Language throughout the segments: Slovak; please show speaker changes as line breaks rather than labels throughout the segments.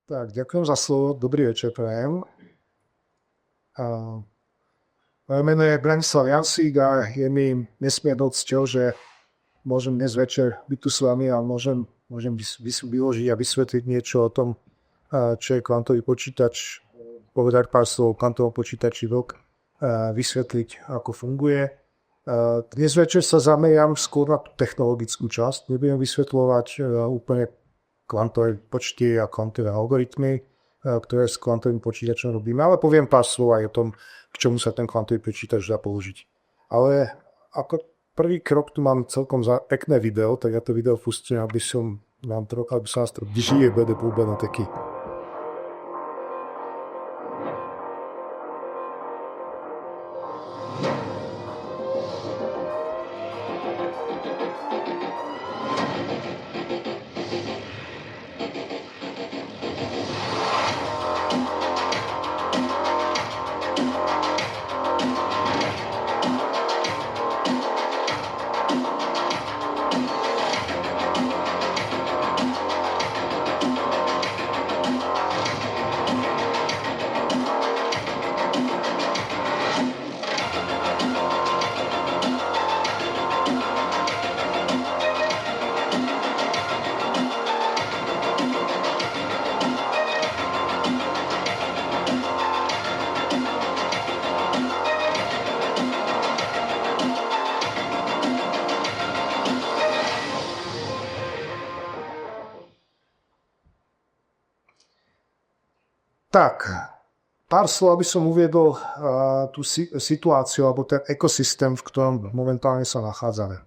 Tak, ďakujem za slovo. Dobrý večer, prajem. Moje meno je Branislav Jansík a je mi nesmiernou cťou, že môžem dnes večer byť tu s vami a môžem vyložiť a vysvetliť niečo o tom, čo je kvantový počítač, povedať pár slov o kvantovom počítači VLC, vysvetliť, ako funguje. Dnes večer sa zameriam skôr na tú technologickú časť. Nebudem vysvetľovať úplne kvantové počty a kvantové algoritmy, ktoré s kvantovým počítačom robíme, ale poviem pár slov aj o tom, k čomu sa ten kvantový počítač dá použiť. Ale ako prvý krok tu mám celkom pekné video, tak ja to video pustím, aby som vás trochu žije bude púbené taký. Tak, pár slov, aby som uviedol tú situáciu alebo ten ekosystém, v ktorom momentálne sa nachádzame.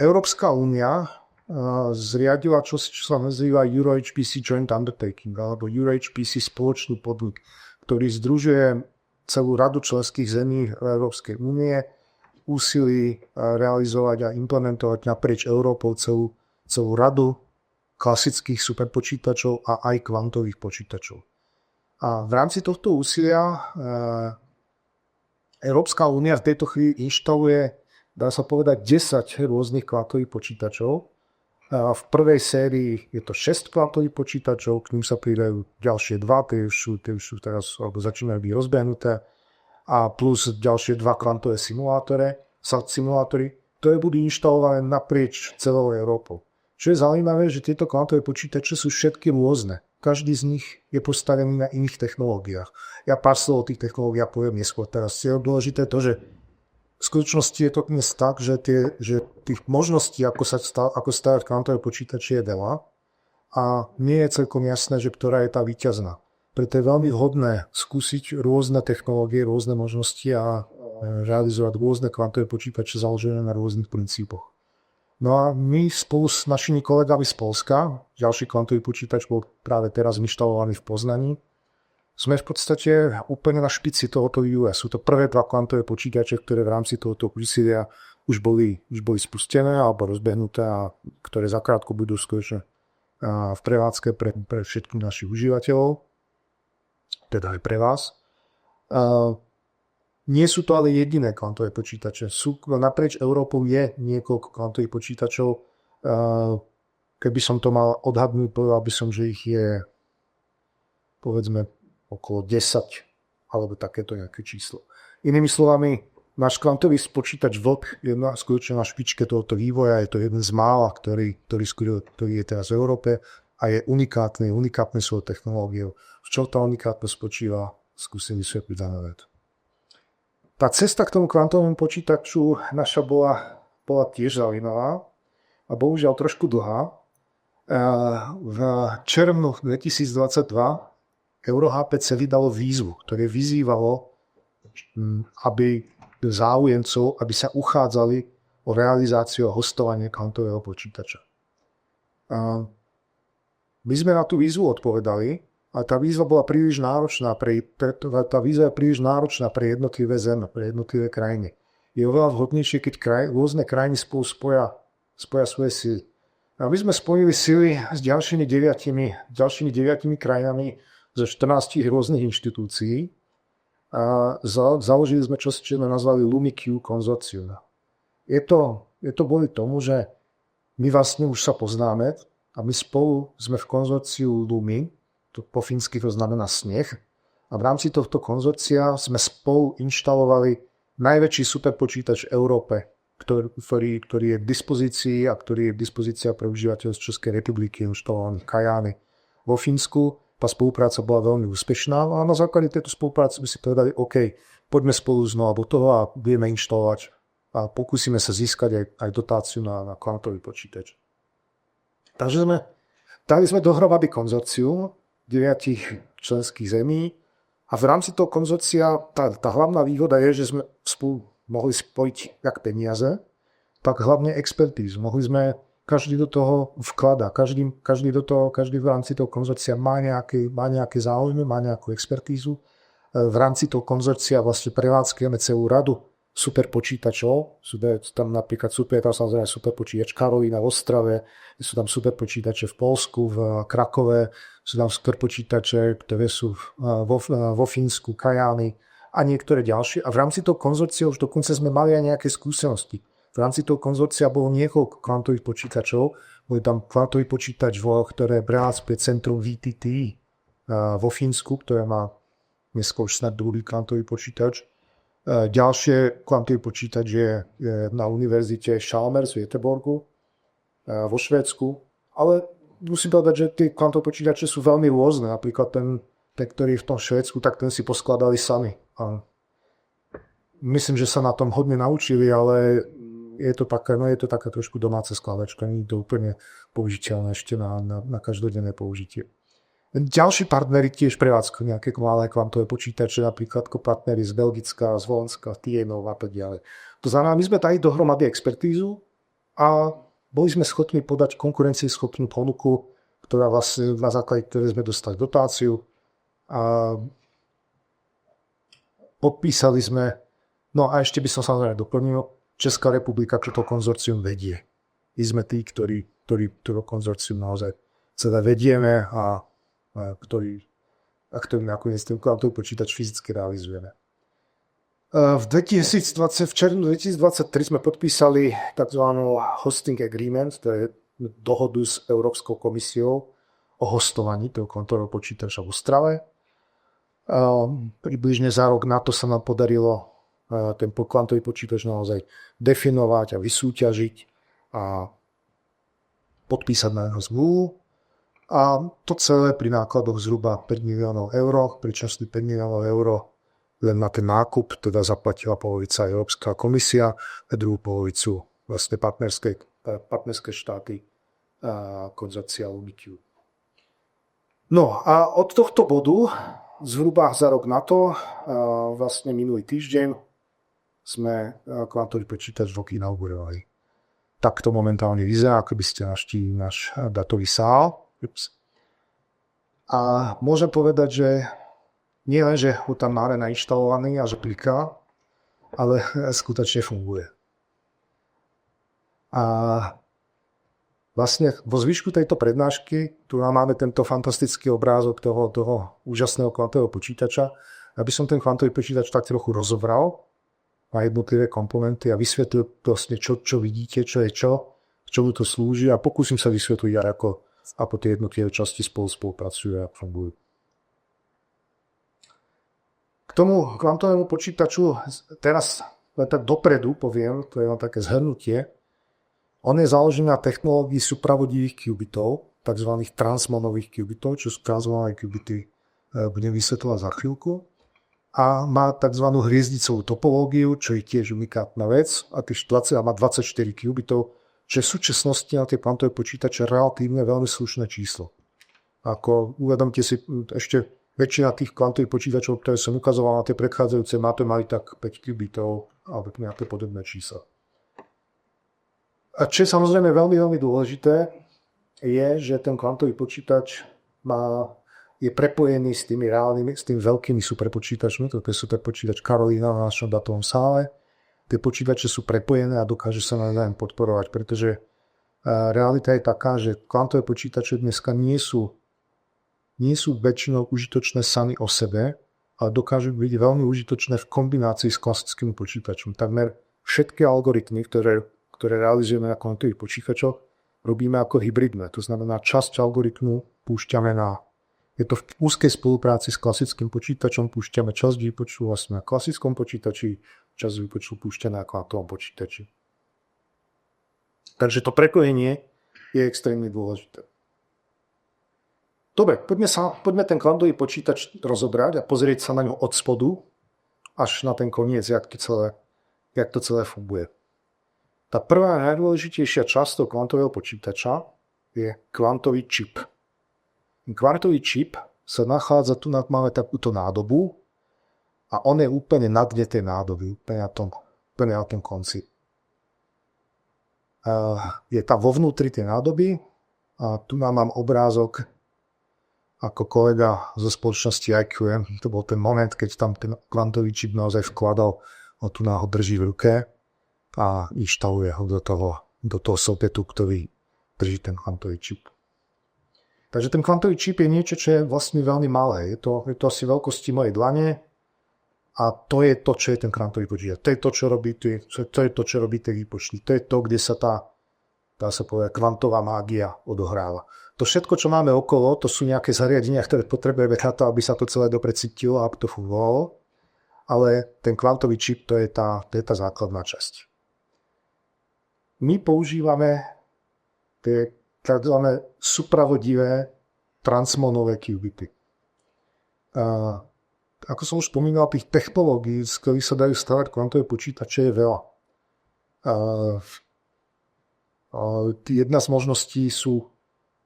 Európska únia zriadila čo sa nazýva EuroHPC Joint Undertaking alebo EuroHPC spoločný podnik, ktorý združuje celú radu členských zemí Európskej únie, úsilí realizovať a implementovať naprieč Európou celú radu klasických superpočítačov a aj kvantových počítačov. A v rámci tohto úsilia Európska únia v tejto chvíli inštaluje, dá sa povedať, 10 rôznych kvantových počítačov. V prvej sérii je to 6 kvantových počítačov, k ním sa pridajú ďalšie 2, tie už sú teraz, alebo začínajú byť rozbehnuté, a plus ďalšie 2 kvantové simulátory, ktoré budú inštalované naprieč celou Európou. Čo je zaujímavé, že tieto kvantové počítače sú všetky rôzne. Každý z nich je postavený na iných technológiách. Ja pár slov o tých technológiách poviem neskôr. Teraz je dôležité to, že v skutočnosti je to dnes tak, že tých možností, ako stavať kvantové počítače, je veľa a nie je celkom jasné, že ktorá je tá víťazná. Preto je veľmi vhodné skúsiť rôzne technológie, rôzne možnosti a realizovať rôzne kvantové počítače založené na rôznych princípoch. No a my spolu s našimi kolegami z Poľska, ďalší kvantový počítač bol práve teraz inštalovaný v Poznaní, sme v podstate úplne na špici tohoto vývoja. Sú to prvé 2 kvantové počítače, ktoré v rámci tohoto úsilia už boli spustené alebo rozbehnuté a ktoré zakrátko budú skutočne v prevádzke pre všetkých našich užívateľov, teda aj pre vás. Nie sú to ale jediné kvantové počítače. Naprieč Európou je niekoľko kvantových počítačov. Keby som to mal odhadnúť, povedal by som, že ich je povedzme okolo 10 alebo takéto nejaké číslo. Inými slovami, náš kvantový počítač VLC je skutočne na špičke tohoto vývoja. Je to jeden z mála, ktorý je teraz v Európe a je unikátny svojou technológiou. V čom tá unikátnosť spočíva, skúsim vysvetliť za na ved. Tá cesta k tomu kvantovému počítaču naša bola tiež zaujímavá a bohužiaľ trošku dlhá. V červnu 2022 EuroHPC vydalo výzvu, ktoré vyzývalo aby záujemcov, aby sa uchádzali o realizáciu a hostovanie kvantového počítača. My sme na tú výzvu odpovedali, a tá výzva bola príliš náročná pre jednotlivé zeme, pre jednotlivé krajiny. Je oveľa vhodnejšie, keď rôzne krajiny spolu spoja svoje sily. A my sme spojili sily s ďalšími 9 krajinami zo 14 rôznych inštitúcií a založili sme čo sme nazvali LumiQ konzorcium. Je to kvôli tomu, že my vlastne už sa poznáme, a my spolu sme v konzorciu Lumi, to po fínsky to znamená sneh, a v rámci tohto konzorcia sme spolu inštalovali najväčší superpočítač v Európe, ktorý je k dispozícii a ktorý je k dispozícii pre užívateľov z Českej republiky, inštalovaný Kajány vo Fínsku. Tá spolupráca bola veľmi úspešná a na základe tejto spolupráce sme si povedali, OK, poďme spolu znova do toho a budeme inštalovať a pokúsime sa získať aj dotáciu na kvantový počítač. Takže dali sme dohromady konzorcium 9 členských zemí a v rámci toho konzorcia tá hlavná výhoda je, že sme spolu mohli spojiť jak peniaze, tak hlavne expertízu. Mohli sme každý do toho vklada, každý v rámci toho konzorcia má nejaké záujmy, má nejakú expertízu. V rámci toho konzorcia vlastne prevádzkujeme celú radu superpočítačov. Sú tam napríklad samozrejme superpočítač Karolína v Ostrave, sú tam superpočítače v Poľsku, v Krakove, sú tam superpočítače, ktoré sú vo Fínsku, Kajány a niektoré ďalšie. A v rámci toho konzorcia už dokonca sme mali aj nejaké skúsenosti. V rámci toho konzorcia bolo niekoľko kvantových počítačov. Boli tam kvantový počítač, ktoré prevádzkuje centrum VTT vo Fínsku, ktoré má dneska už snad druhý kvantový počítač. Ďalšie kvantový počítač je na univerzite Chalmers v Göteborgu vo Švédsku. Ale musím povedať, že tie kvantové počítače sú veľmi rôzne. Napríklad ten, ktorý je v tom Švédsku, tak ten si poskladali sami. A myslím, že sa na tom hodne naučili, ale je to taká trošku domáca skladačka, nie je to úplne použiteľné ešte na každodenné použitie. Ďalší partneri tiež prevádzkujú nejaké malé kvantové počítače, napríklad partneri z Belgicka, z Holandska, TNO a tak ďalej. To znamená, my sme dali dohromady expertízu a boli sme schopní podať konkurencieschopnú ponuku, ktorá vlastne na základe ktorej sme dostali dotáciu a podpísali sme, no a ešte by som samozrejme doplnil, Česká republika, čo to konzorcium vedie. My sme tí, ktorí to konzorcium naozaj celé vedieme a ktorý nakoniec ten kvantový počítač fyzicky realizujeme. V červnu 2023 sme podpísali tzv. Hosting Agreement, to je dohodu s Európskou komisiou o hostovaní toho kvantového počítača v Ostrave. Približne za rok na to sa nám podarilo ten kvantový počítač naozaj definovať a vysúťažiť a podpísať na jeho zmluvu. A to celé pri nákladoch zhruba 5 miliónov eur, pričom 5 miliónov eur len na ten nákup teda zaplatila polovica Európska komisia a druhú polovicu vlastne partnerské štáty konzorcia LumiQ. No a od tohto bodu zhruba za rok na to, vlastne minulý týždeň, sme kvantový počítač v inaugurovali. Tak to momentálne vyzerá, ako by ste naštívili náš datový sál. A môžem povedať, že nie len, že ho tam máme nainštalovaný a že kliká, ale skutočne funguje. A vlastne vo zvyšku tejto prednášky tu máme tento fantastický obrázok toho úžasného kvantového počítača. Aby som ten kvantový počítač tak trochu rozobral na jednotlivé komponenty a vysvetlil vlastne, čo vidíte, čo je čo, k čomu to slúži a pokúsim sa vysvetliť aj ako tie jednotlivé časti spolupracujú a fungujú. K tomu kvantovému počítaču teraz len tak dopredu poviem, to je len také zhrnutie. On je založený na technológii supravodivých qubitov, tzv. Transmonových qubitov, čo sú transmonové qubity, budem vysvetľovať za chvíľku. A má tzv. Hviezdicovú topológiu, čo je tiež unikátna vec. A má 24 qubitov, čo je v súčasnosti na tie kvantové počítače relatívne veľmi slušné číslo. Ako uvedomte si, ešte väčšina tých kvantových počítačov, ktoré som ukazoval na tie predchádzajúce mapy, mali tak 5 qubitov alebo nejaké podobné čísla. A čo je samozrejme veľmi, veľmi dôležité, je, že ten kvantový počítač je prepojený s tými veľkými superpočítačmi. Toto je superpočítač Karolína na našom datovom sále. Tie počítače sú prepojené a dokážu sa navzájom podporovať, pretože realita je taká, že kvantové počítače dneska nie sú väčšinou užitočné sami o sebe, ale dokážu byť veľmi užitočné v kombinácii s klasickým počítačom. Takmer všetky algoritmy, ktoré realizujeme na kvantových počítačoch, robíme ako hybridné. To znamená, časť algoritmu púšťame je to v úzkej spolupráci s klasickým počítačom, púšťame časť výpočtu vlastne na klasickom počítači, časť výpočtu púšťame na kvantovom počítači. Takže to prepojenie je extrémne dôležité. Dobre, poďme ten kvantový počítač rozobrať a pozrieť sa na ňo od spodu až na ten koniec, jak to celé funguje. Tá prvá najdôležitejšia časť toho kvantového počítača je kvantový čip. Kvantový čip sa nachádza, tu máme takúto nádobu a on je úplne na dne tej nádoby, úplne na tom konci. Je tam vo vnútri tej nádoby a tu mám obrázok ako kolega zo spoločnosti IQM. To bol ten moment, keď tam ten kvantový čip naozaj vkladal, tu ho drží v ruke a inštaluje ho do toho socketu, ktorý drží ten kvantový čip. Takže ten kvantový čip je niečo, čo je vlastne veľmi malé. Je to asi veľkosti mojej dlane a to je to, čo je ten kvantový počítač. To je to, čo robí tie výpočty. To je to, kde sa dá sa povedať, kvantová mágia odohráva. To všetko, čo máme okolo, to sú nejaké zariadenia, ktoré potrebujeme na to, aby sa to celé dobre cítilo a aby to fungovalo. Ale ten kvantový čip, to je tá základná časť. My používame tie tzv. Supravodivé transmonové qubity. Ako som už spomínal, tých technológií, z ktorých sa dajú stavať kvantové počítače, je veľa. Jedna z možností sú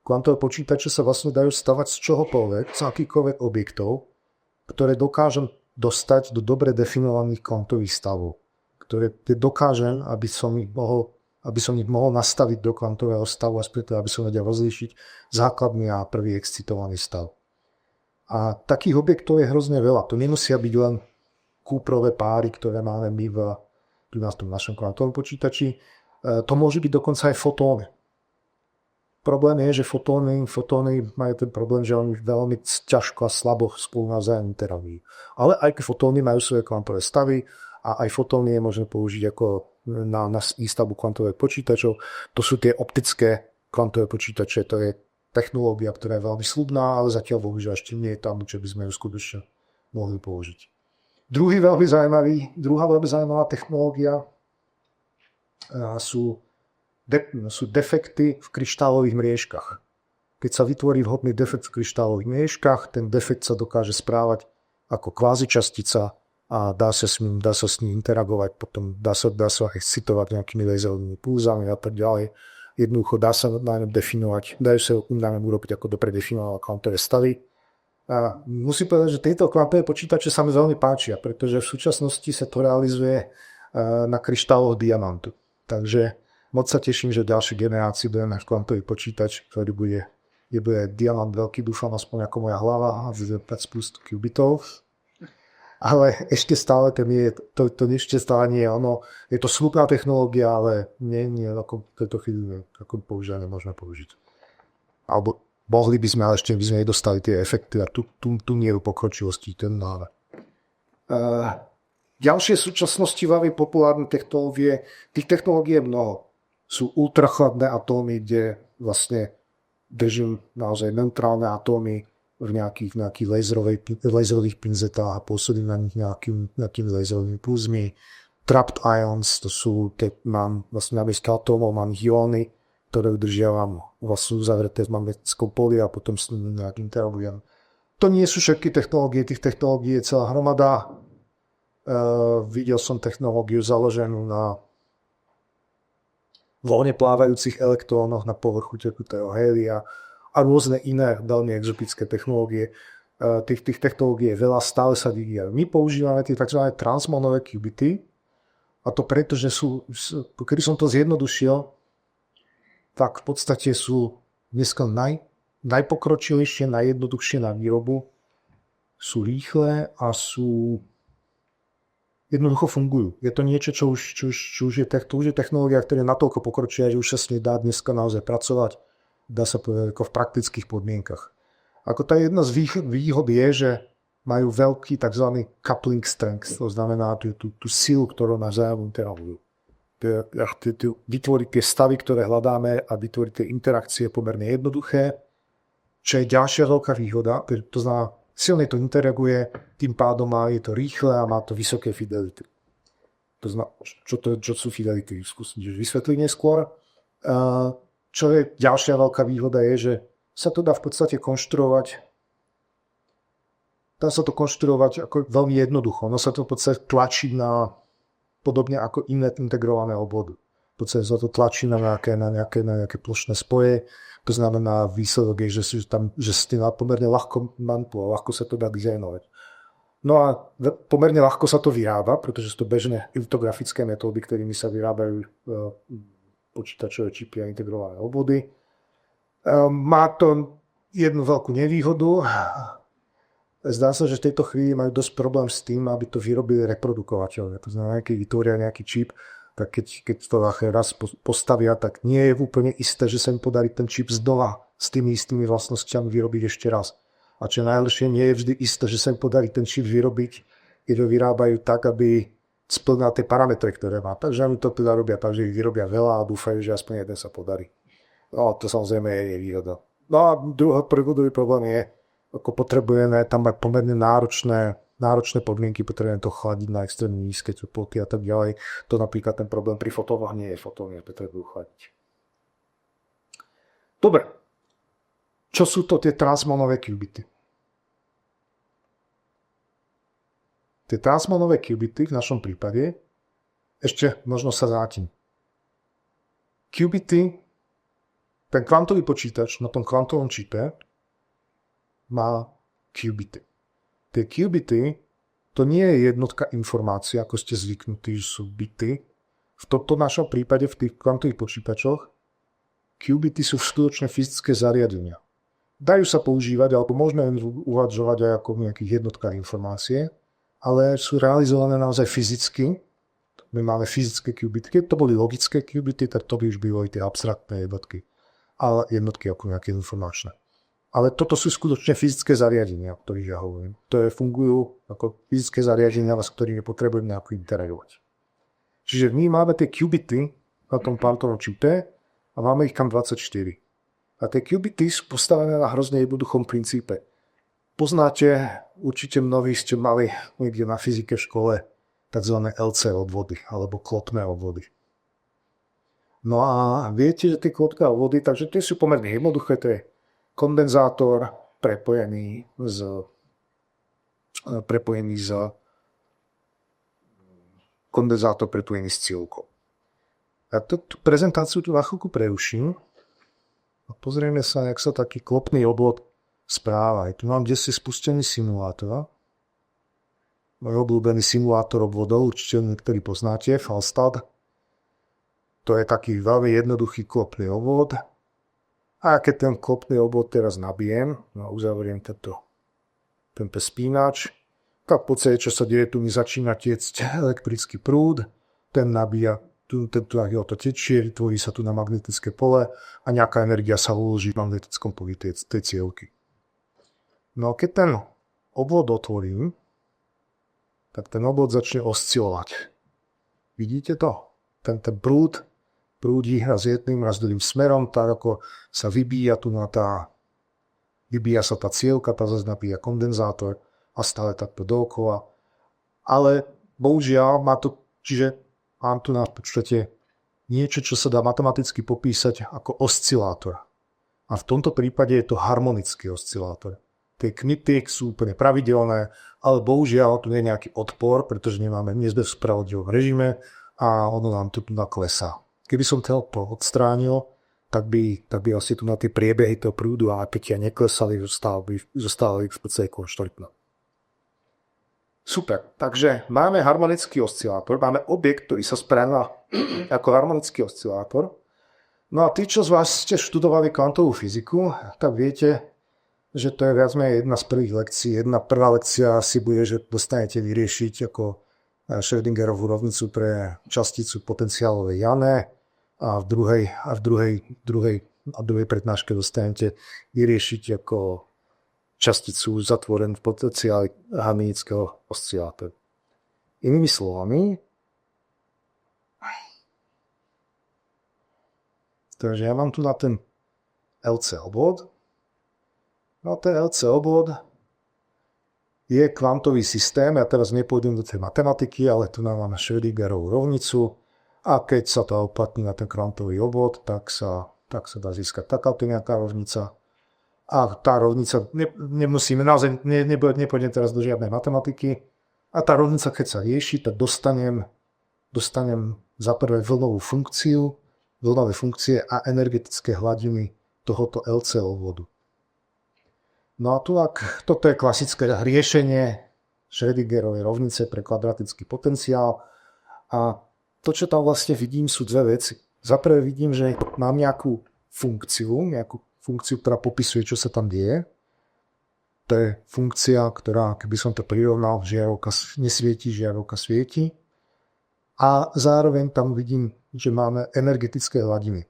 kvantové počítače sa vlastne dajú stavať z čohokoľvek, z akýchkoľvek objektov, ktoré dokážem dostať do dobre definovaných kvantových stavov, ktoré dokážem, aby som ich mohol nastaviť do kvantového stavu, aspoň aby som vedel rozlíšiť základný a prvý excitovaný stav. A takých objektov je hrozne veľa. To nemusia byť len kúprové páry, ktoré máme my v našom kvantovom počítači. To môže byť dokonca aj fotóny. Problém je, že fotóny majú ten problém, že oni veľmi ťažko a slabo spolu navzájom interagujú. Ale aj fotóny majú svoje kvantové stavy a aj fotóny je možné použiť ako na výstavbu kvantových počítačov. To sú tie optické kvantové počítače, to je technológia, ktorá je veľmi slubná, ale zatiaľ bohužiaľ ešte nie je tam, čo by sme ju skutočne mohli použiť. Druhá veľmi zaujímavá technológia sú defekty v kryštálových mriežkach. Keď sa vytvorí vhodný defekt v kryštálových mriežkach, ten defekt sa dokáže správať ako kvázičastica a dá sa s ním interagovať, potom dá sa excitovať nejakými laserovými pulzami a tak ďalej. Jednoducho dá sa na ňom definovať, dajú sa na ňom urobiť ako dobre definované kvantové stavy. A musím povedať, že tieto kvantové počítače sa mi veľmi páčia, pretože v súčasnosti sa to realizuje na kryštáloch diamantu. Takže moc sa teším, že v ďalšej generácii bude náš kvantový počítač, ktorý bude diamant veľký, dúfam aspoň ako moja hlava a bude 5 plus qubitov. Ale ešte stále to ešte stále nie je ono. Je to slupná technológia, ale nie ako tejto chvíli ako používanie môžeme použiť. Alebo mohli by sme, ale ešte by sme nedostali tie efekty a tu nie je pokročilosti, ten máme. Ďalšie súčasnosti veľmi populárne technológie, tých technológií je mnoho. Sú ultrachladné atómy, kde vlastne držím naozaj neutrálne atómy v nejakých laserových pinzetách a pôsobím na nich nejakými laserovými pulzmi. Trapped ions, to sú, mám vlastne namiesto atómov, mám ióny, ktoré udržiavam vlastne uzavreté v magnetickom poli a potom s nimi nejak interagujem. To nie sú všetky technológie, tých technológií je celá hromada. Videl som technológiu založenú na voľne plávajúcich elektrónoch na povrchu tekutého hélia a rôzne iné veľmi exotické technológie. Tých technológií je veľa, stále sa vyvíjajú. My používame tie tzv. Transmonové qubity a to preto, že kedy som to zjednodušil, tak v podstate sú dneska najpokročilejšie, najjednoduchšie na výrobu, sú rýchle a jednoducho fungujú. Je to niečo, čo už je technológia, ktorá je natoľko pokročila, že už sa s nej dá dneska naozaj pracovať, dá sa povedať ako v praktických podmienkach. Ako tá jedna z výhod je, že majú veľký tzv. Coupling strength, to znamená tú silu, ktorú navzájom interagujú. vytvoriť tie stavy, ktoré hľadáme a vytvoriť tie interakcie pomerne jednoduché. Čo je ďalšia veľká výhoda, to znamená, silne to interaguje, tým pádom je to rýchle a má to vysoké fidelity. To znamená, čo sú fidelity? Skúsim vysvetliť neskôr. Čo je ďalšia veľká výhoda je, že sa to dá v podstate konštruovať. Dá sa to konštruovať ako veľmi jednoducho. No sa to v podstate tlačí na podobne ako iné integrované obvody. V podstate sa to tlačí na nejaké plošné spoje. To znamená, výsledok je, že s tým pomerne ľahko manipuluje, ľahko sa to dá dizajnovať. No a pomerne ľahko sa to vyrába, pretože sú to bežné litografické metódy, ktorými sa vyrábajú počítačové čipy a integrované obvody. Má to jednu veľkú nevýhodu. Zdá sa, že v tejto chvíli majú dosť problém s tým, aby to vyrobili reprodukovateľne. To znamená, keď vytvoria nejaký čip, tak keď to raz postavia, tak nie je úplne isté, že sa im podarí ten čip znova s tými istými vlastnosťami vyrobiť ešte raz. A čo najlepšie, nie je vždy isté, že sa im podarí ten čip vyrobiť, keď ho vyrábajú tak, aby splňal tie parametre, ktoré má. Takže oni to teda robia tak, že ich vyrobia veľa a dúfajú, že aspoň jeden sa podarí. No, to samozrejme je nevýhoda. No a druhý problém je, ako potrebujeme tam mať pomerne náročné podmienky, potrebujeme to chladiť na extrémne nízke teploty a tak ďalej. To napríklad ten problém pri fotónoch nie je. Fotóny potrebujú chladiť. Dobre. Čo sú to tie transmonové qubity? Tie transmonové qubity v našom prípade ešte možno sa vrátim. Qubity, ten kvantový počítač na tom kvantovom čipe má qubity. Tie qubity, to nie je jednotka informácie, ako ste zvyknutí, že sú bity. V tomto našom prípade v tých kvantových počítačoch qubity sú skutočne fyzické zariadenia. Dajú sa používať, alebo môžeme uvažovať aj ako v nejakých jednotkách informácie, ale sú realizované naozaj fyzicky. My máme fyzické qubity. Keď to boli logické qubity, tak to by už boli tie abstraktné jednotky. Ale jednotky ako nejaké informačné. Ale toto sú skutočne fyzické zariadenia, o ktorých ja hovorím. To fungujú ako fyzické zariadenia, s ktorými potrebujeme nejako interagovať. Čiže my máme tie qubity na tom kvantovom čipe a máme ich tam 24. A tie qubity sú postavené na hrozne jednoduchom princípe. Poznáte, určite mnohí ste mali niekde na fyzike v škole tzv. LC obvody alebo klotné obvody. No a viete, že tie klotné obvody, takže tie sú pomerne jednoduché, to je kondenzátor prepojený s cievkou. Ja tú prezentáciu tu na chvíľku preruším a pozrieme sa, jak sa taký klopný obvod správa. Tu mám kde si spustený simulátor. Môj obľúbený simulátor obvodov, určite niektorí poznáte, Falstad. To je taký veľmi jednoduchý klopný obvod. A keď ten klopný obvod teraz nabijem, no uzavriem tento spínač, tak v podstate, čo sa deje, tu mi začína tiecť elektrický prúd, ten nabíja, tu ho to tečie, vytvorí sa tu na magnetické pole a nejaká energia sa uloží v magnetickom poli tej cievky. No keď ten obvod otvorím, tak ten obvod začne oscilovať. Vidíte to? Ten prúd prúdi raz jedným, raz druhým smerom, tak ako sa vybíja sa tá cievka, tá zase nabíja kondenzátor a stále takto dookola. Ale bohužiaľ čiže mám tu na podstate niečo, čo sa dá matematicky popísať ako oscilátor. A v tomto prípade je to harmonický oscilátor. Tie kmity sú úplne pravidelné, ale bohužiaľ tu nie je nejaký odpor, pretože nie sme v spravodlivom režime a ono nám tu naklesá. Keby som ten odpor odstránil, tak by asi tu na tie priebehy toho prúdu a napätia neklesali, zostali v podstate konštantné. Super, takže máme harmonický oscilátor, máme objekt, ktorý sa správa ako harmonický oscilátor. No a tí, čo z vás ste študovali kvantovú fyziku, tak viete, že to je viac menej jedna z prvých lekcií. Prvá lekcia asi bude, že dostanete vyriešiť ako Schrödingerovú rovnicu pre časticu potenciálovej Jane a v druhej prednáške dostanete vyriešiť ako časticu zatvorenú v potenciáli harmonického oscilátoru. Inými slovami, Takže ja mám tu na ten LC obvod. No ten LC obvod je kvantový systém. Ja teraz nepôjdem do tej matematiky, ale tu nám máme Schrödingerovú rovnicu a keď sa to uplatní na ten kvantový obvod, tak sa dá získať takáto nejaká rovnica. A tá rovnica, nemusíme, naozaj nepôjdem teraz do žiadnej matematiky, a tá rovnica, keď sa rieši, tak dostanem za prvé vlnové funkcie a energetické hladiny tohoto LC obvodu. No a toto je klasické riešenie Schrödingerovej rovnice pre kvadratický potenciál. A to, čo tam vlastne vidím, sú dve veci. Za prvé vidím, že mám nejakú funkciu, ktorá popisuje, čo sa tam deje. To je funkcia, ktorá, keby som to prirovnal, žiarovka nesvieti, žiarovka svieti. A zároveň tam vidím, že máme energetické hladiny.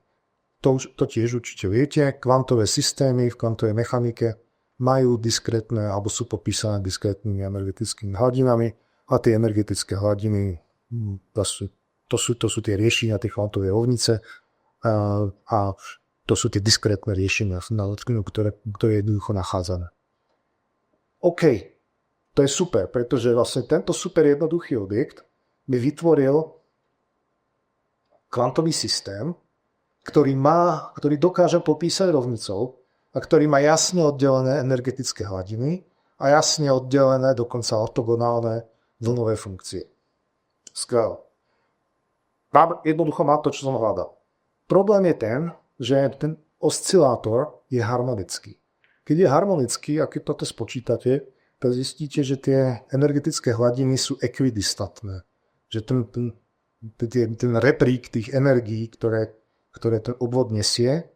To tiež určite viete. Kvantové systémy v kvantovej mechanike majú diskrétne, alebo sú popísané diskrétnymi energetickými hladinami a tie energetické hladiny, to sú tie riešenia tej kvantovej rovnice a to sú tie diskrétne riešenia, ktoré je jednoducho nachádzané. OK, to je super, pretože vlastne tento super jednoduchý objekt mi vytvoril kvantový systém, ktorý dokáže popísať rovnicou a ktorý má jasne oddelené energetické hladiny a jasne oddelené dokonca ortogonálne vlnové funkcie. Skvelé. Jednoducho má to, čo som hľadal. Problém je ten, že ten oscilátor je harmonický. Keď je harmonický a keď toto spočítate, tak zistíte, že tie energetické hladiny sú ekvidistantné. Že ten reprík tých energií, ktoré ten obvod nesie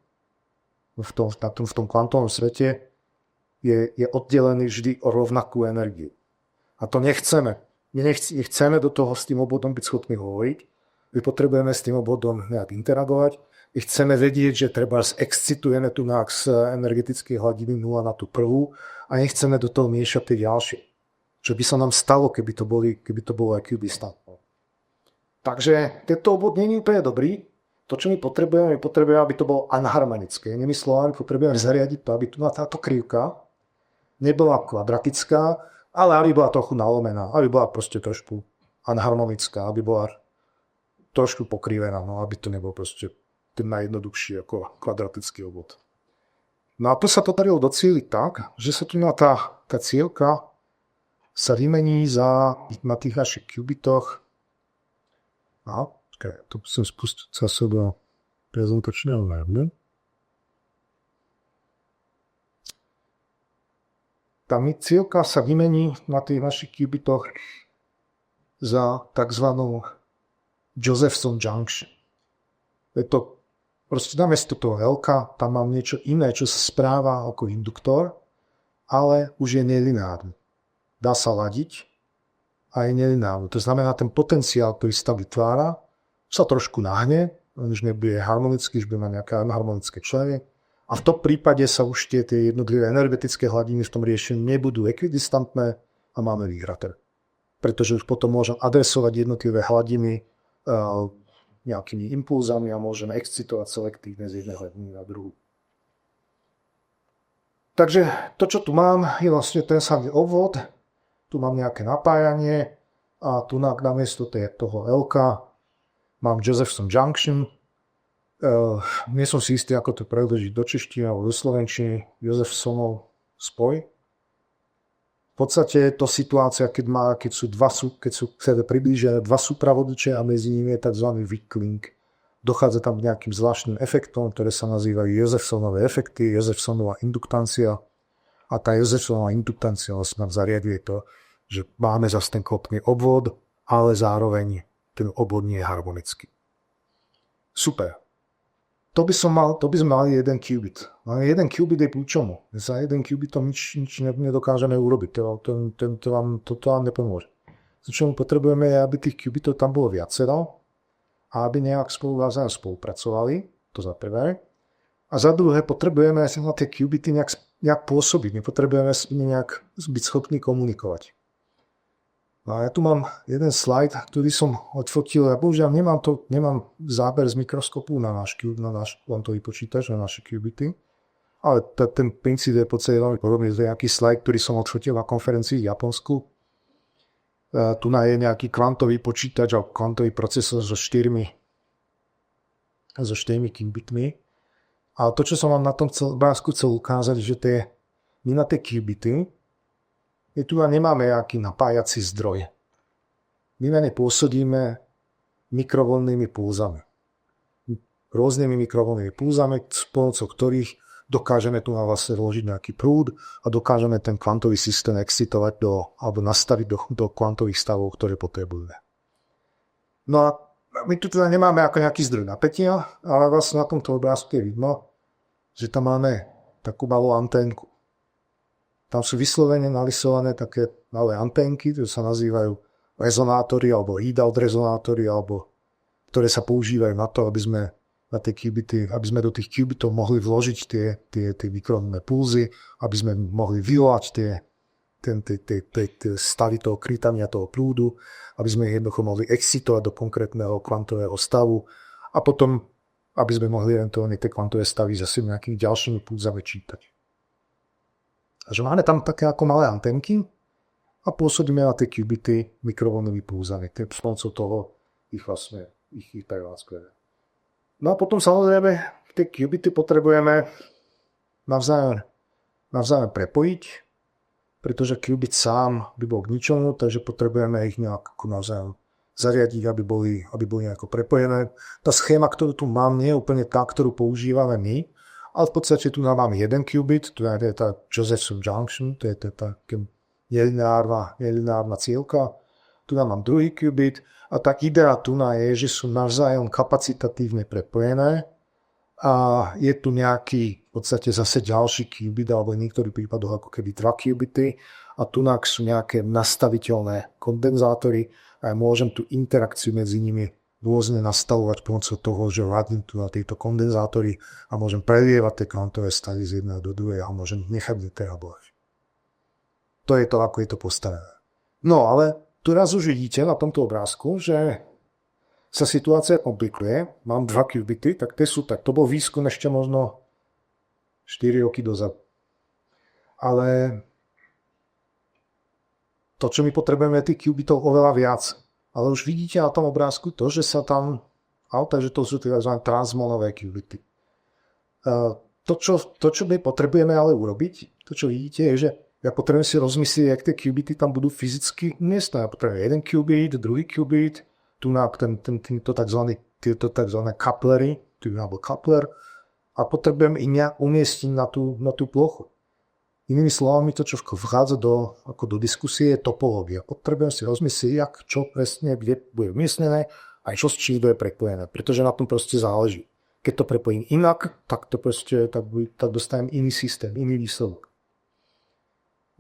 v tom kvantovom svete, je oddelený vždy o rovnakú energiu. A to nechceme. My nechceme do toho s tým obvodom byť schopní hovoriť. My potrebujeme s tým obvodom nejak interagovať. My chceme vedieť, že treba excitujeme tu z energetickej hladiny 0 na tú prvú a nechceme do toho miešať tie ďalšie. Čo by sa nám stalo, keby to bolo ekvidistantné. Takže tento obvod nie je úplne dobrý. To, čo my potrebujeme, aby to bolo anharmonické. Inými slovami, potrebujeme zariadiť to, aby tu táto krivka nebola kvadratická, ale aby bola trochu nalomená, aby bola proste trošku anharmonická, aby bola trošku pokrivená, no aby to nebol proste ten najjednoduchší ako kvadratický obvod. No a tu sa to darilo docieliť tak, že sa tu tá cievka sa vymení na tých našich qubitoch. Aha, tu musím spustiť za seba prezentačného webne. Tá cievka sa vymení na tých našich qubitoch za takzvanou Josephson junction. Je to proste namiesto toho L-ka, tam mám niečo iné, čo sa správa ako induktor, ale už je nelineárny. Dá sa ladiť a je nelineárny. To znamená, ten potenciál, ktorý sa tam vytvára, sa trošku nahne, už nebude harmonický, už bude mať nejaké harmonické členy. A v tom prípade sa už tie jednotlivé energetické hladiny v tom riešení nebudú ekvidistantné a máme výhrater. Pretože už potom môžem adresovať jednotlivé hladiny nejakými impulzami a môžeme excitovať selektívne z jednej hladiny na druhú. Takže to, čo tu mám, je vlastne ten samý obvod. Tu mám nejaké napájanie a tu namiesto toho L-ka mám Josephson junction. Nie som si istý, ako to preložiť do češtiny alebo do slovenčiny. Josephsonov spoj. V podstate je to situácia, keď sú priblížené dva súpravodiče a medzi nimi je tzv. Weak link. Dochádza tam k nejakým zvláštnym efektom, ktoré sa nazývajú Josephsonové efekty, Josephsonová induktancia. A tá Josephsonová induktancia vlastne nám zariaduje to, že máme zase ten kopný obvod, ale zároveň ten obvod nie je harmonický. Super. To by sme mali jeden qubit. Ale jeden qubit je k čomu? Za jeden qubitom nič nedokážeme urobiť. Toto vám nepomôže. Za čo potrebujeme je, aby tých qubitov tam bolo viacero a aby nejak spolupracovali. To za prvé. A za druhé potrebujeme na tie qubity nejak pôsobiť. My potrebujeme nejak byť schopní komunikovať. No a ja tu mám jeden slajd, ktorý som odfotil. Ja bohužiaľ nemám záber z mikroskopu na náš kvantový počítač, na naše qubity. Ale ten princíp je v podstate veľmi podobný. To je nejaký slajd, ktorý som odfotil na konferencii v Japonsku. Tu je nejaký kvantový počítač alebo kvantový procesor so 4 qubitmi. Ale to, čo som vám na tom obrázku chcel ukázať, že my na tie qubity tu nemáme nejaký napájací zdroj. My na ne pôsobíme mikrovlnnými pulzami. Rôznymi mikrovlnnými pulzami, s pomocou ktorých dokážeme tu vlastne vložiť nejaký prúd a dokážeme ten kvantový systém excitovať alebo nastaviť do kvantových stavov, ktoré potrebujeme. No a my tu teda nemáme ako nejaký zdroj napätia, ale vlastne na tomto obrázku je vidno, že tam máme takú malú anténku. Tam sú vyslovene nalisované také malé anténky, ktoré sa nazývajú rezonátory alebo readout rezonátory, alebo ktoré sa používajú na to, aby sme do tých qubitov mohli vložiť tie mikrovlnné pulzy, aby sme mohli vyvolať tie stavy toho krytania toho prúdu, aby sme ich jednoducho mohli excitovať do konkrétneho kvantového stavu a potom, aby sme mohli eventuálne tie kvantové stavy zase nejakými ďalšími pulzami čítať. Takže máme tam také ako malé antenky a pôsobíme na tie qubity mikrovlnnými pulzami. S pomocou toho ich prevádzkujeme. No a potom samozrejme tie qubity potrebujeme navzájom prepojiť, pretože qubit sám by bol k ničomu, takže potrebujeme ich nejak navzájom zariadiť, aby boli nejako prepojené. Tá schéma, ktorú tu mám, nie je úplne tá, ktorú používame my, ale v podstate tu mám jeden qubit, tu je tá Josephson Junction, to je tá nelineárna cielka. Tu mám druhý qubit a tá idea tu je, že sú navzájom kapacitatívne prepojené a je tu nejaký v podstate zase ďalší qubit, alebo v niektorých prípadoch ako keby dva qubity a tu sú nejaké nastaviteľné kondenzátory a ja môžem tú interakciu medzi nimi rôzne nastavovať pomocou toho, že radím tu na tieto kondenzátory a môžem prelievať tie kvantové stavy z jedného do druhého a môžem nechať detailovať. To je to, ako je to postavené. No ale tu raz už vidíte na tomto obrázku, že sa situácia komplikuje. Mám dva qubity, tak to bol výskum ešte možno 4 roky dozadu. Ale to, čo my potrebujeme, je tých qubitov oveľa viac. Ale už vidíte na tom obrázku to, že sa tam, takže to sú tzv. Transmonové qubity. To, čo my potrebujeme ale urobiť, to, čo vidíte, je, že ja potrebujem si rozmyslieť, jak tie qubity tam budú fyzicky umiestnené. Ja potrebujem jeden qubit, druhý qubit, tu na tieto tzv. Couplery, tu je coupler, a potrebujem ich nejak umiestniť na tú plochu. Inými slovami, to, čo vchádza do diskusie, je topológia. Potrebujem si rozmyslieť, čo presne kde bude umiestnené a čo s čím je prepojené, pretože na tom proste záleží. Keď to prepojím inak, tak dostanem iný systém, iný výsledok.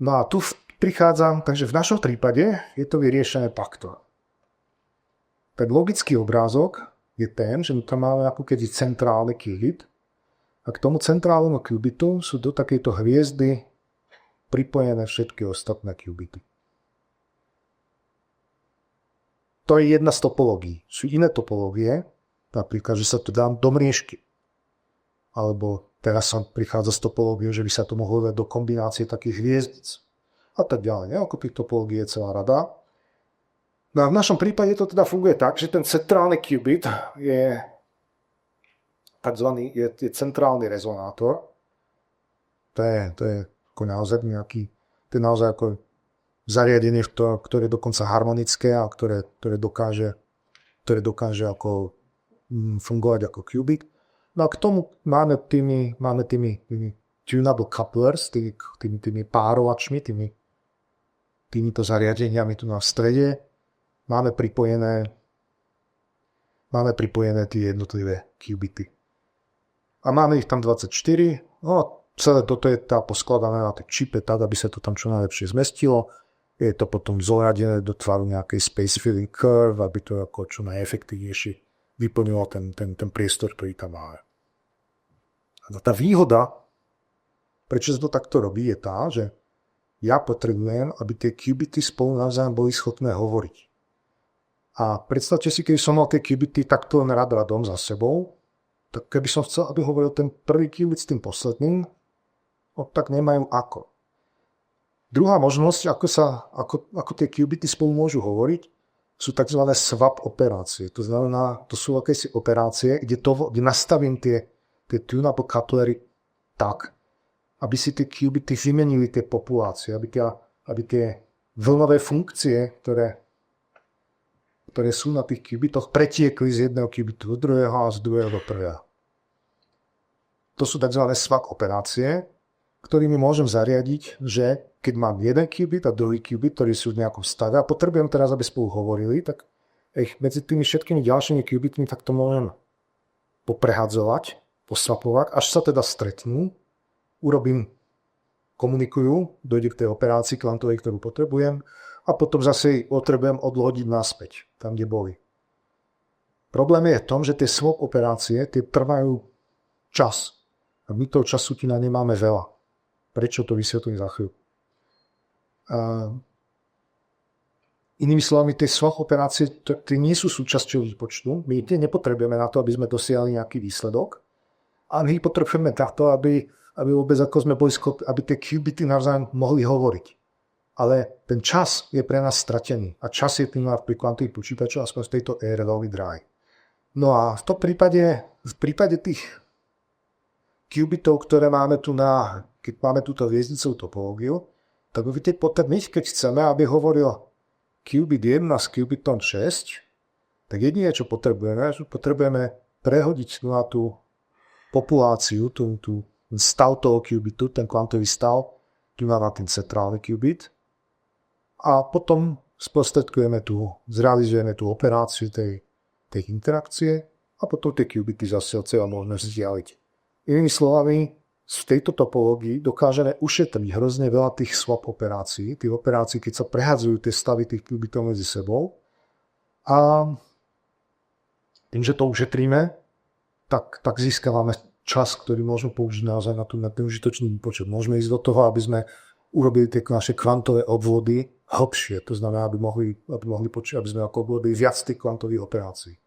No a tu prichádzam, takže v našom prípade je to vyriešené takto. Ten logický obrázok je ten, že tam máme ako keby centrálny qubit a k tomu centrálnemu qubitu sú do takejto hviezdy pripojené všetky ostatné qubity. To je jedna z topológií. Sú iné topológie, napríklad, že sa to dá do mriežky. Alebo teraz sa prichádza s topológiou, že by sa to mohlo dať do kombinácie takých hviezdic. A tak ďalej. Ako tých topológií je celá rada. No a v našom prípade to teda funguje tak, že ten centrálny qubit je centrálny rezonátor. To je ako naozaj to je naozaj ako zariadenie, ktoré je dokonca harmonické a ktoré dokáže ako fungovať ako qubit. No a k tomu máme tými tunable couplers, tými párovačmi, týmito zariadeniami tu na strede. Máme pripojené tie jednotlivé qubity. A máme ich tam 24. No celé toto je poskladané na tej čipe tak, aby sa to tam čo najlepšie zmestilo. Je to potom zoradené do tvaru nejakej space filling curve, aby to ako čo najefektívnejšie vyplnilo ten priestor, ktorý tam máme. A tá výhoda, prečo sa to takto robí, je tá, že ja potrebujem, aby tie qubity spolu navzájom boli schopné hovoriť. A predstavte si, keby som mal tie qubity takto len radom za sebou, tak keby som chcel, aby hovoril ten prvý qubit s tým posledným, tak nemajú ako. Druhá možnosť, ako tie qubity spolu môžu hovoriť, sú tzv. Swap operácie. To znamená, to sú akési operácie, kde nastavím tie tunable couplery tak, aby si tie qubity vymenili tie populácie, aby tie vlnové funkcie, ktoré sú na tých qubitoch, pretiekli z jedného qubitu do druhého a z druhého do prvého. To sú tzv. Swap operácie, ktorými môžem zariadiť, že keď mám jeden qubit a druhý qubit, ktorí sú v nejakom stave a potrebujem teraz, aby spolu hovorili, tak ich medzi tými všetkými ďalšími qubitmi tak to môžem poprehadzovať, poswapovať, až sa teda stretnú, komunikujú, dojde k tej operácii kvantovej, ktorú potrebujem a potom zase potrebujem odlodiť naspäť, tam, kde boli. Problém je v tom, že tie swap operácie, tie trvajú čas. A my toho času na ne máme veľa. Prečo, to vysvetlím za chvíľu. Inými slovami, tie swap operácie tie nie sú súčasťou výpočtu. My tie nepotrebujeme na to, aby sme dosiahli nejaký výsledok. A my potrebujeme na to, aby vôbec ako sme boli schopní, aby tie qubity navzájom mohli hovoriť. Ale ten čas je pre nás stratený. A čas je tým pri kvantových počítačoch, aspoň v tejto ére, veľmi drahý. No a v prípade tých qubitov, ktoré máme keď máme túto hviezdicovú topológiu, tak budete potrebný, keď chceme, aby hovoril qubit 1 s qubitom 6, tak jediné, čo potrebujeme prehodiť na tú populáciu, tú stav toho qubitu, ten kvantový stav, tu máme ten centrálny qubit a potom zrealizujeme tú operáciu tej interakcie a potom tie qubity zase od seba môžeme vzdialiť. Inými slovami, v tejto topológii dokážeme ušetriť hrozne veľa tých swap operácií, tých operácií, keď sa prehadzujú tie stavy tých qubitov medzi sebou. A tým, že to ušetríme, tak získavame čas, ktorý môžeme použiť naozaj na ten užitočný výpočet. Môžeme ísť do toho, aby sme urobili tie naše kvantové obvody hlbšie. To znamená, aby sme obvodili viac tých kvantových operácií.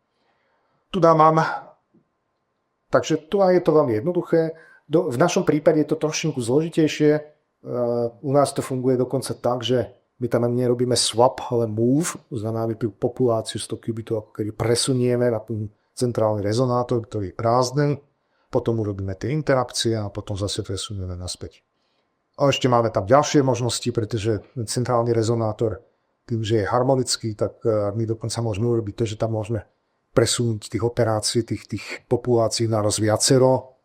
Takže tu je to veľmi jednoduché. V našom prípade je to trošku zložitejšie. U nás to funguje dokonca tak, že my tam nerobíme swap, ale move. To znamená, my tú populáciu z toho qubitu ako presunieme na ten centrálny rezonátor, ktorý je prázdny. Potom urobíme tie interakcie a potom zase presunieme naspäť. A ešte máme tam ďalšie možnosti, pretože ten centrálny rezonátor, tým, že je harmonický, tak my dokonca môžeme urobiť to, že tam môžeme presunúť tých operácií, tých populácií naraz viacero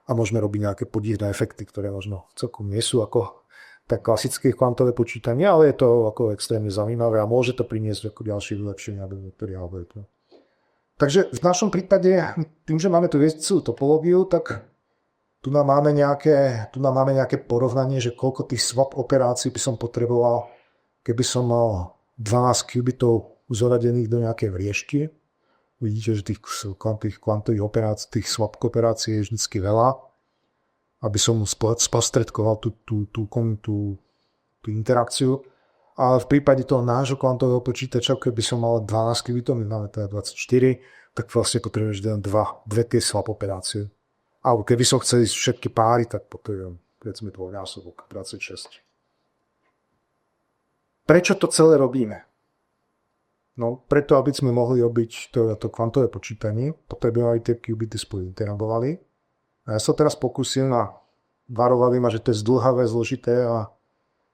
a môžeme robiť nejaké podivné efekty, ktoré možno celkom nie sú ako tak klasické kvantové počítanie, ale je to ako extrémne zaujímavé a môže to priniesť ako ďalšie vylepšenia do niektorých algoritmov. Takže v našom prípade, tým, že máme tú hviezdicovú topológiu, tak tu nám máme nejaké porovnanie, že koľko tých swap operácií by som potreboval, keby som mal 12 qubitov zoradených do nejakej vriešti. Vidíte, že tých kvantových operácií, tých swap operácií je vždycky veľa, aby som sprostredkoval tú interakciu. Ale v prípade toho nášho kvantového počítača, keby som mal 12 qubitov, my máme teda 24, tak vlastne potrebuješ len dve tie swap operácie. Alebo keby som chcel ísť všetky páry, tak potrebujem, povedzme, dvojnásobok, 26. Prečo to celé robíme? No, preto, aby sme mohli robiť to kvantové počítanie, potrebujeme, aby tie qubity spolu interagovali. A ja sa teraz pokúsim varovali ma, že to je zdĺhavé, zložité a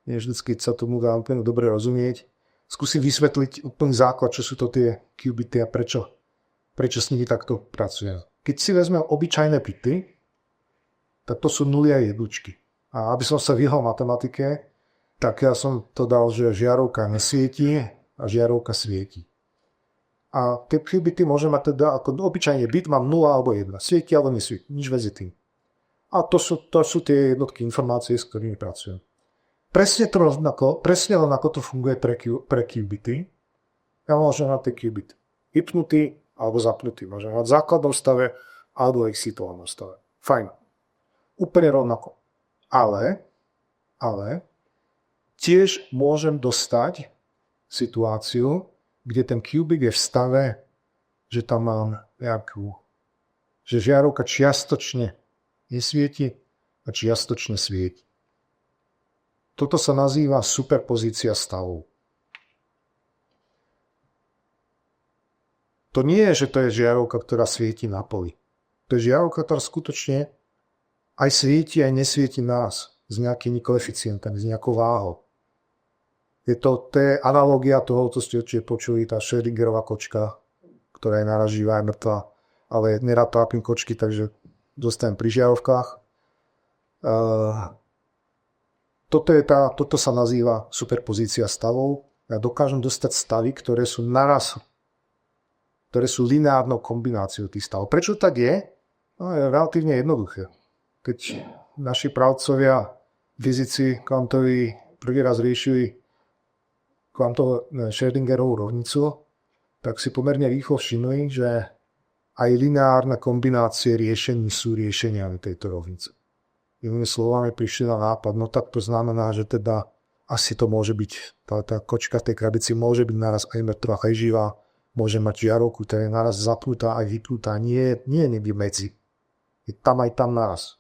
nie vždycky sa tomu dá úplne dobre rozumieť. Skúsim vysvetliť úplný základ, čo sú to tie qubity a prečo s nimi takto pracujem. Keď si vezmem obyčajné bity, tak to sú nuly a jedničky. A aby som sa vyhol matematike, tak ja som to dal, že žiarovka nesvietí a žiarovka svieti. A tie qubity môžem mať teda, ako obyčajne bit mám 0 alebo 1. Svieti alebo nesvieti, nič medzi tým. A to sú tie jednotky informácií, s ktorými pracujem. Presne rovnako to funguje pre qubity. Ja môžem mať tie qubity vypnutý alebo zapnutý. Môžem mať v základnom stave alebo v excitovanom stave. Fajn. Úplne rovnako. Ale tiež môžem dostať situáciu, kde ten qubit je v stave, že tam mám že žiarovka čiastočne nesvieti a čiastočne svieti. Toto sa nazýva superpozícia stavov. To nie je, že to je žiarovka, ktorá svieti na poli. To je žiarovka, ktorá skutočne aj svieti, aj nesvieti nás s nejakými koeficientami, s nejakou váhou. Je to analogia toho, co ste určite počuli, tá Schrödingerová kočka, ktorá je naraživá, je mŕtva, ale nerád trápim kočky, takže zostanem pri žiarovkách. Toto sa nazýva superpozícia stavov. Ja dokážem dostať stavy, ktoré sú naraz, ktoré sú lineárnou kombináciou tých stavov. Prečo tak je? No, je relatívne jednoduché. Keď naši pravcovia, fyzici kvantoví prvý raz riešili kvantovú Schrödingerovú rovnicu, tak si pomerne rýchlo všimli, že aj lineárne kombinácie riešení sú riešeniami tejto rovnice. Inými slovami prišli na nápad, no tak to znamená, že teda asi to môže byť, tá kočka v tej krabici môže byť naraz aj mŕtva, aj živá, môže mať žiarovku, ktorá je naraz zapnutá aj vypnutá, nie niekde medzi. Je tam aj tam naraz.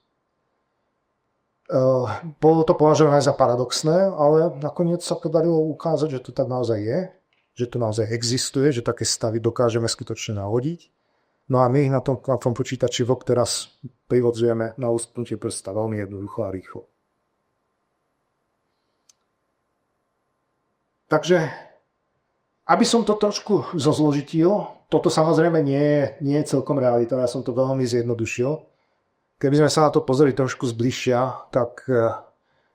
Bolo to považované za paradoxné, ale nakoniec sa podarilo ukázať, že to tak naozaj je, že to naozaj existuje, že také stavy dokážeme skutočne nahodiť. No a my ich na tom počítači VOC teraz privodzujeme na usknutie prsta veľmi jednoducho a rýchlo. Takže, aby som to trošku zozložitil, toto samozrejme nie je celkom realita, ja som to veľmi zjednodušil. Keby sme sa na to pozreli trošku zbližšia, tak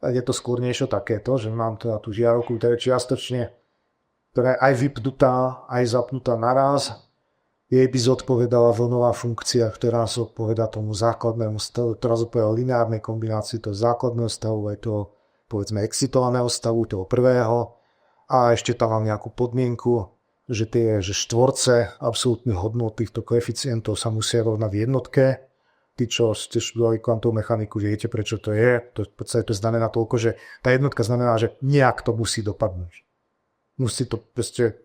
je to skôr niečo takéto, že mám teda tú žiarovku, ktorá je čiastočne, ktorá je aj vypnutá, aj zapnutá naraz. Jej by zodpovedala vlnová funkcia, ktorá zodpovedá tomu základnému stavu, ktorá zodpovedá lineárnej kombinácii toho základného stavu, aj toho, povedzme, excitovaného stavu, toho prvého. A ešte tam mám nejakú podmienku, že tie štvorce absolútnych hodnot týchto koeficientov sa musia rovnať v jednotke. Tí, čo ste študovali kvantovú mechaniku, viete, prečo to je. V podstate to znamená toľko, že tá jednotka znamená, že nejak to musí dopadnúť. Musí to proste,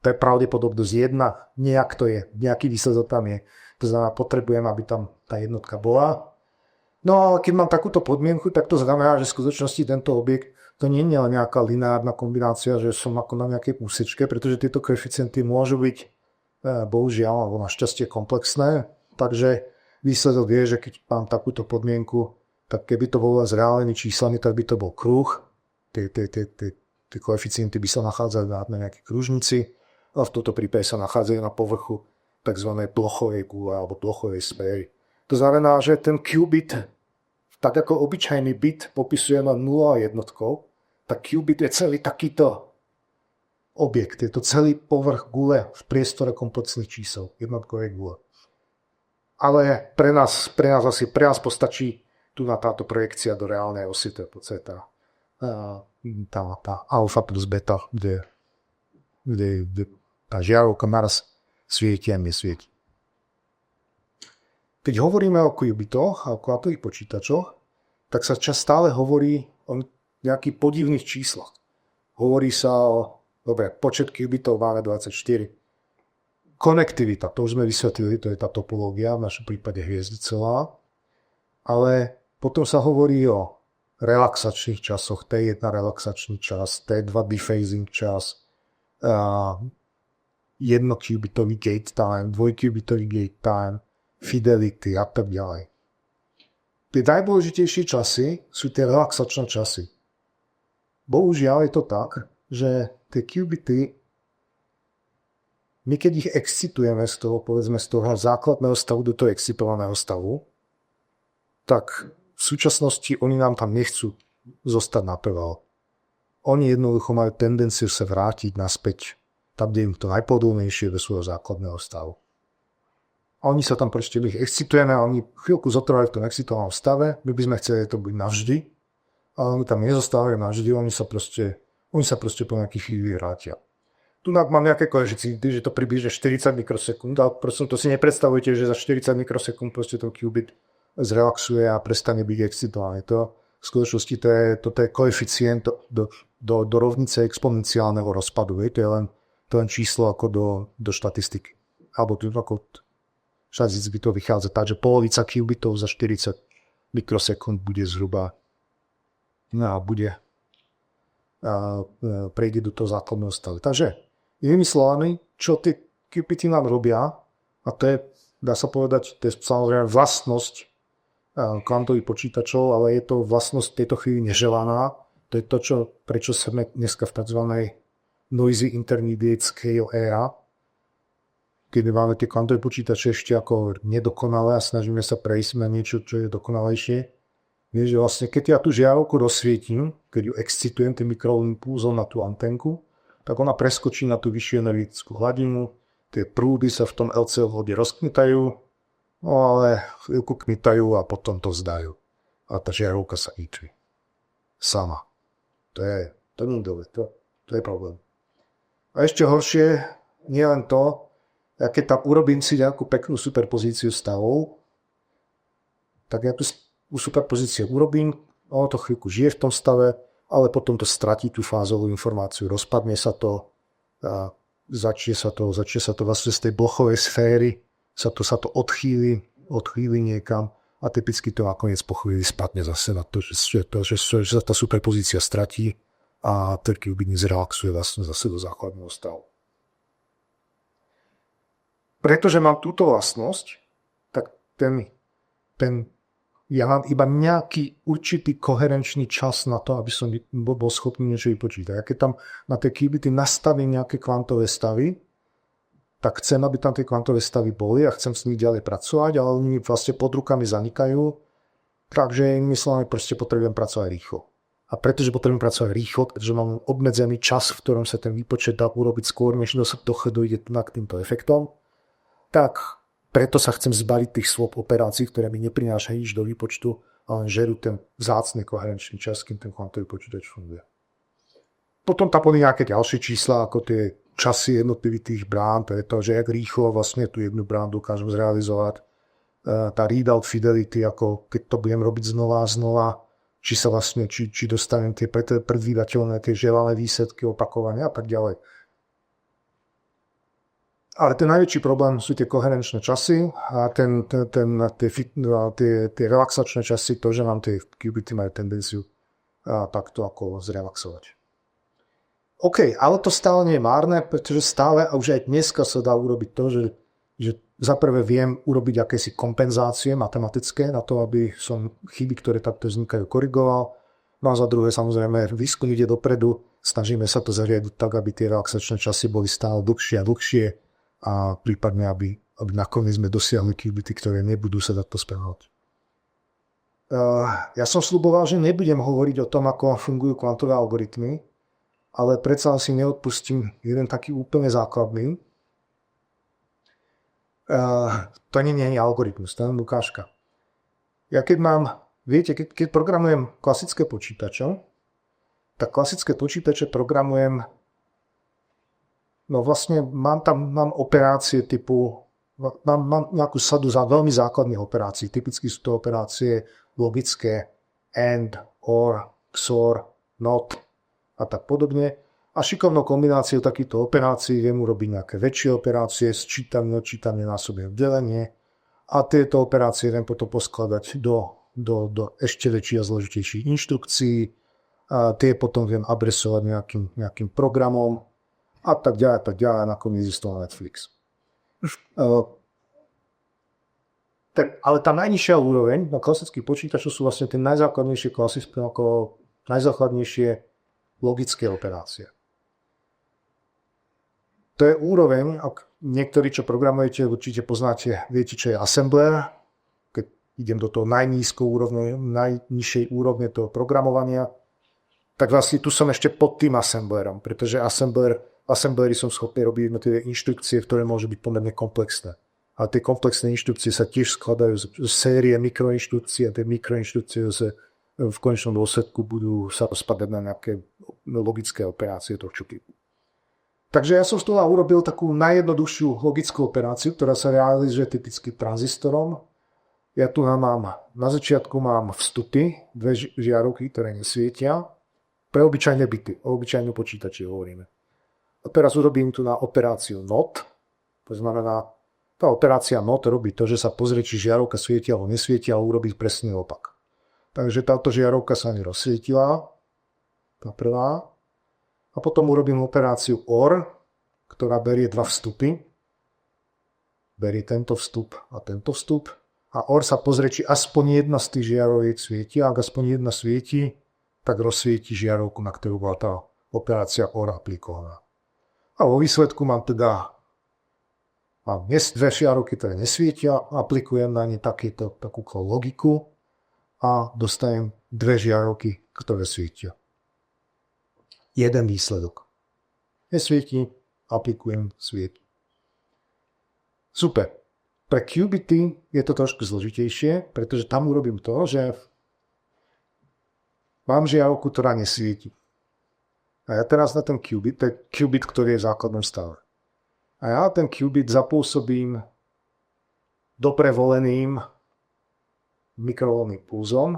to je pravdepodobnosť 1, nejak to je, nejaký výsledok tam je. To znamená, potrebujem, aby tam tá jednotka bola. No ale keď mám takúto podmienku, tak to znamená, že v skutočnosti tento objekt, to nie je len nejaká lineárna kombinácia, že som ako na nejakej úsečke, pretože tieto koeficienty môžu byť, bohužiaľ, alebo našťastie komplexné. Takže výsledok je, že keď mám takúto podmienku, tak keby to bolo s reálnymi číslami, tak by to bol kruh. Tie koeficienty by sa nachádzali na nejakej kružnici a v tomto prípade sa nachádzajú na povrchu tzv. Plochovej gule alebo plochovej sféry. To znamená, že ten qubit, tak ako obyčajný bit popisujeme 0 a jednotkou, tak qubit je celý takýto objekt. Je to celý povrch gule v priestore komplexných čísel, jednotkovej gule. Ale pre nás postačí tu na táto projekcia do reálnej osy, to je v podstate tá alfa plus beta, kde tá žiarovka naraz svieti a nesvieti. Keď hovoríme o qubitoch a o kvantových počítačoch, tak sa stále hovorí o nejakých podivných číslach. Hovorí sa o, počet qubitov máme 24. Konektivita, to už sme vysvetlili, to je tá topológia, v našom prípade hviezdicová. Ale potom sa hovorí o relaxačných časoch, T1 relaxačný čas, T2 dephasing čas, 1-qubitový gate time, 2-qubitový gate time, fidelity a tak ďalej. Tie najdôležitejšie časy sú tie relaxačné časy. Bohužiaľ je to tak, že tie qubity, my keď ich excitujeme z toho, povedzme, z toho základného stavu do toho excitovaného stavu, tak v súčasnosti oni nám tam nechcú zostať natrvalo. Oni jednoducho majú tendenciu sa vrátiť naspäť tam, kde im to najpodobnejšie do svojho základného stavu. A oni sa tam proste, my ich excitujeme a oni chvíľku zotrvajú v tom excitovanom stave, my by sme chceli to byť navždy, ale oni tam nezostávajú navždy, oni sa proste po nejakých chvíli vrátia. Tu mám nejaké koeficienty, že to približne 40 mikrosekúnd, ale prosím, to si nepredstavujte, že za 40 mikrosekúnd proste ten qubit zrelaxuje a prestane byť excitovaný. To v skutočnosti to je koeficient do rovnice exponenciálneho rozpadu. To je len číslo ako do štatistiky. Alebo ako štatisticky by to vychádza tak, že polovica qubitov za 40 mikrosekúnd bude zhruba prejde do toho základného stavu. Takže inými slovami, čo tie qubity nám robia, a to je, dá sa povedať, to je samozrejme vlastnosť kvantových počítačov, ale je to vlastnosť tejto chvíli neželaná. To je to, prečo sme dneska v tzv. Noisy intermediate scale era, keď máme tie kvantové počítače ešte ako nedokonalé a snažíme sa prejsť na niečo, čo je dokonalejšie. Vieš, že vlastne keď ja tú žiarovku rozsvietím, keď ju excitujem tým mikroimpulzom na tú antenku, tak ona preskočí na tú vyššiu energetickú hladinu, tie prúdy sa v tom LCO vode rozkmitajú, no ale chvíľku kmitajú a potom to vzdajú. A tá žiarovka sa ničí. Sama. To je nudové, to je problém. A ešte horšie, nie len to, ja keď tam urobím si nejakú peknú superpozíciu stavov, tak ja tú superpozíciu urobím, ono to chvíľku žije v tom stave, ale potom to stratí tú fázovú informáciu, rozpadne sa to, začne sa to vlastne z tej blochovej sféry, sa to odchýli niekam a typicky to nakoniec po chvíli spadne zase na to, že sa tá superpozícia stratí a ten qubit zrelaxuje vlastne zase do základného stavu. Pretože mám túto vlastnosť, tak ja mám iba nejaký určitý koherenčný čas na to, aby som bol schopný niečo vypočítať. A keď tam na tie qubity nastavím nejaké kvantové stavy, tak chcem, aby tam tie kvantové stavy boli a chcem s nimi ďalej pracovať, ale oni vlastne pod rukami zanikajú, takže inými slovami proste potrebujem pracovať rýchlo. A pretože potrebujem pracovať rýchlo, pretože mám obmedzený čas, v ktorom sa ten výpočet dá urobiť skôr, než dojde k týmto efektom, tak preto sa chcem zbaviť tých swap operácií, ktoré mi neprinášajú nič do výpočtu, ale žerú ten vzácny koherenčný čas, kým ten kvantový počítač funguje. Potom tam boli nejaké ďalšie čísla, ako tie časy jednotlivých tých brán, to je to, že jak rýchlo vlastne tú jednu bránu dokážem zrealizovať. Tá readout fidelity, ako keď to budem robiť znova a znova, či sa vlastne, či dostanem tie predvídateľné, tie želané výsledky opakovania a tak ďalej. Ale ten najväčší problém sú tie koherenčné časy a tie relaxačné časy, to, že nám tie qubity majú tendenciu takto ako zrelaxovať. OK, ale to stále nie je márne, pretože stále a už aj dneska sa dá urobiť to, že zaprvé viem urobiť akési kompenzácie matematické na to, aby som chyby, ktoré takto vznikajú, korigoval. No a za druhé, samozrejme, výskum ide dopredu, snažíme sa to zariadiť tak, aby tie relaxačné časy boli stále dlhšie a dlhšie a prípadne, aby nakoniec sme dosiahli qubity, ktoré nebudú sa takto spravovať. Ja som sľuboval, že nebudem hovoriť o tom, ako fungujú kvantové algoritmy, ale predsa si neodpustím jeden taký úplne základný. To nie je algoritmus, to je ukážka. Ja keď programujem klasické počítače, tak klasické počítače programujem, no vlastne mám operácie typu, mám nejakú sadu veľmi základných operácií. Typicky sú to operácie logické, AND, OR, XOR, NOT a tak podobne. A šikovnou kombináciou takýchto operácií viem urobiť nejaké väčšie operácie, sčítanie, odčítanie, násobné delenie a tieto operácie viem potom poskladať do ešte väčších a zložitejších inštrukcií. A tie potom viem adresovať nejakým programom a tak ďalej, nakoniec existoval Netflix. Ale tá najnižšia úroveň na klasických počítačoch sú vlastne tie najzákladnejšie logické operácie. To je úroveň, ak niektorí, čo programujete, určite poznáte, viete, čo je assembler. Keď idem do toho najnižšej úrovne toho programovania, tak vlastne tu som ešte pod tým assemblerom, pretože assemblery som schopný robiť jednotlivé inštrukcie, ktoré môžu byť pomerne komplexné. A tie komplexné inštrukcie sa tiež skladajú z série mikroinštrukcií a tie mikroinštrukcie v konečnom dôsledku budú sa rozpadať na nejaké logické operácie tohto typu. Takže ja som z toho urobil takú najjednoduchšiu logickú operáciu, ktorá sa realizuje typicky tranzistorom. Ja tu na začiatku mám vstupy, dve žiarovky, ktoré nesvietia. Pre obyčajné byty, o obyčajnom počítači hovoríme. A teraz urobím tu na operáciu NOT. To znamená, tá operácia NOT robí to, že sa pozrie, či žiarovka svieti alebo nesvieti a urobí presný opak. Takže táto žiarovka sa mi rozsvietila, tá prvá. A potom urobím operáciu OR, ktorá berie dva vstupy. Berie tento vstup a tento vstup. A OR sa pozrie, či aspoň jedna z tých žiaroviek svieti. Ak aspoň jedna svieti, tak rozsvieti žiarovku, na ktorú bola tá operácia OR aplikovaná. A vo výsledku mám dve žiarovky, ktoré nesvietia, aplikujem na ne takú logiku a dostanem dve žiarovky, ktoré svietia. Jeden výsledok. Nesvieti, aplikujem, svieti. Super. Pre qubity je to trošku zložitejšie, pretože tam urobím to, že mám žiarovku, ktorá nesvieti. A ja teraz na ten qubit, to je qubit, ktorý je v základnom stave. A ja ten qubit zapôsobím dobre voleným mikrovlnným pulzom,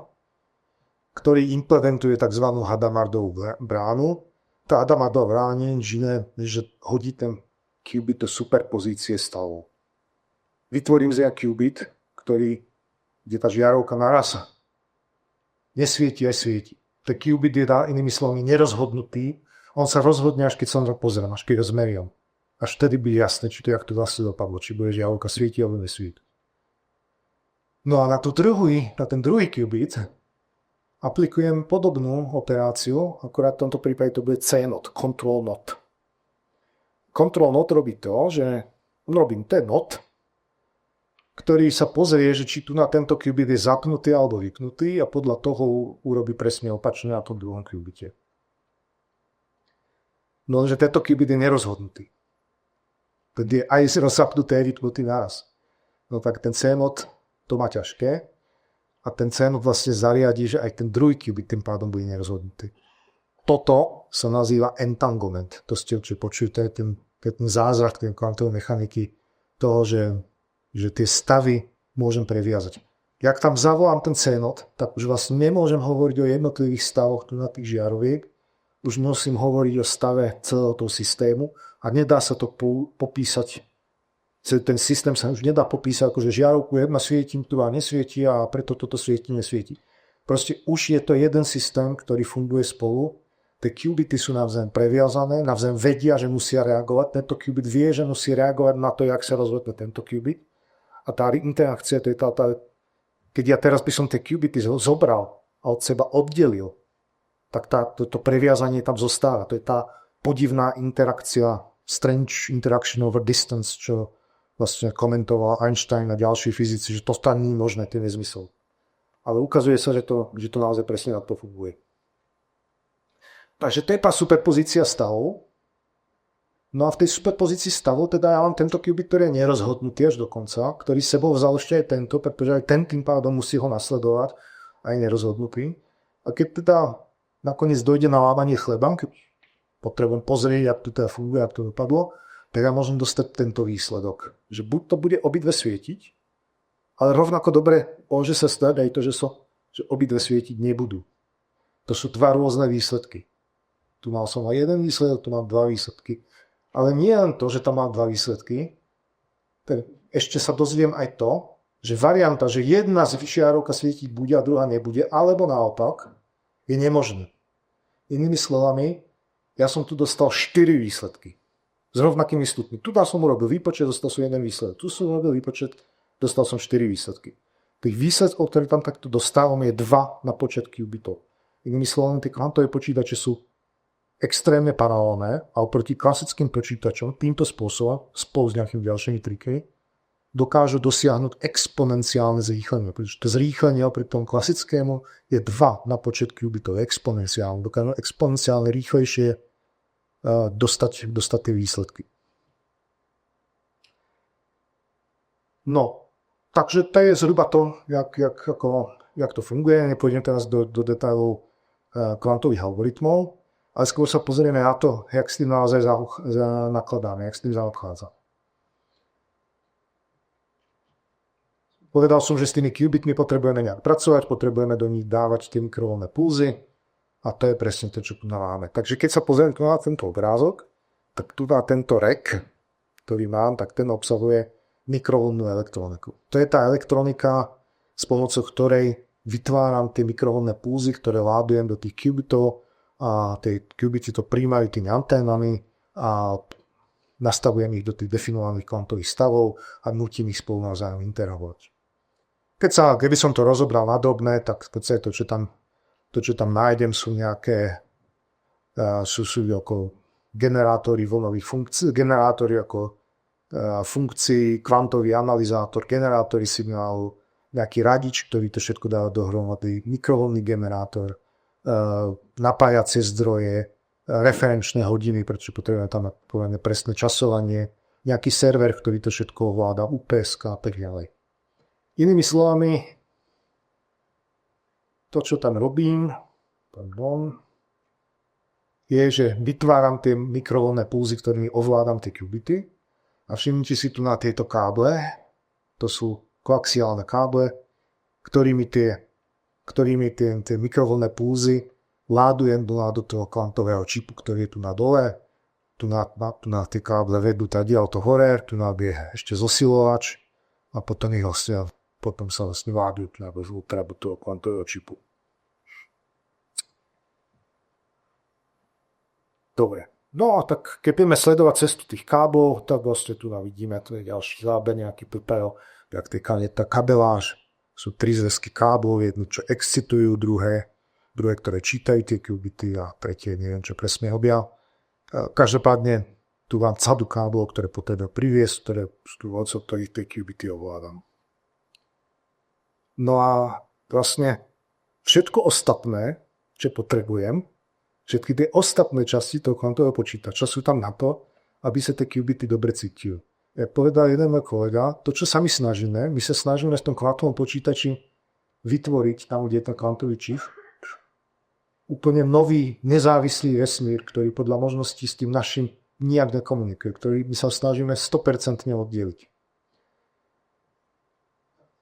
ktorý implementuje tzv. Hadamardovú bránu. Tá Hadamardová brána je, že hodí ten qubit do superpozície stavov. Vytvorím z qubit, kde tá žiarovka naraz nesvieti aj svieti. Ten qubit je inými slovami nerozhodnutý. On sa rozhodne, až keď sa na to pozriem, až keď ho zmeriem. Až vtedy bude jasné, či to jak to vlastne dopadlo, či bude žiarovka svieti alebo nesvieti. No a na ten druhý qubit aplikujem podobnú operáciu, akorát v tomto prípade to bude CNOT, Control NOT. Control NOT robí to, že robím ten NOT, ktorý sa pozrie, že či tu na tento qubit je zapnutý alebo vypnutý a podľa toho urobí presne opačne na tom druhom qubite. No, že tento qubit je nerozhodnutý. Tedy je aj rozapnutý, aj vypnutý naraz. No tak ten CNOT to má ťažké a ten CNOT vlastne zariadí, že aj ten druhý qubit tým pádom bude nerozhodnutý. Toto sa nazýva entanglement. To ste určite počujete, ten zázrak tej kvantovej mechaniky toho, že tie stavy môžem previazať. Jak tam zavolám ten CNOT, tak už vlastne nemôžem hovoriť o jednotlivých stavoch tu na tých žiaroviek, už musím hovoriť o stave celého toho systému a nedá sa to popísať, ten systém sa už nedá popísať, ako že žiarovku jedna svieti, druhá nesvieti a preto toto svieti, nesvieti. Proste už je to jeden systém, ktorý funguje spolu, tie qubity sú navzájom previazané, navzájom vedia, že musia reagovať, tento qubit vie, že musí reagovať na to, jak sa rozhodne tento qubit. A tá interakcia, to je keď ja teraz by som tie qubity zobral a od seba oddelil, tak to previazanie tam zostáva. To je tá podivná interakcia, strange interaction over distance, čo vlastne komentoval Einstein a ďalší fyzici, že to tam nie je možné, to je nezmysel. Ale ukazuje sa, že to naozaj presne na to funguje. Takže to je tá superpozícia stavov. No a v tej superpozícii stavov teda ja mám tento qubit, ktorý je nerozhodnutý až do konca, ktorý sebou vzal ešte aj tento, pretože aj ten tým pádom musí ho nasledovať, aj nerozhodnutý. A keď teda nakoniec dojde na lámanie chleba, keď potrebujem pozrieť, jak to teda funguje, jak to dopadlo, tak ja môžem dostať tento výsledok. Že buď to bude obidve svietiť, ale rovnako dobre môže sa stať aj to, že obidve svietiť nebudú. To sú dva rôzne výsledky. Tu mal som aj jeden výsledok, tu mám dva výsledky. Ale nie len to, že tam mám dva výsledky, ešte sa dozviem aj to, že varianta, že jedna z žiarovka svietiť bude a druhá nebude, alebo naopak, je nemožné. Inými slovami, ja som tu dostal 4 výsledky s rovnakými stupňmi. Tu som urobil výpočet, dostal som jeden výsledok. Tu som urobil výpočet, dostal som 4 výsledky. Tých výsledkov, ktoré tam takto dostávam, je 2 na počet qubitov. Inými slovami, tie kvantové počítače sú extrémne paralelné a oproti klasickým počítačom týmto spôsobom, spolu s nejakými ďalšími trikmi, dokážu dosiahnuť exponenciálne zrýchlenie. Pretože to zrýchlenie pri tom klasickému je 2 na počet qubitov, exponenciálne. Dokážu exponenciálne rýchlejšie dostať tie výsledky. No, takže to je zhruba to, jak to funguje. Nepôjdem teraz do detailov kvantových algoritmov, ale skôr sa pozrieme na to, jak s tým naozaj nakladáme, jak s tým zaobchádza. Povedal som, že s tými qubitmi potrebujeme nejak pracovať, potrebujeme do nich dávať tie mikrovlnné pulzy a to je presne to, čo tu máme. Takže keď sa pozriem na tento obrázok, tak tu na tento rek, ktorý mám, tak ten obsahuje mikrovlnnú elektroniku. To je tá elektronika, s pomocou ktorej vytváram tie mikrovlnné pulzy, ktoré ládujem do tých qubitov a tie qubity to príjmajú tými anténami a nastavujem ich do tých definovaných kvantových stavov a nutím ich spolu navzájom interagovať. Keby som to rozobral na drobné, tak v podstate to, čo tam nájdem, sú nejaké sú ako generátory vlnových funkcií, generátory ako funkcií, kvantový analyzátor, generátory signálu, nejaký radič, ktorý to všetko dáva dohromady, mikrovlnný generátor, napájacie zdroje, referenčné hodiny, pretože potrebujeme tam povedané presné časovanie, nejaký server, ktorý to všetko ovláda, UPS a tak ďalej. Inými slovami, to, čo tam robím, je, že vytváram tie mikrovlnné pulzy, ktorými ovládam tie qubity. A všimnite si tu na tieto káble, to sú koaxiálne káble, ktorými tie mikrovlnné pulzy ládujem do toho kvantového čipu, ktorý je tu na dole. Tu na tie káble vedú tadiaľ to hore, tu je ešte zosilovač a potom sa vlastne ládujú tu na do toho kvantového čipu. Dobre. No a tak keď budeme sledovať cestu tých káblov, tak vlastne tu vidíme, tu je ďalší záber, nejaký prepel, jak tá kabeláž. Sú 3 zväzky káblov, jedno, čo excitujú, druhé, ktoré čítajú tie qubity a tretie, neviem, čo presne robia. Každopádne tu mám sadu káblov, ktoré potrebujem priviesť, ktoré sú od ktorých tie qubity ovládam. No a vlastne všetko ostatné, čo potrebujem, všetky tie ostatné časti toho kvantového počítača sú tam na to, aby sa tie qubity dobre cítili. Jak povedal jeden môj kolega, to, čo sa my sa snažíme v tom kvantovom počítači vytvoriť tam, kde je ten kvantový čip, úplne nový, nezávislý vesmír, ktorý podľa možností s tým našim nijak nekomunikuje, ktorý my sa snažíme 100% oddeliť.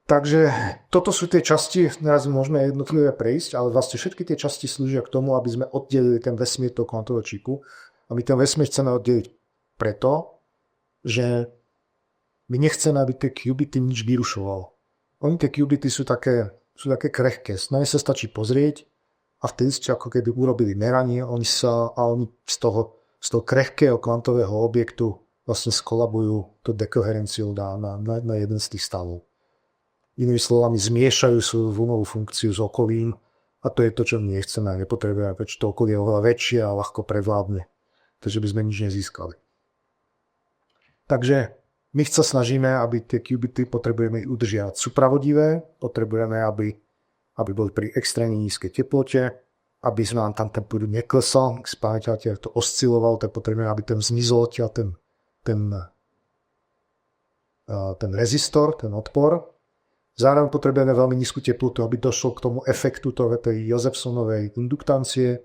Takže toto sú tie časti, teraz môžeme jednotlivé prejsť, ale vlastne všetky tie časti slúžia k tomu, aby sme oddelili ten vesmír toho kvantového čipu. A my ten vesmír chceme oddeliť preto, že my nechceme, aby tie qubity nič vyrušovalo. Oni tie qubity sú také krehké. Na ne sa stačí pozrieť a vtedy ste ako keby urobili meranie, oni z toho krehkého kvantového objektu vlastne skolabujú tú dekoherenciu na jeden z tých stavov. Inými slovami, zmiešajú svoju vlnovú funkciu s okolím a to je to, čo my nechceme a nepotrebujeme, pretože to okolie je oveľa väčšie a ľahko prevládne. Takže by sme nič nezískali. Takže my sa snažíme, aby tie qubity potrebujeme udržiavať. Sú pravodivé, potrebujeme, aby boli pri extrémne nízkej teplote, aby sme nám tam ten prúd neklesal, ak spájate, ak to osciloval, tak potrebujeme, aby ten zmizol ten rezistor, ten odpor. Zároveň potrebujeme veľmi nízku teplotu, aby došlo k tomu efektu tej Josephsonovej induktancie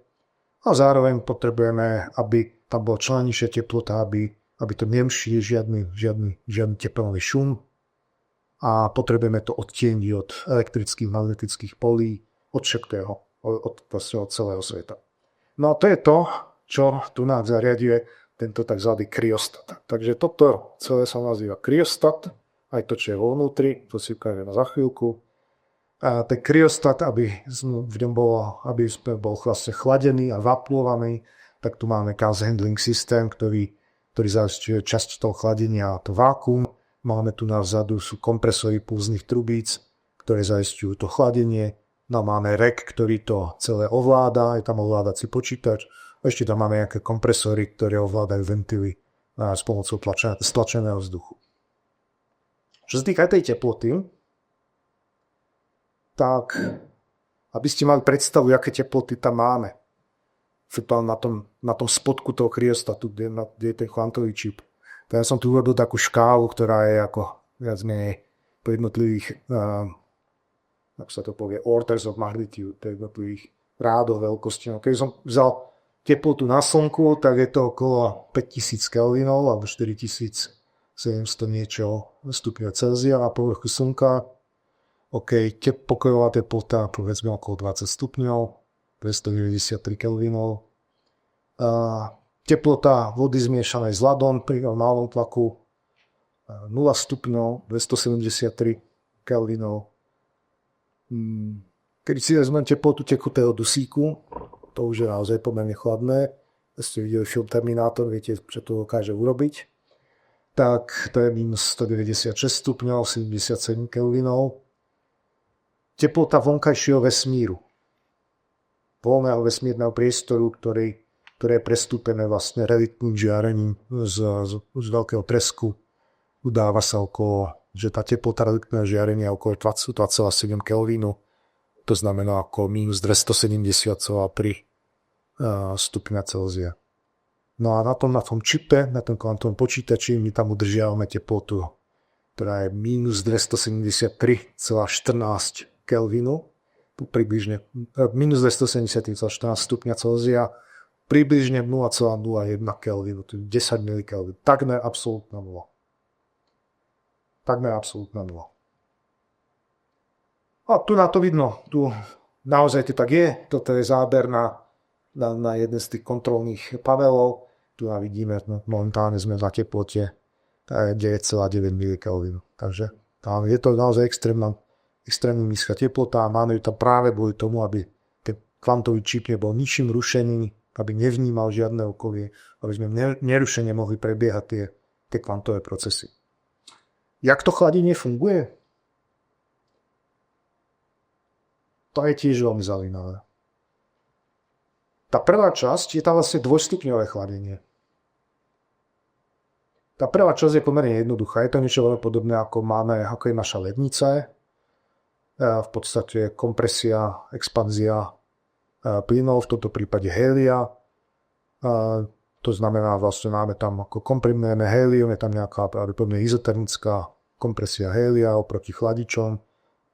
a zároveň potrebujeme, aby tam bola čo najnižšia teplota, aby to nerušili žiadny tepelný šum a potrebujeme to odtieniť od elektrických, magnetických polí, od všetkého, od celého sveta. No a to je to, čo tu nás zariaduje tento tzv. Kryostat. Takže toto celé sa nazýva kryostat, aj to, čo je vo vnútri, to si ukážeme za chvíľku. A ten kryostat, aby bol vlastne chladený a vaplovaný, tak tu máme gas handling systém, ktorý zaisťuje časť toho chladenia a to vákuum. Máme tu na vzadu sú kompresory pulzných trubíc, ktoré zaisťujú to chladenie. No máme rek, ktorý to celé ovláda, je tam ovládací počítač. A ešte tam máme nejaké kompresory, ktoré ovládajú ventily s pomocou stlačeného vzduchu. Čo sa týka tej teploty, tak aby ste mali predstavu, aké teploty tam máme. Na tom spodku toho kryostatu, kde je ten kvantový čip. Tak ja som tu uvedol takú škálu, ktorá je ako viac menej po jednotlivých, ako sa to povie, orders of magnitude, jednotlivých rádoch veľkosti. No, keď som vzal teplotu na slnku, tak je to okolo 5000 kelvinov alebo 4700 niečo stupňov Celzia na povrchu slnka. OK, pokojová teplota, povedzme okolo 20 stupňov, 293 kelvinov. Teplota vody zmiešanej s ľadom pri normálnom tlaku 0 stupňov, 273 kelvinov. Keď si vezmem teplotu tekutého dusíku, to už je naozaj pomerne chladné, ste videli film Terminátor, viete, čo to dokáže urobiť, tak to je minus 196 stupňov, 77 kelvinov. Teplota vonkajšieho vesmíru, voľného vesmírneho priestoru, ktoré je prestúpené vlastne relitným žiarením z veľkého tresku, udáva sa že tá teplota relitného žiarenia je okolo 20,7 kelvínu, to znamená okolo minus 270,3 stupňa Celzia. No a na tom čipe, na tom kvantovom počítači, my tam udržiavame teplotu, ktorá je minus 273,14 kelvinu, približne minus 273,14 stupňa Celzia, približne 0,01 kelvinu, to je 10 milikelvin, takmer absolútna nula. Takmer absolútna nula. A tu na to vidno, tu naozaj to tak je, toto je záber na jeden z tých kontrolných panelov, tu vidíme, momentálne sme na teplote 9,9 milikelvinu, takže tam je to naozaj extrémne nízka teplota a máme ju tam práve kvôli tomu, aby ten kvantový čip nebol ničím rušený, aby nevnímal žiadne okolie, aby sme nerušene mohli prebiehať tie kvantové procesy. Jak to chladenie funguje? To je tiež veľmi zaujímavé. Tá prvá časť je tam vlastne dvojstupňové chladenie. Tá prvá časť je pomerne jednoduchá. Je to niečo veľmi podobné, ako je naša lednica. V podstate kompresia, expanzia plynov, v tomto prípade hélia. To znamená, vlastne máme tam ako komprimované hélium, je tam nejaká pravdepodobne izotermická kompresia hélia oproti chladičom,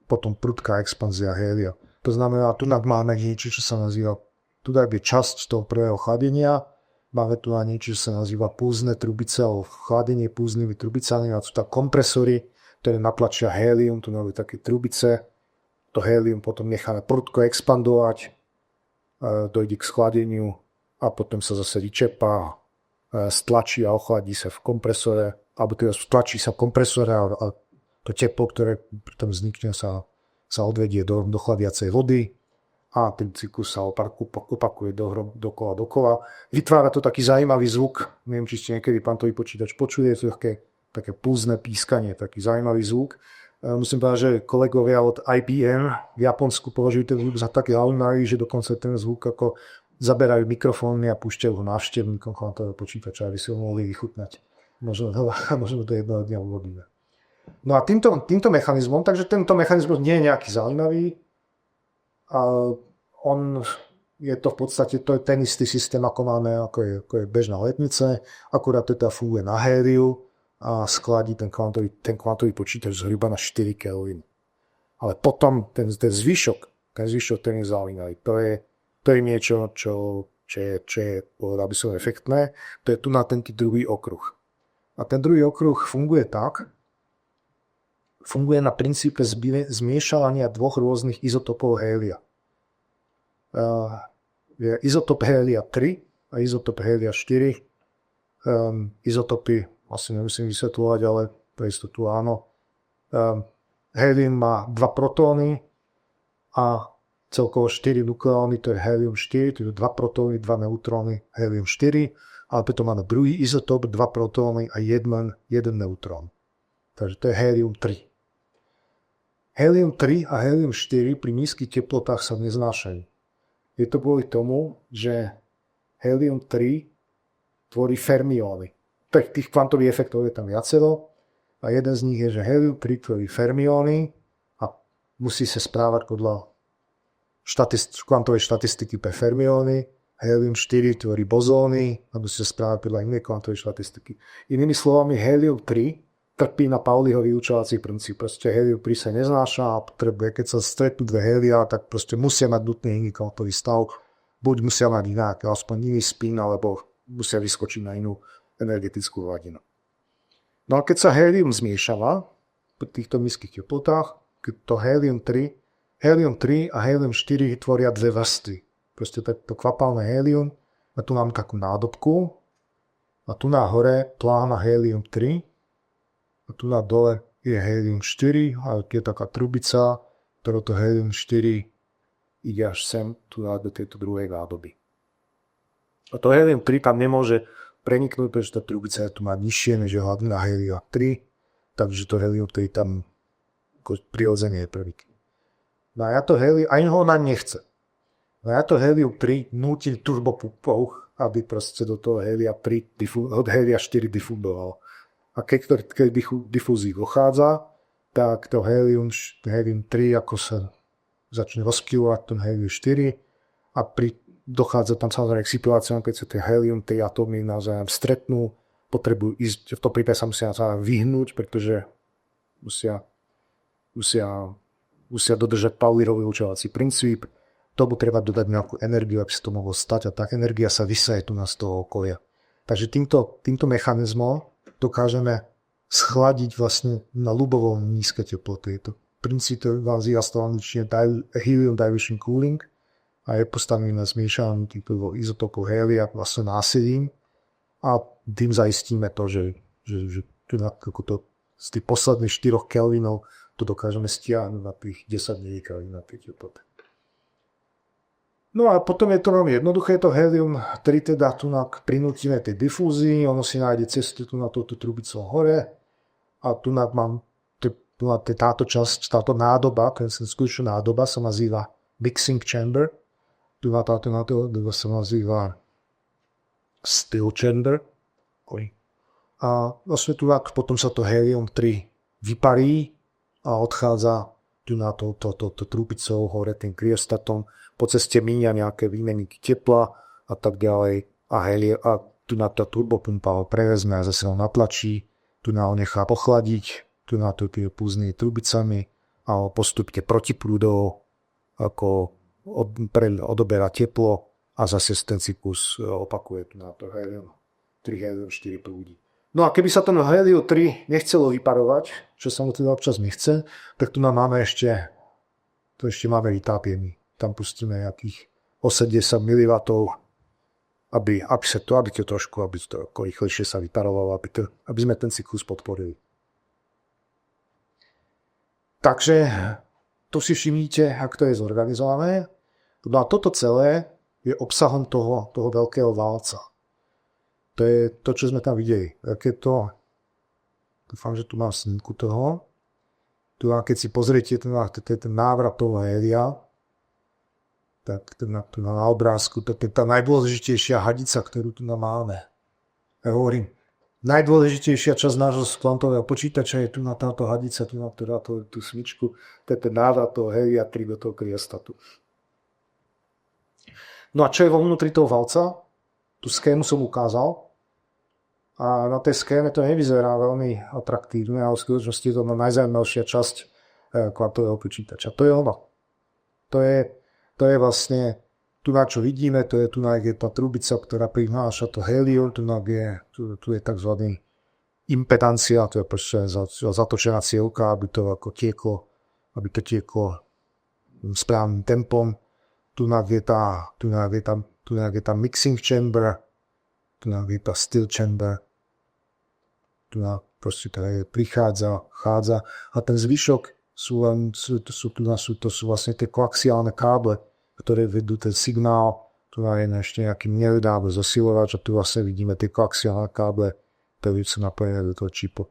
potom prudká expanzia hélia. To znamená, tu máme niečo, čo sa nazýva, tu je časť toho prvého chladenia, máme tu niečo, čo sa nazýva pulzné trubice, alebo chladenie pulznými trubicami, a sú tam kompresory, ktoré natlačia hélium, tu máme také trubice, to hélium potom necháme prudko expandovať, dojde k schladeniu a potom sa zase vyčepá, stlačí a ochladí sa v kompresore, alebo teda stlačí sa v kompresore a to teplo, ktoré tam vznikne, sa odvedie do chladiacej vody a ten cyklus sa opakuje dokola. Vytvára to taký zaujímavý zvuk, neviem, či ste niekedy kvantový počítač počuli, je to také pulzné pískanie, taký zaujímavý zvuk. Musím povedať, že kolegovia od IBM v Japonsku považujú ten zvuk za taký zaujímavý, že dokonca ten zvuk ako zaberajú mikrofóny a púšťajú ho návštevníkom kvantového počítača, aby si ho mohli vychutnať. Možno to jedného dňa uvodíme. No a týmto mechanizmom, takže tento mechanizmus nie je nejaký zaujímavý, je to v podstate ten istý systém, ako je bežná letnice, akurát to teda funguje na héliu a skladí ten kvantový počítač zhruba na 4 Kelvin. Ale potom ten zvyšok, ten je zaujímavý. To je niečo, čo je, povedal by som, efektné. To je tu na ten druhý okruh. A ten druhý okruh funguje na princípe zmiešavania dvoch rôznych izotopov hélia. Je izotop hélia 3 a izotop hélia 4. Izotopy asi nemusím vysvetľovať, ale pre istotu áno. Hélium má 2 protóny a celkovo 4 nukleóny, to je hélium 4, to je 2 protóny, 2 neutróny, hélium 4, ale potom máme druhý izotop, 2 protóny a 1 neutrón. Takže to je hélium 3. Hélium 3 a hélium 4 pri nízkych teplotách sa neznášajú. Je to kvôli tomu, že hélium 3 tvorí fermióny. Tých kvantových efektov je tam viacero a jeden z nich je, že hélium 3 tvorí fermióny a musí sa správať podľa kvantovej štatistiky pre fermióny. Hélium 4 tvorí bozóny a musí sa správať podľa inej kvantovej štatistiky. Inými slovami, hélium 3 trpí na Pauliho vyučovací princíp. Proste hélium 3 sa neznáša a potrebuje, keď sa stretnú dve hélia, tak proste musia mať nutný iný kvantový stav. Buď musia mať inak, aspoň iný spin, alebo musia vyskočiť na inú energetickú hladinu. No a keď sa hélium zmiešava pri týchto nízkych teplotách, to helium-3 a helium-4 tvoria dve vrstvy. Proste to kvapalné helium, a tu mám takú nádobku, a tu na hore plána helium-3, a tu na dole je helium-4, a je taká trubica, ktorou to helium-4 ide až sem, tu do tejto druhej nádoby. A to helium-3 tam nemôže preniknúť, pretože tá trubica tu má nižšie než je hladina helium-3, takže to helium-3 tam prirodzene prenikne. No a ja to ani ho ona nechce. No ja to helium-3 nútim turbopumpou, aby proste do toho od helia-4 difundoval. A keď difúzii dochádza, tak to helium-3 ako sa začne rozkylovať ten helium-4 a dochádza tam samozrejme k situáciám, keď sa tie helium-3 atómy navzájom stretnú, potrebujú ísť, v tom prípade sa musia navzájom vyhnúť, pretože musia dodržať Paulirový určovací princíp. Tomu treba dodať nejakú energiu, aby sa to mohlo stať a tá energia sa vysaje tu z toho okolia. Takže týmto mechanizmom dokážeme schladiť vlastne na ľubovo nízke teploty. Je to princíp, ktorý nazýva v angličtine helium dilution cooling a je postavený na zmiešaní týchto izotopov helia vlastne násilím a tým zaistíme to, že z tých posledných 4 kelvinov to dokážeme stiahnuť na tých 10 kelvin na tej teplote. No a potom je to veľmi jednoduché, to helium-3 teda tu prinútime tej difúzii, ono si nájde cestu tu na túto trubicou hore a tu mám táto časť, táto nádoba, to je skutočná nádoba, sa nazýva mixing chamber, tu na táto nádoba sa nazýva still chamber a vlastne tu potom sa to helium-3 vyparí a odchádza tu na touto trubicou hore tým kryostatom. Po ceste míňa nejaké výmenníky tepla a tak ďalej a tu na tá turbopumpa ho prevezme a zase ho natlačí, tu na ho nechá pochladiť, tu na to púznymi trubicami a ho postupne protiprúdovo ako odoberá teplo a zase ten cyklus opakuje tu na to helium-3, helium-4 prúdi. No a keby sa ten helium-3 nechcelo vyparovať, čo sa mu teda občas nechce, tak tu máme ešte máme vytápiený. Tam pustíme nejakých 80 mW, aby to rýchlejšie sa vyparovalo, aby sme ten cyklus podporili. Takže tu si všimnite, ak to je zorganizované. No a toto celé je obsahom toho veľkého válca. To je to, čo sme tam videli. Dúfam, že tu mám snímku toho. Tu, keď si pozriete ten návrat toho helia, tak na obrázku, to je tá najdôležitejšia hadica, ktorú tu máme. Ja hovorím, najdôležitejšia časť nášho kvantového počítača je tu na táto hadica, tu na tú smyčku, to je ten návrat toho helia 3 do toho kryostatu. No a čo je vo vnútri toho valca? Tú schému som ukázal a na tej schéme to nevyzerá veľmi atraktívne, ale v skutočnosti je to najzaujímavšia časť kvantového počítača. To je ono. To je vlastne, tu na čo vidíme, to je tu je tá trubica, ktorá prináša to helium, tu je tzv. Impedancia, to je proste zatočená cievka, aby to tieklo správnym tempom. Tu je tá mixing chamber, tu je tá still chamber, tu proste prichádza, chádza a ten zvyšok sú vlastne tie koaxiálne káble, ktoré vedú ten signál, tu je ešte nejaký nevedável zosilovač a tu vlastne vidíme tie koaxiálne káble, ktoré sú napojené do toho čipu.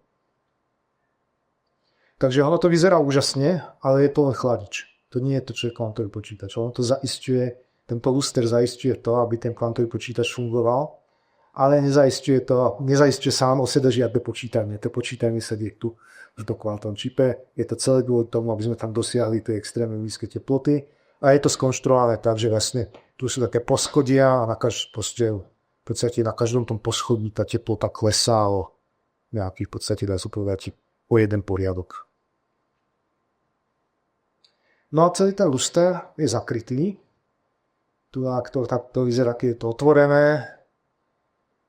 Takže ono to vyzerá úžasne, ale je to len chladič. To nie je to, čo je kvantový počítač. Ono to zaisťuje, ten poluster zaisťuje to, aby ten kvantový počítač fungoval, ale nezaisťuje sám o sebe žiadne počítanie. To počítanie sedí tu v tom kvantovom čipe. Je to celé kvôli tomu, aby sme tam dosiahli tie extrémne nízke teploty. A je to skonštruované tak, že vlastne tu sú také poschodia a na každom tom poschodí tá teplota klesá o nejakých v podstate dá sa povedať o jeden poriadok. No a celý ten luster je zakrytý. Tu to vyzerá, keď je to otvorené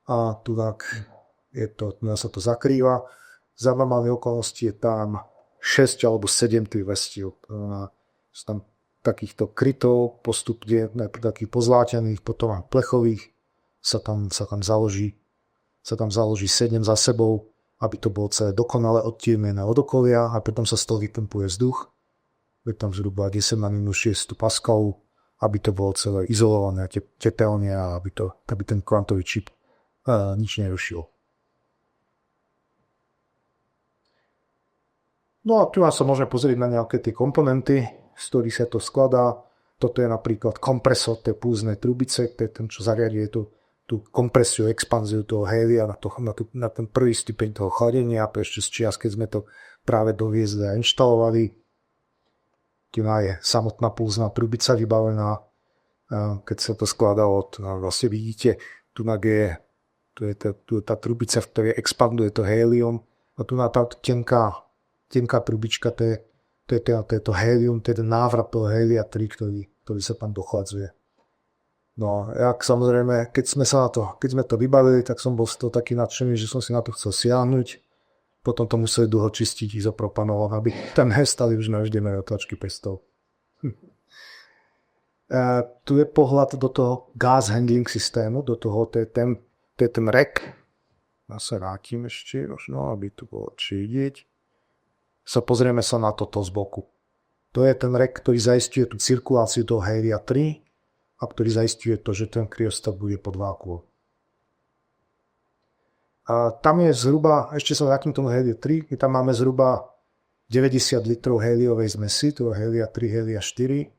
a tu sa to zakrýva. Za normálne okolnosti je tam 6 alebo 7 tých vestiel. Sú tam takýchto krytov postupne, najprv takých pozlátených, potom aj plechových sa tam založí 7 za sebou, aby to bolo celé dokonale odtienené od okolia a potom sa z toho vypumpuje vzduch. Je tam zhruba 10 na minus 6 Pascalov, aby to bolo celé izolované tepelne a aby ten kvantový čip nič nerušil. No a tu sa môžeme pozrieť na nejaké tie komponenty, z ktorých sa to skladá. Toto je napríklad kompresor tej pulznej trubice, to je ten, čo zariaduje tú kompresiu, expanziu toho hélia na ten prvý stupeň toho chladenia, ešte z čias, keď sme to práve doviezli a inštalovali. Tu je samotná pulzná trubica vybavená, keď sa to skladalo, vlastne vidíte, tu je tá trubica, v ktorej expanduje to hélium a tu tá tenká trubička, to je to hélium, to je ten návrat toho hélia 3, ktorý sa tam dochladzuje. No, samozrejme, keď sme to vybavili, tak som bol z toho taký nadšený, že som si na to chcel siahnuť. Potom to museli dlho čistiť izopropanolom, aby tam nestali už navždyné otlačky prstov. Tu je pohľad do toho gas handling systému, to je ten rek. Ja sa vrátim ešte, možno, aby tu bolo vidieť. Pozrieme sa na toto z boku. To je ten rek, ktorý zaisťuje tú cirkuláciu toho hélia 3 a ktorý zaisťuje to, že ten kryostav bude pod vákuom. A tam je zhruba, ešte sa vrátim tomu héliu 3, tam máme zhruba 90 litrov héliovej zmesi, toho hélia 3, hélia 4.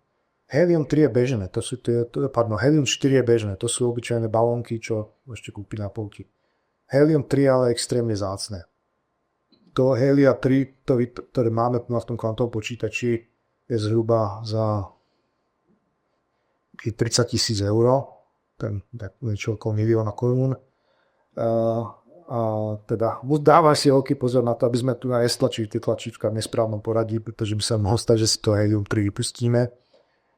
Hélium 3 je bežné, hélium 4 je bežné, to sú obyčajné balónky, čo ešte kúpi na polti. Hélium 3 ale je extrémne vzácne. To hélia 3, ktoré máme v tom kvantovom počítači, je zhruba za 30 000 eur, niečo okolo 1 000 000 korún. A teda dávaj si veľký pozor na to, aby sme tu nestlačili tie tlačítka v nesprávnom poradí, pretože by sa mohlo stať, že si to hélium 3 vypustíme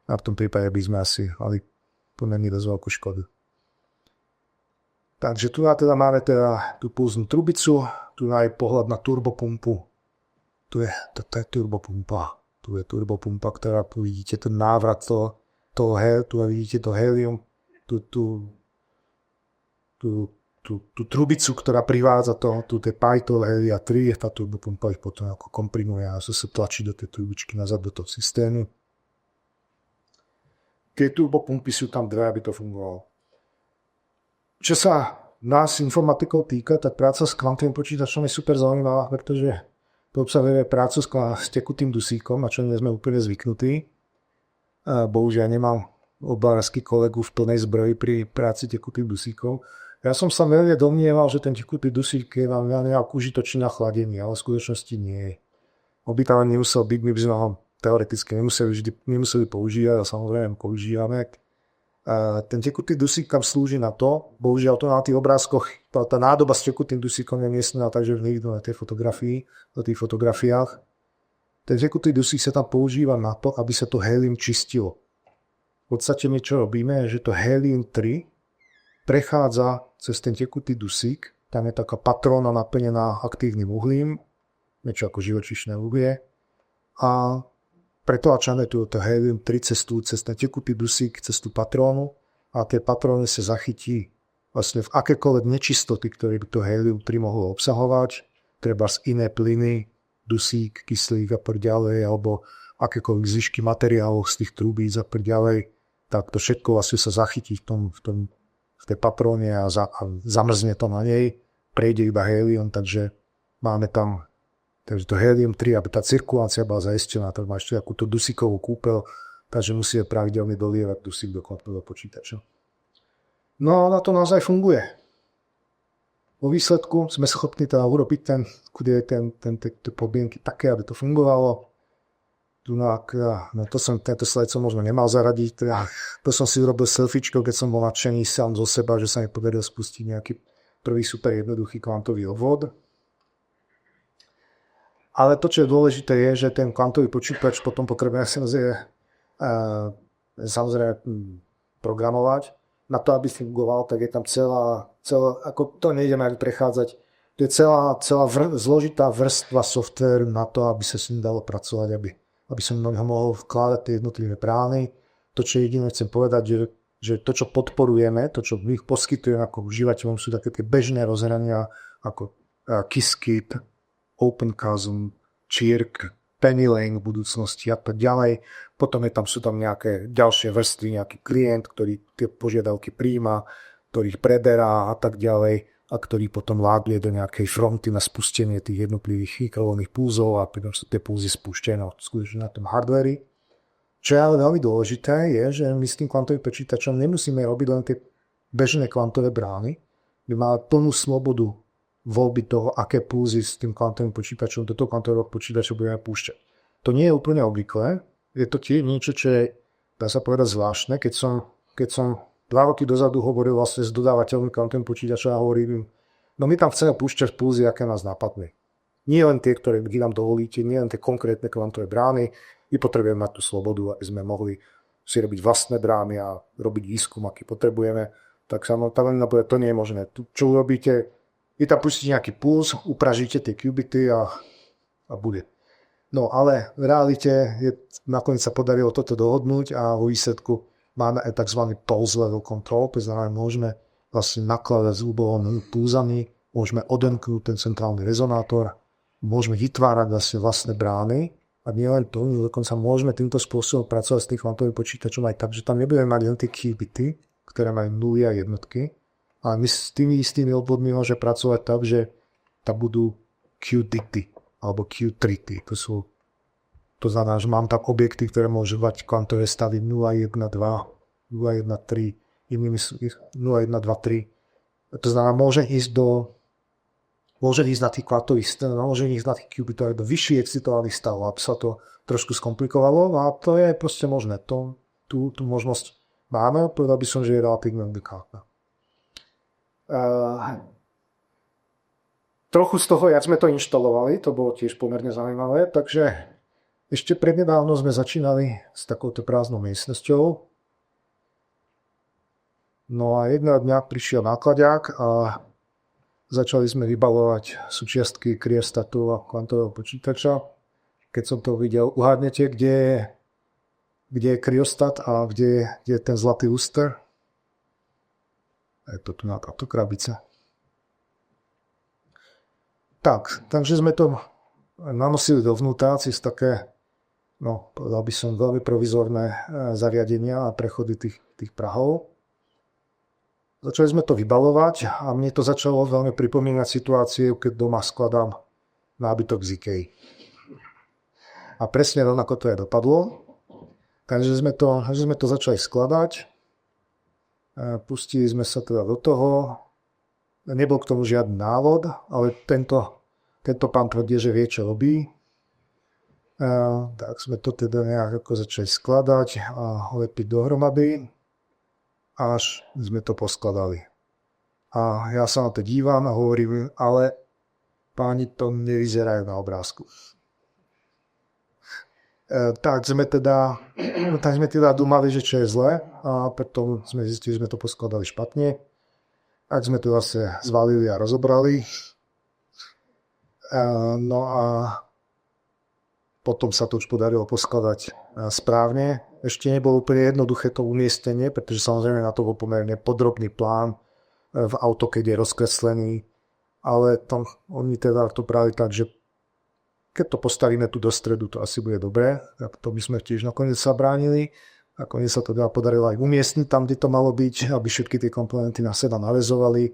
a v tom prípade by sme asi mali pomerne dosť veľkú škodu. Takže tu máme tú pulznú trubicu, tu je pohľad na turbopumpu. To je turbopumpa. Tu je turbopumpa, ktorá tu vidíte ten návrat toho tu vidíte to hélium, tú trubicu, ktorá privádza tie pajtové hélia 3, tá turbopumpa ich potom ako komprimuje a sa tlačí do tej trubičky nazad do toho systému. Tie turbopumpy sú tam dve, aby to fungovalo. Čo sa nás informatikov týka, tak práca s kvantovým počítačom je super zaujímavá, pretože to obsahuje prácu s tekutým dusíkom, na čo nie sme úplne zvyknutí. Bohužiaľ nemám obársky kolegu v plnej zbroji pri práci tekutým dusíkom. Ja som sa veľmi domnieval, že ten tekutý dusík je vám nejak užitočný na chladenie, ale v skutočnosti nie je. Obytávne nemusel byť, my by sme ho teoreticky nemuseli používať a samozrejme používame. Ten tekutý dusík kam slúži na to, bohužiaľ to na tých obrázkoch, tá nádoba s tekutým dusíkom je miestnená, takže nevidno na tej tých fotografiách. Ten tekutý dusík sa tam používa na to, aby sa to hélium čistilo. V podstate my čo robíme, je, že to hélium 3 prechádza cez ten tekutý dusík, tam je taká patróna naplnená aktívnym uhlím, niečo ako živočíšne uhlie, a pretláčame to hélium 3 cez ten tekutý dusík, cez tú patrónu a tie patróny sa zachytí vlastne v akékoľvek nečistoty, ktoré by to hélium 3 mohlo obsahovať, treba z iné plyny, dusík, kyslík a ďalej, alebo akékoľvek zvyšky materiálov z tých trubíc a ďalej, tak to všetko vlastne sa zachytí v tej patróne a zamrzne to na nej, prejde iba hélium, takže máme tam to hélium 3, aby tá cirkulácia bola zaistená, tak má ešte takúto dusíkovú kúpeľ, takže musíme pravidelne dolievať dusík do kvantového počítača. No a na to naozaj funguje. Vo výsledku sme schopní teda urobiť tie podmienky také, aby to fungovalo. Tento slajd som možno nemal zaradiť. To som si urobil selfiečko, keď som bol nadšený sám zo seba, že sa mi podaril spustiť nejaký prvý super jednoduchý kvantový obvod. Ale to, čo je dôležité, je, že ten kvantový počítač potom potrebuje samozrejme programovať. Na to, aby fungoval, tak je tam celá ako to nejdeme prechádzať To je celá zložitá vrstva softvéru na to, aby sa s ním dalo pracovať, aby som ho mohol vkladať tie jednotlivé brány. To, čo jediné chcem povedať, že to, čo podporujeme, to, čo my poskytujeme ako užívateľom, sú také tie bežné rozhrania ako Qiskit, OpenQASM, Chirk, Pennylang v budúcnosti a tak ďalej. Potom sú tam nejaké ďalšie vrstvy, nejaký klient, ktorý tie požiadavky príjma, ktorých preberá a tak ďalej a ktorý potom láduje do nejakej fronty na spustenie tých jednotlivých hypervoľných pulzov a potom sú tie pulzy spúštené skutočne na tom hardvéri. Čo je ale veľmi dôležité je, že my s tým kvantovým počítačom nemusíme robiť len tie bežné kvantové brány. My máme plnú slobodu voľby toho, aké pulzy s tým kvantovým počítačom do toho kvantového počítača budeme púšťať. To nie je úplne obvyklé. Je to tiež niečo, čo je, dá sa povedať, zvláštne. Keď som 2 roky dozadu hovoril vlastne s dodávateľom kvantovým počítača a hovorím im, no my tam chceme púšťať pulzy, aké nás napadne. Nie len tie, ktoré vy nám dovolíte, nie len tie konkrétne kvantové brány. My potrebujeme mať tú slobodu, aby sme mohli si robiť vlastné brány a robiť výskum, aký potrebujeme. Tak samozrejme, to nie je možné. Čo urobíte? Vy tam pustíte nejaký puls, upražíte tie qubity a bude. No ale v realite nakoniec sa podarilo toto dohodnúť a vo výsledku máme aj tzv. Pulse level control, to znamená, môžeme vlastne nakladať s ľubovoľnými pulzami, môžeme odomknúť ten centrálny rezonátor, môžeme vytvárať vlastné brány a nie len to, dokonca môžeme týmto spôsobom pracovať s tým kvantovým počítačom aj tak, že tam nebudeme mať len tie qubity, ktoré majú nuly a jednotky, ale my s tými istými obvodmi môžeme pracovať tak, že tam budú qdity alebo qtrity. To znamená, že mám tam objekty, ktoré môžu mať kvantové stavy 0, 1, 2, 0, 1, 3, inými 0, 1, 2, 3. To znamená, môže ísť na tých kvantových stavov, môže ísť na tých qubitov do vyšších excitovaných stavov, aby sa to trošku skomplikovalo a to je proste možné. Tú možnosť máme, povedal by som, že je relatívne unikátna. Trochu z toho, jak sme to inštalovali, to bolo tiež pomerne zaujímavé, takže ešte prednedávno sme začínali s takouto prázdnou miestnosťou. No a jedného dňa prišiel nákladák a začali sme vybavovať súčiastky kryostatu a kvantového počítača. Keď som to videl, uhádnete, kde je kryostat a kde je ten zlatý úster? Je to tu na táto krabice. Takže sme to nanosili dovnútra cez také, povedal by som, veľmi provizorné zariadenia a prechody tých prahov. Začali sme to vybalovať a mne to začalo veľmi pripomínať situáciu, keď doma skladám nábytok z IKEA. A presne rovnako to aj dopadlo. Takže sme to začali skladať. Pustili sme sa teda do toho. Nebol k tomu žiadny návod, ale tento pán tvrdí, že vie, čo robí. Tak sme to teda nejak ako začali skladať a lepiť dohromady, až sme to poskladali. A ja sa na to dívam a hovorím, ale páni, to nevyzerajú na obrázku. Tak sme teda dumali, že čo je zle a potom sme zistili, že sme to poskladali špatne. Tak sme to zase zvalili a rozobrali. No a potom sa to už podarilo poskladať správne. Ešte nebolo úplne jednoduché to umiestnenie, pretože samozrejme na to bol pomerne podrobný plán v AutoCAD je rozkreslený, ale tam oni teda to brali tak, že keď to postavíme tu do stredu, to asi bude dobré. Tak to by sme tiež nakoniec sa bránili. Nakoniec sa to teda podarilo aj umiestniť tam, kde to malo byť, aby všetky tie komponenty na seba naväzovali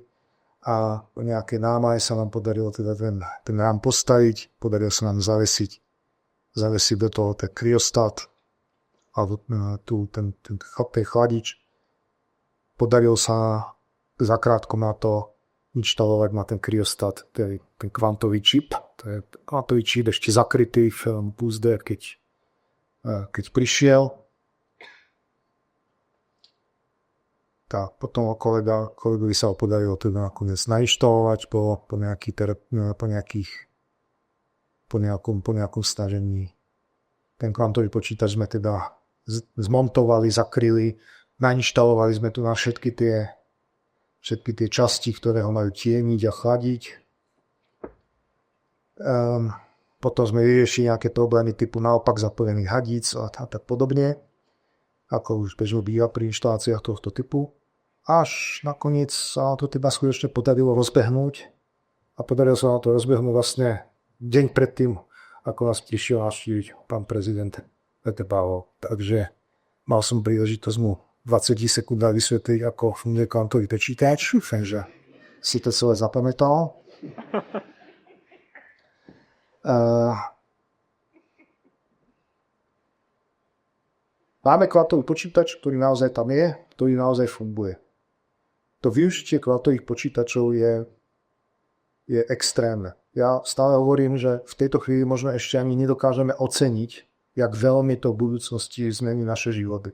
a po nejakej námahe sa nám podarilo teda ten rám postaviť, podarilo sa nám zavesiť do toho ten kryostat alebo ten chladič. Podarilo sa zakrátko na to inštalovať na ten kryostat, ten kvantový čip. To je kvantový čip ešte zakrytý v púzde, keď prišiel. Tak potom kolegovi sa ho podarilo teda nakoniec nainštalovať po nejakom snažení. Ten kvantový počítač sme teda zmontovali, zakryli, nainštalovali sme tu na všetky tie časti, ktoré ho majú tieniť a chladiť. Potom sme vyriešili nejaké problémy typu naopak zapojených hadíc a tak podobne, ako už bežne býva pri inštaláciách tohto typu. Až nakoniec sa to teda skutočne podarilo rozbehnúť a podarilo sa nám to rozbehnúť vlastne deň predtým, ako nás prišiel navštíviť pán prezident Petr Pavel. Takže mal som príležitosť mu 20 sekúnd vysvetliť, ako funguje kvantový počítač. Dúfam, že si to celé zapamätal. Máme kvantový počítač, ktorý naozaj tam je, ktorý naozaj funguje. To využitie kvantových počítačov je extrémne. Ja stále hovorím, že v tejto chvíli možno ešte ani nedokážeme oceniť, jak veľmi to v budúcnosti zmení naše životy.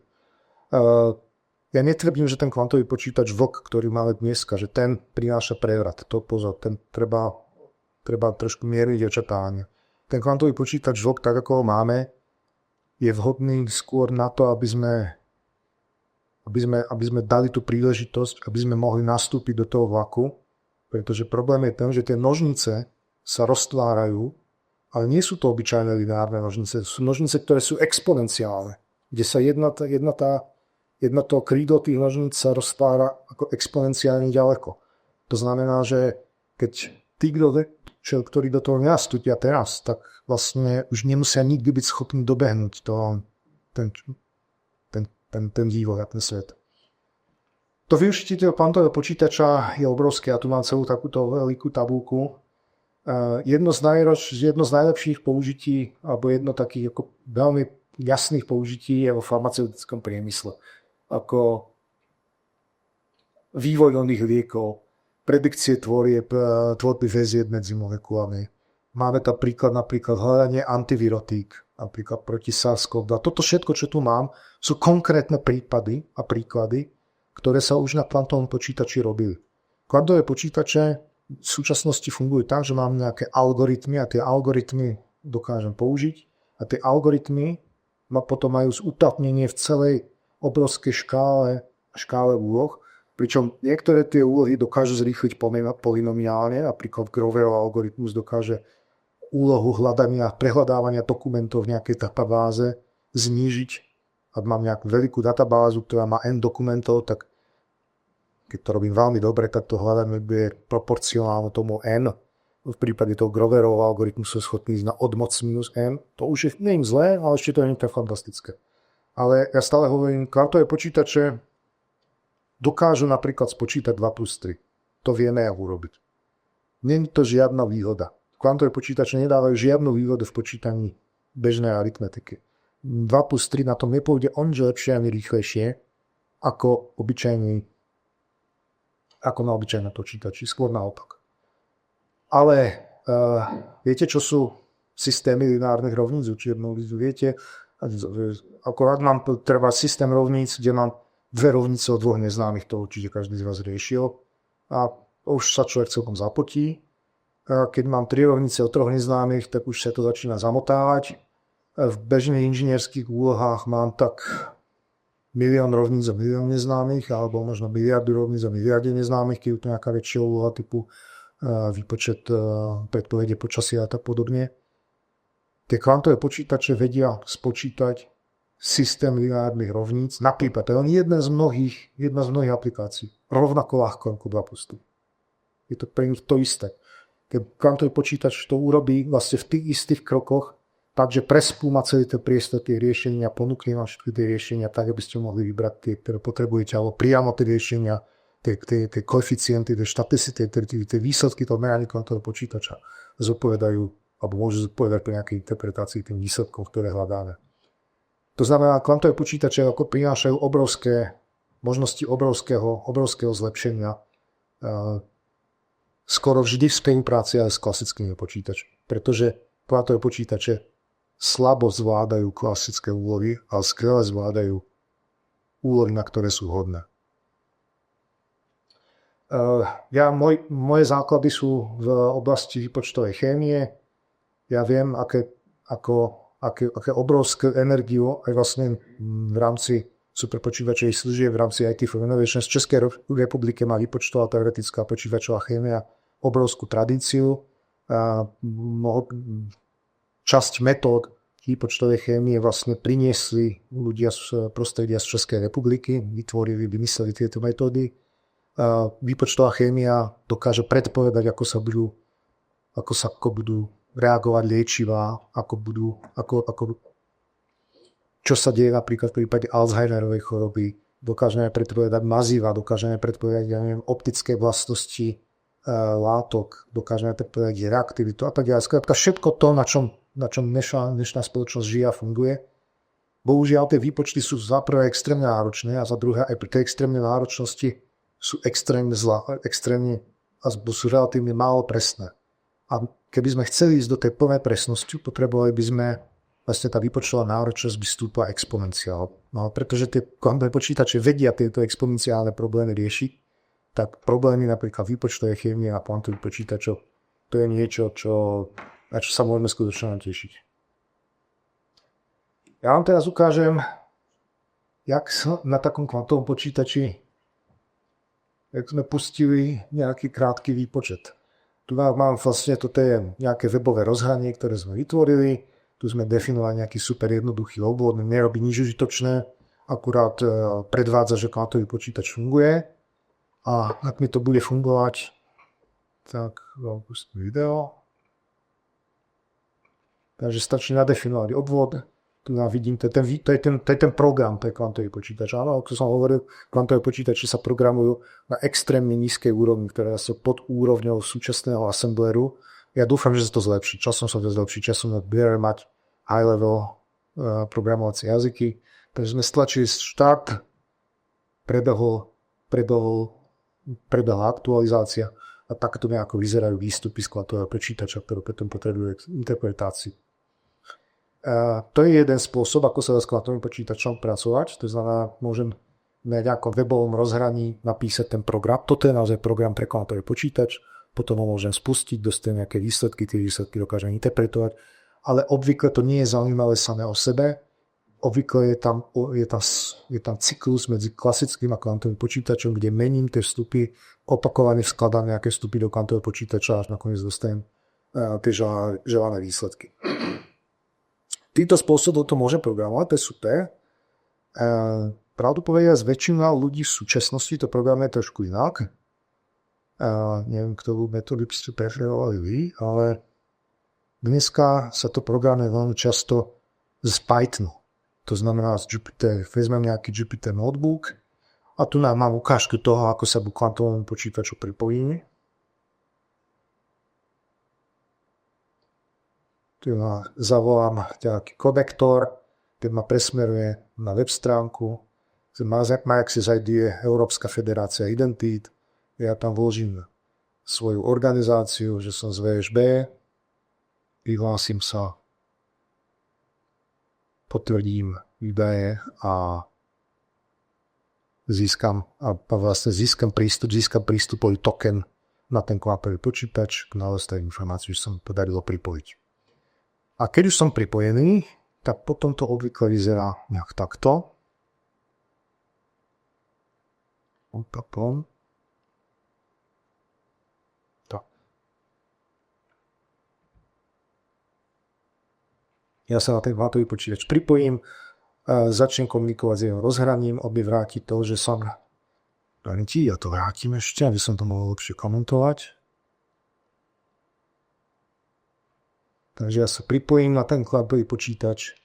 Ja netvrdím, že ten kvantový počítač VOK, ktorý máme dneska, že ten prináša prevrat. To pozor, ten treba trošku mieriť očakávania. Ten kvantový počítač VOK, tak ako ho máme, je vhodný skôr na to, aby sme dali tú príležitosť, aby sme mohli nastúpiť do toho vlaku, pretože problém je ten, že tie nožnice sa roztvárajú, ale nie sú to obyčajné lineárne nožnice, sú nožnice, ktoré sú exponenciálne, kde sa jedno to krídlo tých nožníc sa roztvára ako exponenciálne ďaleko. To znamená, že keď tí, ktorí do toho nastúpia teraz, tak vlastne už nemusia nikdy byť schopní dobehnúť ten vývoj a ten svet. To využitie toho kvantového počítača je obrovské. Ja tu mám celú takúto veľkú tabulku. Jedno z najlepších použití, alebo jedno takých ako veľmi jasných použití je vo farmaceutickom priemysle. Ako vývoj nových liekov, predikcie tvorby väzieb medzi molekulami. Máme tam napríklad hľadanie antivirotík, napríklad proti SARS-CoV-2. Toto všetko, čo tu mám, sú konkrétne prípady a príklady, ktoré sa už na kvantovom počítači robili. Kvantové počítače v súčasnosti fungujú tak, že mám nejaké algoritmy a tie algoritmy dokážem použiť a tie algoritmy potom majú uplatnenie v celej obrovskej škále úloh, pričom niektoré tie úlohy dokážu zrýchliť polynomiálne, napríklad Groverov algoritmus dokáže úlohu prehľadávania dokumentov v nejakej databáze znížiť. Ak mám nejakú veľkú databázu, ktorá má n dokumentov, tak keď to robím veľmi dobre, tak to hľadanie bude proporcionálne tomu n. V prípade toho Groverovho algoritmu sú schopní ísť na odmoc minus n. To už nie je zlé, ale ešte to nie je tak fantastické. Ale ja stále hovorím, kvantové počítače dokážu napríklad spočítať 2 plus 3. To vieme aj urobiť. Nie je to žiadna výhoda. Kvantové počítače nedávajú žiadnu výhodu v počítaní bežnej aritmetiky. 2 plus 3 na tom nepôjde onže lepšie ani rýchlejšie ako na obyčajné počítači, skôr naopak. Ale viete, čo sú systémy lineárnych rovníc? Viete, akorát mám treba systém rovníc, kde mám dve rovnice od dvoch neznámych, to určite každý z vás riešil. A už sa človek celkom zapotí. Keď mám 3 rovnice od 3 neznámych, tak už sa to začína zamotávať. V bežných inžinierských úlohách mám tak 1 000 000 rovníc a 1 000 000 neznámych, alebo možno miliardu rovníc a miliarde neznámych, keď je to nejaká väčšia úloha typu výpočet predpovede počasia a tak podobne. Tie kvantové počítače vedia spočítať systém lineárnych rovníc, napríklad, to je len jedna z mnohých aplikácií, rovnako ľahko ako 2 plus 3. Je to pre nich to isté. Keď kvantový počítač to urobí vlastne v tých istých krokoch, takže prespúma celý ten priestor tých riešení a ponúkne vám všetky tie riešenia tak, aby ste mohli vybrať tie, ktoré potrebujete, alebo priamo tie riešenia, tie koeficienty, tie štatisty, tie výsledky toho merania kvantového počítača zodpovedajú, alebo môžu zodpovedať pri nejakej interpretácii tým výsledkom, ktoré hľadáme. To znamená, kvantové počítače ako prinášajú obrovské možnosti obrovského zlepšenia skoro vždy v spolupráci aj s klasickými počítačmi. Pretože kvantové počítače slabo zvládajú klasické úlohy, ale skvele zvládajú úlohy, na ktoré sú hodné. Moje základy sú v oblasti výpočtovej chémie. Ja viem, aké obrovské energiu aj vlastne v rámci superpočítačových služieb, v rámci IT for Innovation z Českej republike má výpočtová teoretická počítačová chémia obrovskú tradíciu. časť metód výpočtovej chémie vlastne priniesli ľudia z prostredia z Českej republiky, vytvorili, vymysleli tieto metódy. Výpočtová chémia dokáže predpovedať, ako budú reagovať liečivá, čo sa deje napríklad v prípade Alzheimerovej choroby. Dokážeme predpovedať maziva, dokážeme predpovedať optické vlastnosti látok, dokážeme predpovedať reaktivitu a tak ďalej. Skrátka všetko to, na čom dnešná spoločnosť žije a funguje. Bohužiaľ, tie výpočty sú za prvé extrémne náročné a za druhé aj pri tej extrémnej náročnosti sú extrémne sú relatívne málo presné. A keby sme chceli ísť do tej plnej presnosti, potrebovali by sme vlastne tá výpočtová náročnosť by stúpla exponenciál. No, pretože tie kvantové počítače vedia tieto exponenciálne problémy riešiť, tak problémy napríklad výpočtovej chémie a kvantových počítačov, to je niečo, na čo sa môžeme skutočne tešiť. Ja vám teraz ukážem, jak na takom kvantovom počítači, jak sme pustili nejaký krátky výpočet. Tu mám vlastne, toto je nejaké webové rozhranie, ktoré sme vytvorili. Tu sme definovali nejaký super jednoduchý obvod, nerobí nič užitočné, akurát predvádza, že kvantový počítač funguje. A ak mi to bude fungovať, tak vám pustím video. Takže stačí nadefinovať obvod. Tu vidím, to je ten program, to je kvantový počítač. Áno, ako som hovoril, kvantové počítače sa programujú na extrémne nízkej úrovni, ktoré sú pod úrovňou súčasného assembleru. Ja dúfam, že sa to zlepší. Časom sa to zlepší, časom budeme mať high-level programovacie jazyky. Takže sme stlačili štart, prebehla aktualizácia a takto nejako vyzerajú výstupy z kvantového počítača, ktoré potom potrebujú interpretáciu. To je jeden spôsob, ako sa dá s kvantovým počítačom pracovať. To znamená, môžem na nejakom webovom rozhraní napísať ten program. Toto je naozaj program pre kvantový počítač. Potom ho môžem spustiť, dostanem nejaké výsledky, tie výsledky dokážem interpretovať. Ale obvykle to nie je zaujímavé samé o sebe. Obvykle je tam cyklus medzi klasickým a kvantovým počítačom, kde mením tie vstupy, opakovane vskladám nejaké vstupy do kvantového počítača, až nakoniec dostanem tie želané výsledky. Týmto spôsobom to môžem programovať, to je super. Pravdu povediac, väčšina ľudí v súčasnosti to programuje trošku inak. Neviem, ktorú metódu by ste preferovali vy, ale dneska sa to programuje veľmi často z Pythonu. To znamená, vezmem nejaký Jupyter notebook a tu mám ukážku toho, ako sa k kvantovému počítaču pripojíme. Tu zavolám nejaký konektor, keď ma presmeruje na web stránku. Access ID je Európska federácia identít. Ja tam vložím svoju organizáciu, že som z VŠB, vyhlásim sa, potvrdím údaje a získam prístupový token na ten kvantový počítač, k nastaveniu informácií, že sa mi podarilo pripojiť. A keď už som pripojený, tak potom to obvykle vyzerá nejak takto. Ja sa na ten kvantový počítač pripojím, začnem komunikovať s jeho rozhraním, on mi vráti to, že som... Ja to vrátim ešte, aby som to mohol lepšie komentovať. Takže ja sa pripojím na ten kvantový počítač,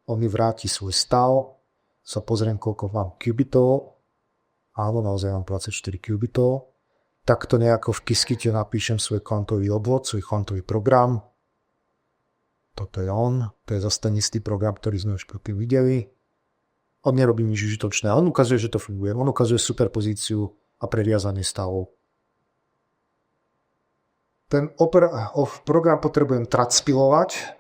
on mi vráti svoj stav, sa pozriem, koľko mám qubitov, áno, naozaj mám 24 qubitov, takto nejako v Qiskite napíšem svoj kvantový obvod, svoj kvantový program. Toto je on, to je zase ten istý program, ktorý sme už predtým videli. On nerobí nič užitočné, ale on ukazuje, že to funguje. On ukazuje superpozíciu a previazanie stavov. Ten program potrebujem transpilovať.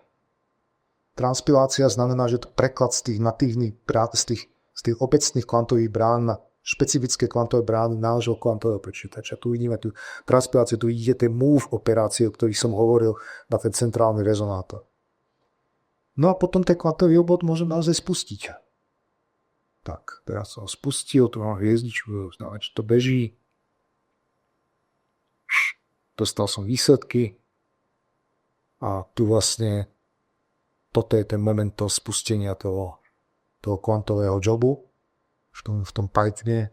Transpilácia znamená, že to preklad z tých natívnych brán, z tých obecných kvantových brán na špecifické kvantové brány nášho kvantového počítača. Tu vidíme tú transpiláciu, tu vidíte tie move operácie, o ktorých som hovoril, na ten centrálny rezonátor. No a potom ten kvantový obvod môžem naozaj spustiť. Tak, teraz som ho spustil, tu mám hviezdičku, znamená, že to beží. Dostal som výsledky. A tu vlastne toto je ten moment toho spustenia toho kvantového jobu v tom Pythone.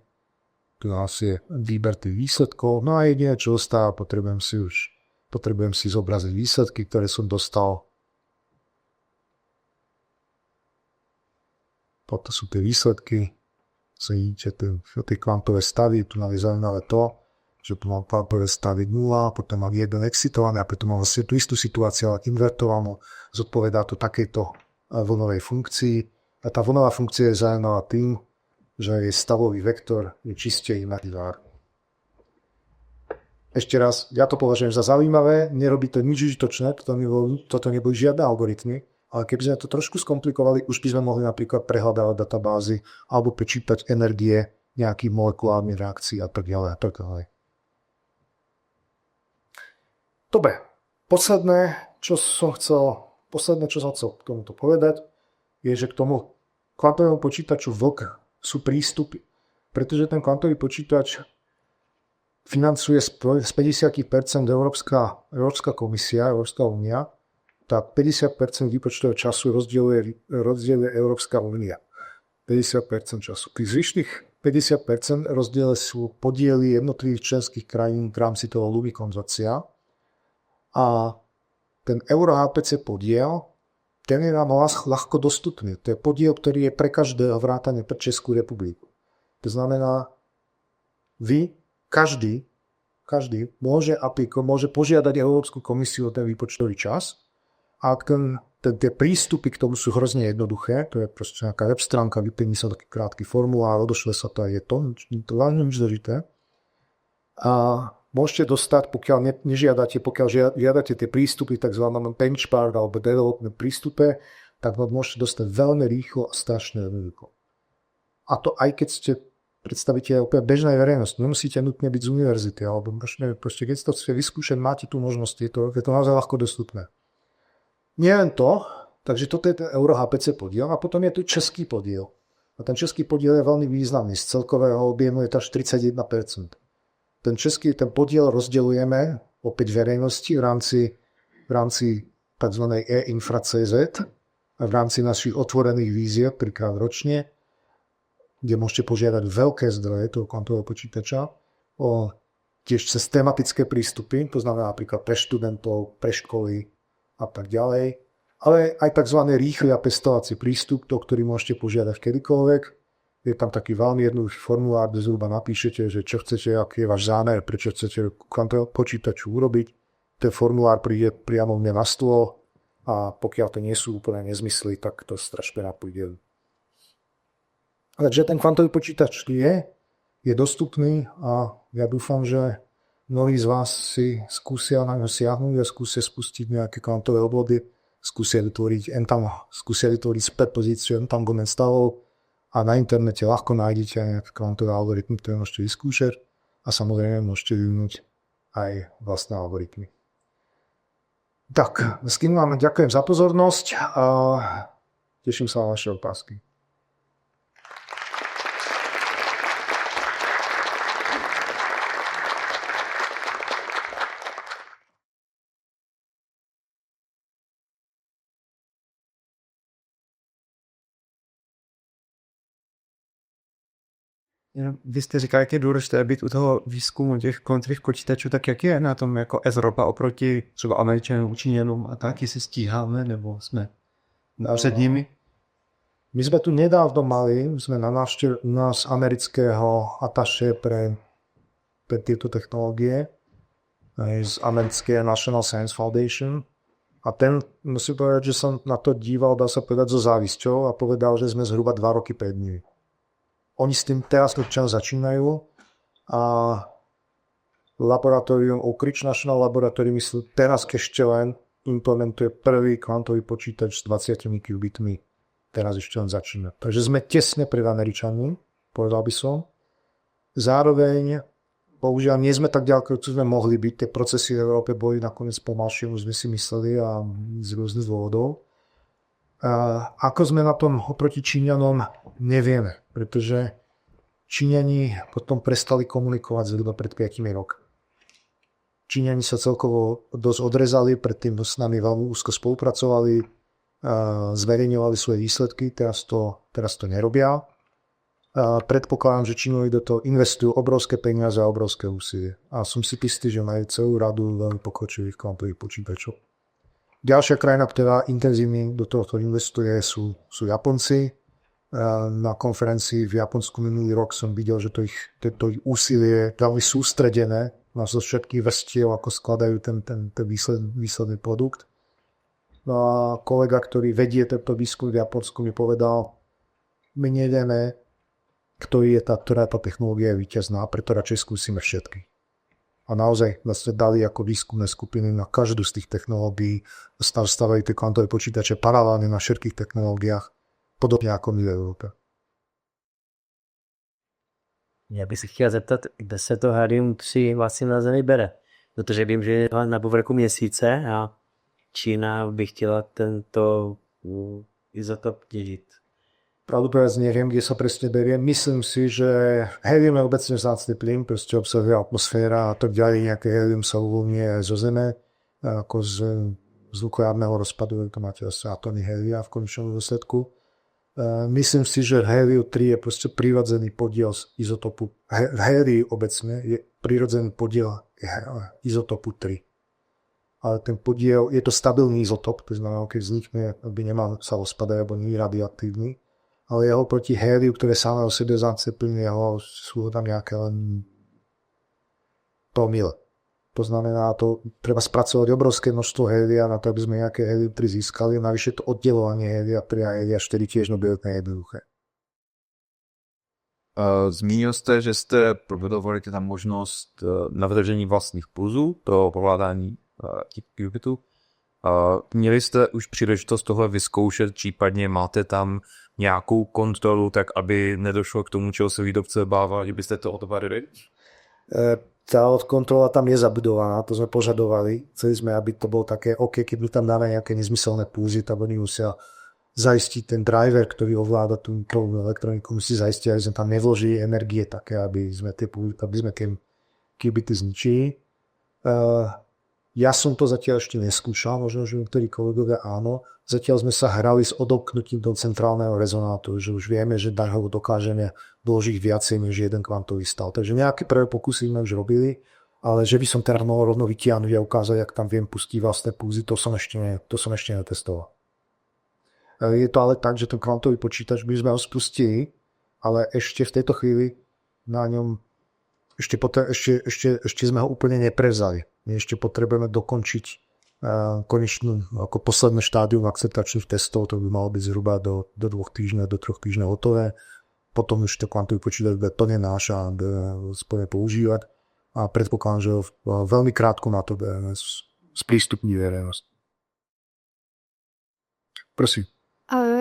Tu nás je výber tých výsledkov. No a jediné, čo ostáva, potrebujem si zobraziť výsledky, ktoré som dostal. Toto sú tie výsledky. Vidíte, tie kvantové stavy, tu nám je zaujímavé to, že tu mám kvantové stavy 0, potom mám 1 excitované a potom mám vlastne tú istú situáciu, ale invertovanú. Zodpovedá to takejto vlnovej funkcii. A tá vlnová funkcia je zaujímavá tým, že je stavový vektor, je čiste imaginárny. Ešte raz, ja to považujem za zaujímavé, nerobí to nič užitočné, toto neboli žiadne algoritmy, ale keby sme to trošku skomplikovali, už by sme mohli napríklad prehľadávať databázy alebo prečítať energie nejakých molekulárnych reakcií a tak ďalej a tak ďalej. Dobre, posledné, čo som chcel k tomuto povedať, je, že k tomu kvantovému počítaču VLK sú prístupy. Pretože ten kvantový počítač financuje z 50% Európska komisia, Európska únia, tak 50% výpočtového času rozdieluje Európska únia. 50% času. Tých zvyšných 50% rozdiele sú podiely jednotlivých členských krajín v rámci toho LUMI konzorcia. A ten EuroHPC podiel, ten je nám ľahko dostupný. To je podiel, ktorý je pre každého vrátane pre Českú republiku. To znamená, každý môže požiadať Európsku komisiu o ten výpočtový čas. A ak tie prístupy k tomu sú hrozne jednoduché, to je proste nejaká web stránka, vyplní sa taký krátky formulár, odošle sa to a je to veľmi zložité. A môžete dostať, pokiaľ žiadate tie prístupy v tzv. Benchmark alebo development prístupe, tak môžete dostať veľmi rýchlo a strašne jednoducho. A to aj keď ste predstaviteľ úplne bežnej verejnosti, nemusíte nutne byť z univerzity, alebo proste keď to chcete vyskúšať, máte tu možnosti, je to naozaj ľahko dostupné. Nie len to, takže toto je ten EuroHPC podiel a potom je tu český podiel. A ten český podiel je veľmi významný, z celkového objemu je to až 31%. Ten podiel rozdeľujeme opäť verejnosti v rámci tzv. e-infra.cz a v rámci našich otvorených víziev 3-krát ročne, kde môžete požiadať veľké zdroje toho kvantového počítača o tiež cez tematické prístupy, to znamená napríklad pre študentov, pre školy a tak ďalej, ale aj tzv. Rýchly a pestovací prístup, to, ktorý môžete požiadať kedykoľvek. Je tam taký veľmi jednoduchý formulár, kde zhruba napíšete, že čo chcete, aký je váš zámer, prečo chcete kvantového počítaču urobiť. Ten formulár príde priamo mne na stôl a pokiaľ to nie sú úplne nezmysly, tak to strašne napôjde. Takže ten kvantový počítač je dostupný a ja dúfam, že mnohí z vás si skúsia na ňo siahnuť a skúsia spustiť nejaké kvantové obvody, skúsia vytvoriť späť pozíciu entanglement stavov a na internete ľahko nájdete aj nejaké kvantové algoritmy, ktoré môžete vyskúšať a samozrejme môžete vyvinúť aj vlastné algoritmy. Tak, s tým vám ďakujem za pozornosť a teším sa na vaše otázky.
Vy jste říkal, jak je důležité být u toho výzkumu těch kvantových počítačů, tak jak je na tom jako Evropa oproti třeba Američanům, Číňanům a tak, jestli stíháme, nebo jsme před nimi?
My sme tu nedávno sme na návštevu nás amerického ataše pre tieto technológie z americké National Science Foundation a ten, musím povedať, že som na to díval, dá sa povedať, so závisťou a povedal, že sme zhruba 2 roky pred nimi. Oni s tým teraz občas začínajú a laboratórium Oak Ridge National Laboratory myslím teraz ešte len implementuje prvý kvantový počítač s 20 qubitmi. Teraz ešte len začína. Takže sme tesne pred Američanmi, povedal by som. Zároveň, bohužiaľ, nie sme tak ďaleko, ako sme mohli byť. Tie procesy v Európe boli nakoniec pomalšie, už sme si mysleli a z rôznych dôvodov. Ako sme na tom oproti Číňanom, nevieme, pretože Číňani potom prestali komunikovať zhruba pred 5 rokmi. Číňani sa celkovo dosť odrezali, predtým s nami veľmi úzko spolupracovali, zverejňovali svoje výsledky, teraz to nerobia. Predpokladám, že Číňani do toho investujú obrovské peniaze a obrovské úsilie. A som si istý, že majú celú radu veľmi pokročilých kvantových počítačov. Ďalšia krajina, ktorá intenzívne do tohto investuje, sú Japonci. Na konferencii v Japonsku minulý rok som videl, že to ich úsilie je veľmi sústredené na zo všetkých vrstiev, ako skladajú ten výsledný produkt. No a kolega, ktorý vedie tento výskum v Japonsku, mi povedal, my nevieme, ktorá tá technológia je víťazná, preto radšej skúsime všetky. A naozaj vlastne dali ako výskumné skupiny na každú z tých technológií, stavili tie kvantové počítače paralelne na všetkých technológiách, podobně jako my v Evropě.
Já bych se chtěl zeptat, kde se to helium-3 vlastně na Zemi bere. Protože vím, že je na povrchu Měsíce a Čína by chtěla tento izotop těžit.
Pravdepodobne neviem, kde sa presne berie. Myslím si, že helium je obecne vzácny plyn, proste obsahuje atmosféra a tak ďalej. Nejaké helium sa uvoľňuje aj zo Zeme, ako z nukleárneho rozpadu, to máte asi atómy helia v konečnom dôsledku. Myslím si, že helium-3 je proste prirodzený podiel z izotopu. V heliu obecne je prirodzený podiel izotopu 3. Ale ten podiel, je to stabilný izotop, to znamená, keď vznikne, aby nemal sa rozpadať, alebo nie je radioaktívny. Ale jeho proti héliu, ktoré samé o sebe zaceplní, jeho sú tam nejaké len promile. To znamená, to treba spracovať obrovské množstvo hélia na to, aby sme nejaké helium-3 získali. Navyše to oddelovanie hélia-3 a hélia-4 tiež nebude jednoduché.
Zmínil jste, že jste probudovali tam možnost navržení vlastních pulzů pro ovládání qubitů. Měli jste už příležitost tohle vyzkoušet, případně máte tam nějakou kontrolu, tak aby nedošlo k tomu, čeho se výrobce bával, že byste to odvarili?
Tá kontrola tam je zabudovaná, to sme požadovali. Chceli sme, aby to bolo také, OK, keď tam dáme nejaké nezmyselné pulzy, tak oni musia zaistiť ten driver, ktorý ovláda tú mikrovú elektroniku, musí zaistiť, aby sme tam nevložili energie také, aby sme tie qubity zničili. Ja som to zatiaľ ešte neskúšal, možno, že niektorí kolegovia áno. Zatiaľ sme sa hrali s odopknutím do centrálneho rezonátoru, že už vieme, že ho dokážeme doložiť viacej než jeden kvantový stav. Takže nejaké prvé pokusy sme už robili, ale že by som teraz mohol rovno vytiahnuť a ukázať, jak tam viem pustiť vlastné pulzy, to som ešte netestoval. Je to ale tak, že ten kvantový počítač by sme ho spustili, ale ešte v tejto chvíli na ňom ešte sme ho úplne neprevzali. My ešte potrebujeme dokončiť konečnú, ako posledné štádium akceptačných testov, to by malo byť zhruba do 2 týždňov, do 3 týždňov hotové. Potom už to kvantový počítač bude plne náš a spojne používať. A predpokladám, že veľmi krátko na to budeme sprístupní verejnosť. Prosím.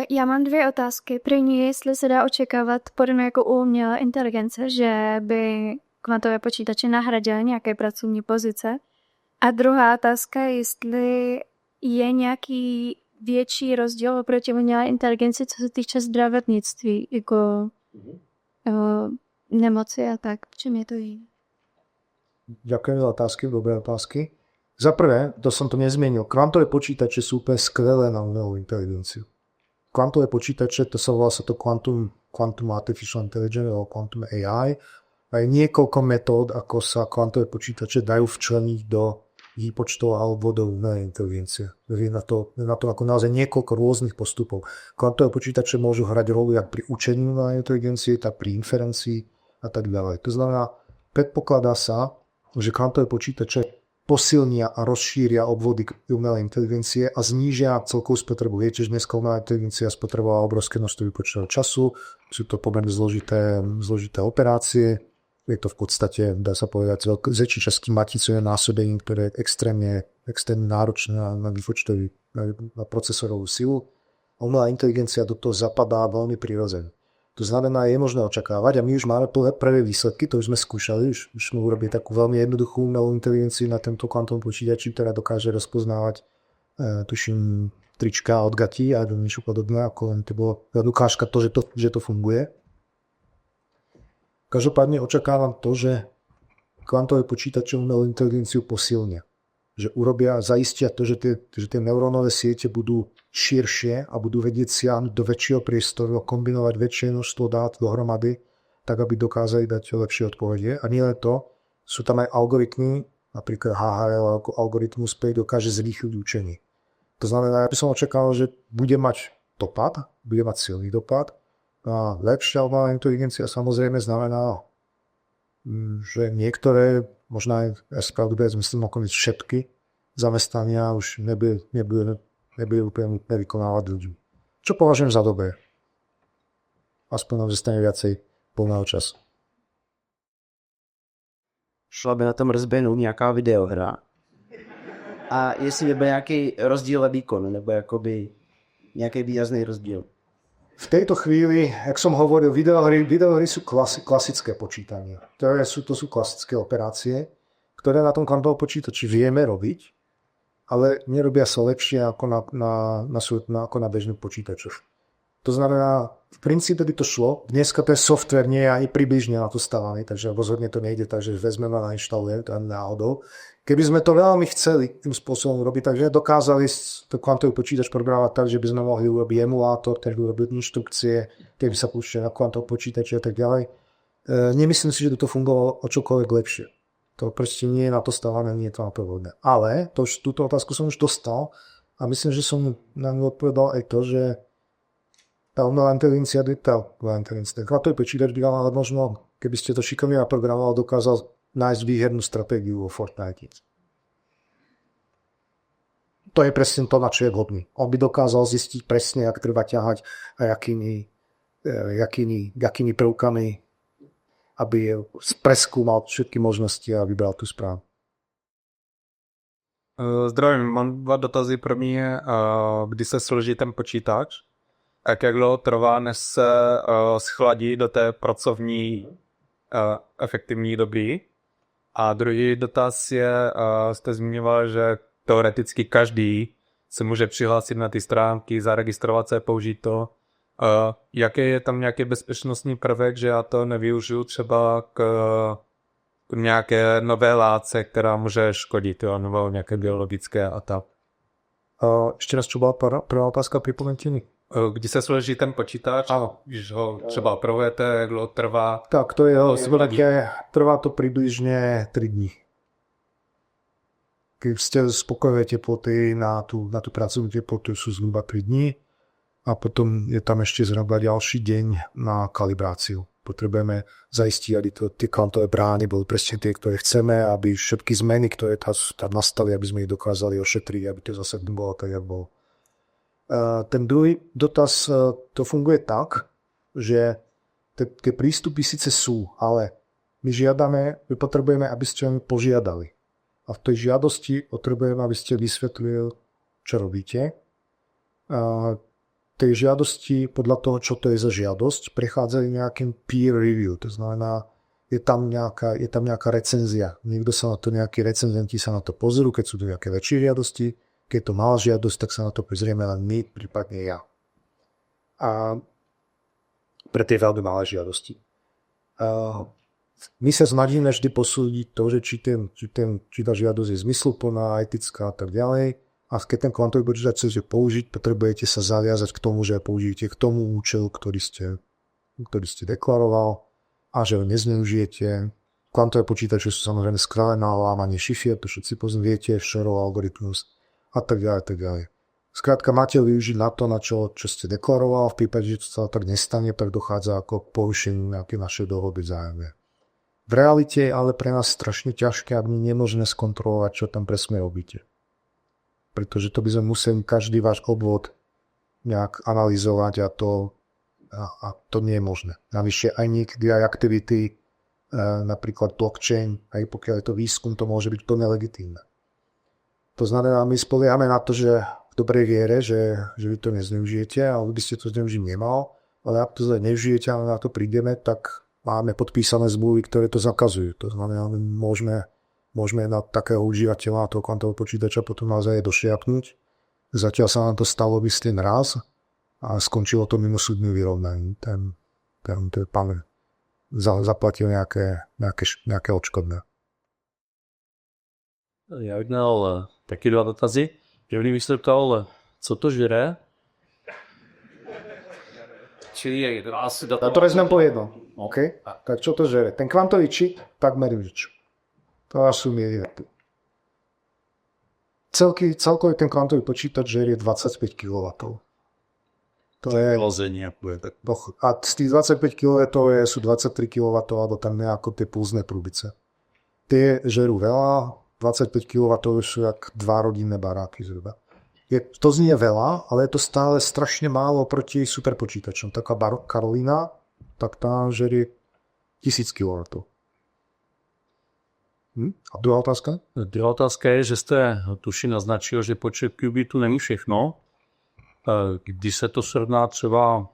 Já mám 2 otázky. První, jestli se dá očekávat podobně jako u umělé inteligence, že by kvantové počítače nahradily nějaké pracovní pozice. A druhá otázka, jestli je nějaký větší rozdíl oproti umělé inteligenci, co se týče zdravotnictví, jako nemoci a tak. V čem je to jiné?
Ďakujem za otázky, dobré otázky. Za prvé, to som to nezmienil, kvantové počítače sú úplne skvelé na umelú inteligenciu. Kvantové počítače, to sa volá sa to Quantum Artificial Intelligence alebo Quantum AI. A je niekoľko metód, ako sa kvantové počítače dajú včleniť do výpočtov alebo do umelej inteligencie. Je na to ako naozaj niekoľko rôznych postupov. Kvantové počítače môžu hrať rolu jak pri učení umelej inteligencie, tak pri inferencii a tak ďalej. To znamená, predpokladá sa, že kvantové počítače posilnia a rozšíria obvody umelej inteligencie a znížia celkovú spotrebu. Viete, že dneska umelá inteligencia spotrebovala obrovské množstvo výpočtového času, sú to pomerne zložité operácie. Je to v podstate, dá sa povedať, väčší časti maticové násobení, ktoré je extrémne náročné na výpočtový, na procesorovú silu. A umelá inteligencia do toho zapadá veľmi prirodzene. To znamená, je možné očakávať a my už máme prvé výsledky, to už sme skúšali, už sme urobili takú veľmi jednoduchú umelú inteligenciu na tento kvantovom počítači, ktorá dokáže rozpoznávať, tuším, trička od gatí a niečo podobné, ako len to bolo ukážka to, že to funguje. Každopádne očakávam to, že kvantové počítače umelú inteligenciu posilnia. Že urobia, zaistia to, že tie neurónové siete budú širšie a budú vedieť siahnuť do väčšieho priestoru a kombinovať väčšie množstvo dát dohromady, tak aby dokázali dať lepšie odpovede. A nie len to, sú tam aj algoritmy, napríklad HHL algoritmus P dokáže zrýchliť učenie. To znamená, ja by som očakával, že bude mať dopad, bude mať silný dopad. A lepšia umelá inteligencia samozrejme znamená, že niektoré, možno aj spravdu bez, myslím nakoniec všetky zamestnania už nebude úplne nutné vykonávať ľudí. Čo považujem za dobré. Aspoň nám zostane viacej plného času.
Šla by na tom rozběhnout nějaká videohra. A jestli by byl nějaký rozdíl ve výkonu, nebo jakoby nějaký výrazný rozdíl.
V tejto chvíli, jak som hovoril, videohry sú klasické počítanie. To sú klasické operácie, ktoré na tom kvantovom počítači vieme robiť, ale nerobia sa lepšie ako na bežných počítačoch. To znamená, v princípe by to šlo. Dneska ten software nie je ani približne na to stavaný, takže rozhodne to nejde tak, že vezmeme a nainštalujeme to náhodou. Keby sme to veľmi chceli tým spôsobom robiť, takže dokázali to kvantový počítač programovať tak, že by sme mohli urobiť emulátor, ktorý by urobil inštrukcie, ktorý by sa púšťali na kvantovom počítači a tak ďalej. Nemyslím si, že by to fungovalo o čokoľvek lepšie. To proste nie je na to stavané, nie je to napovedné. Ale túto otázku som už dostal a myslím, že som na ňu odpovedal aj to, že tá umelá inteligencia, ten kvantový počítač by ale možno, keby ste to šikovne naprogramovali, dokázal nájsť výhernú stratégiu vo Fortnite. To je presne to, na čo je vhodný. On by dokázal zistiť presne, jak treba ťahať a jakými prvkami, aby preskúmal všetky možnosti a vybral tu správu.
Zdravím, mám 2 dotazy. První je, kdy se složí ten počítač, jak dlouho trvá, než se schladí do té pracovní efektivní doby. A druhý dotaz je, jste zmiňoval, že teoreticky každý se může přihlásit na ty stránky, zaregistrovat se, použít to. Jaký je tam nějaký bezpečnostní prvek, že já to nevyužiju třeba k nějaké nové látce, která může škodit, jo, nebo nějaké biologické a tak.
Ešte raz, čo bola prvá otázka, pripomeňte mi.
Kdy se složí ten počítač, když ho třeba opravujete, jak dlouho trvá?
Tak, to je trvá to približne 3 dní. Keď ste spokojové teploty na tú pracovnú teplotu sú zhruba 3 dní a potom je tam ešte zhruba ďalší deň na kalibráciu. Potrebujeme zaistiť, aby tie kvantové brány boli presne tie, ktoré chceme, aby všetky zmeny, ktoré tam nastali, aby sme ich dokázali ošetriť, aby to zase bolo tak, jak bolo. Ten druhý dotaz, to funguje tak, že tie prístupy síce sú, ale my potrebujeme, aby ste mi požiadali. A v tej žiadosti potrebujeme, aby ste vysvetlili, čo robíte. Tej žiadosti, podľa toho, čo to je za žiadosť, prechádzajú nejakým peer review. To znamená, je tam nejaká recenzia. Nejakí recenzenti sa na to pozrú, keď sú to nejaké väčšie žiadosti. Keď je to malá žiadosť, tak sa na to pozrieme len my, prípadne ja. A pre tie veľmi malé žiadosti. My sa snažíme vždy posúdiť to, že či tá žiadosť je zmysluplná, etická a tak ďalej. A keď ten kvantový počítač chcete použiť, potrebujete sa zaviazať k tomu, že použijete k tomu účelu, ktorý ste deklaroval a že ho nezneužijete. Kvantové počítače sú samozrejme skvelé na lámanie šifier, to všetci viete, Shorov algoritmus a tak ďalej. Skrátka máte ho využiť na to, na čo ste deklaroval. V prípade, že to sa tak nestane, tak dochádza ako k porušeniu nejaké našej dohody vzájomne. V realite je ale pre nás strašne ťažké, aby nemožné skontrolovať, čo tam presne robíte. Pretože to by sme museli každý váš obvod nejak analyzovať a to nie je možné. Navyše aj niekedy aj aktivity, napríklad blockchain, aj pokiaľ je to výskum, to môže byť plne legitímne. To znamená, my spoliehame na to, že v dobrej viere, že vy to nezneužijete, ale by ste to zneužiť nemal, ale ak to neužijete a na to prídeme, tak máme podpísané zmluvy, ktoré to zakazujú. To znamená, my môžeme na takého užívateľa toho kvantového počítača potom naozaj došiapnúť. Zatiaľ sa nám to stalo, myslím, raz a skončilo to mimo súdnym vyrovnaním. Ten pán zaplatil nejaké odškodné.
Já bych měl taky 2 dotazy. První bych se ptal, co to žere? Čili asi
A to vezmem po jednom. OK? Tak čo to žere? Ten kvantový čip takmer nič. To sú miliardy. Celkový ten kvantový počítač žerie 25 kW. To je...
Lození, jak bude, tak
A z tých 25 kW sú 23 kW alebo tam nejako tie pulzné trubice. Tie žerú veľa, 25 kW sú jak 2 rodinné baráky zhruba. To znie veľa, ale je to stále strašne málo proti superpočítačom. Taká Karolina, tak tá žerie 1000 kW. A druhá otázka?
Druhá otázka je, že jste tuši naznačil, že počet qubitů není všechno. Když se to srovná třeba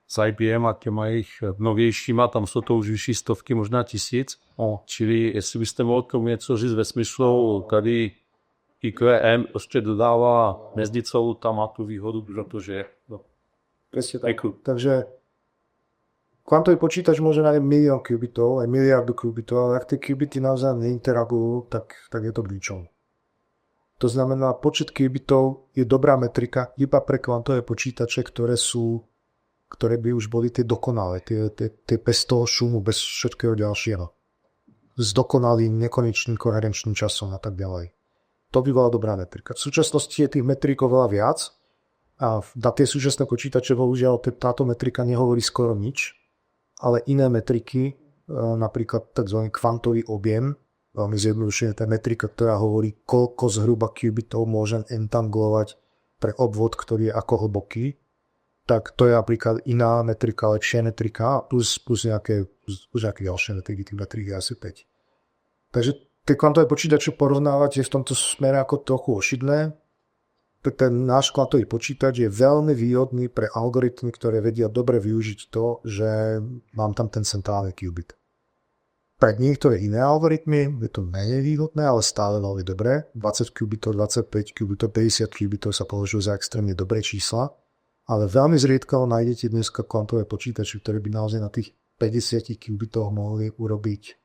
s IBM a těma jejich novějšíma, tam jsou to už vyšší stovky, možná 1000. Čili jestli byste mohl k tomu něco říct ve smyslu, tady IQM prostě dodává nezdicou, tam má tu výhodu, protože
Presne tak. Takže kvantový počítač môže mať milión qubitov, aj miliardu qubitov, ale ak tie qubity navzájom neinteragujú, tak je to k ničomu. To znamená, počet qubitov je dobrá metrika iba pre kvantové počítače, ktoré by už boli tie dokonalé, tie bez toho šumu, bez všetkého ďalšieho. S dokonalým, nekonečným, koherenčným časom a tak ďalej. To by bola dobrá metrika. V súčasnosti je tých metrík oveľa viac a na tie súčasné počítače bohužiaľ táto metrika nehovorí skoro nič, ale iné metriky, napríklad tzv. Kvantový objem, veľmi zjednodušene tá metrika, ktorá hovorí, koľko zhruba qubitov môžem entanglovať pre obvod, ktorý je ako hlboký, tak to je napríklad iná metrika, lepšia metrika, plus nejaké ďalšie metriky, tých metrik je asi 5. Takže tie kvantové počítače porovnávať je v tomto smere ako trochu ošidné. Ten náš kvantový počítač je veľmi výhodný pre algoritmy, ktoré vedia dobre využiť to, že mám tam ten centrálny qubit. Pre niektoré iné algoritmy je to menej výhodné, ale stále veľmi dobré. 20 qubitov, 25 qubitov, 50 qubitov sa považujú za extrémne dobré čísla, ale veľmi zriedkavo nájdete dneska kvantové počítače, ktoré by naozaj na tých 50 qubitoch mohli urobiť